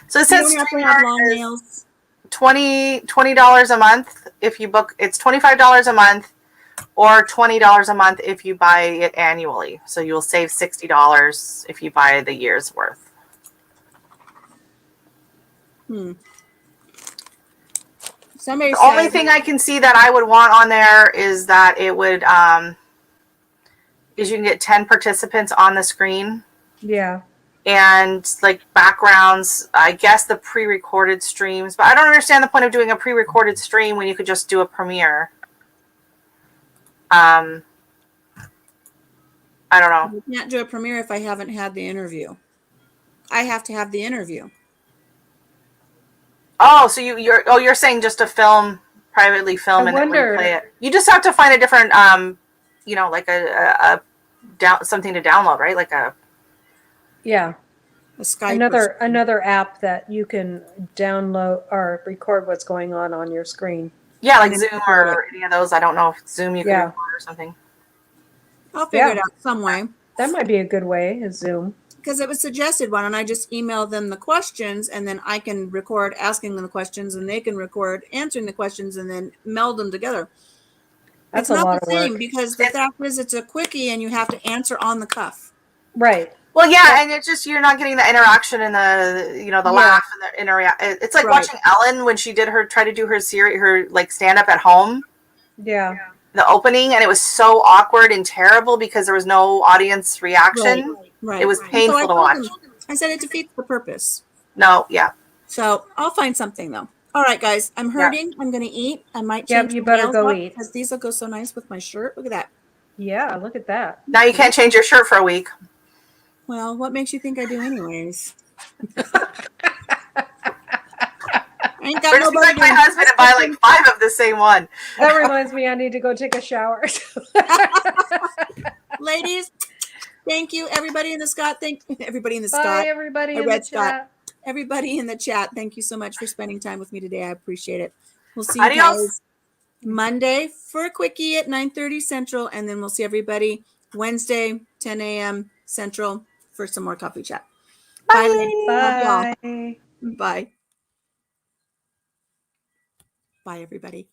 S9: So it says
S1: you don't have to have long nails.
S9: $20 a month if you book. It's $25 a month, or $20 a month if you buy it annually. So you'll save $60 if you buy the year's worth.
S1: Somebody
S9: the only thing I can see that I would want on there is that it would is you can get 10 participants on the screen.
S6: Yeah.
S9: And like backgrounds, I guess the pre-recorded streams, but I don't understand the point of doing a pre-recorded stream when you could just do a premiere. I don't know.
S1: You can't do a premiere if I haven't had the interview. I have to have the interview.
S9: Oh, so you're saying just to privately film and then replay it. You just have to find a different like a something to download, right? Like a
S1: Skype
S6: another app that you can download or record what's going on your screen.
S9: Yeah, like Zoom or any of those. I don't know if Zoom you can record or something.
S1: I'll figure it out some way.
S6: That might be a good way, is Zoom.
S1: Because it was suggested one, and I just email them the questions, and then I can record asking them the questions, and they can record answering the questions, and then meld them together.
S6: That's
S1: it's
S6: a lot
S1: not the
S6: of
S1: same
S6: work.
S1: because the fact is it's a quickie, and you have to answer on the cuff.
S6: Right.
S9: Well, yeah, and it's just you're not getting the interaction and the laugh and the interact. It's like watching Ellen when she tried to do her series, her like stand up at home.
S6: Yeah.
S9: The opening, and it was so awkward and terrible because there was no audience reaction.
S1: Right.
S9: It was painful to watch.
S1: I said it defeats the purpose.
S9: No, yeah.
S1: So I'll find something though. All right, guys, I'm hurting. I'm going to eat. I might change.
S6: Yep, you better go eat
S1: because these will go so nice with my shirt. Look at that.
S6: Yeah, look at that.
S9: Now you can't change your shirt for a week.
S1: Well, what makes you think I do, anyways? I ain't got nobody
S9: like my husband and buy like 5 of the same one.
S6: That reminds me, I need to go take a shower.
S1: Ladies, thank you. Everybody in the Scott. Thank everybody in the
S6: Bye,
S1: Scott.
S6: everybody in the chat.
S1: Everybody in the chat. Thank you so much for spending time with me today. I appreciate it. We'll see you
S9: Adios.
S1: guys Monday for a quickie at 9:30 Central, and then we'll see everybody Wednesday 10 a.m. Central for some more coffee chat. Bye. Bye. Bye. Bye, everybody.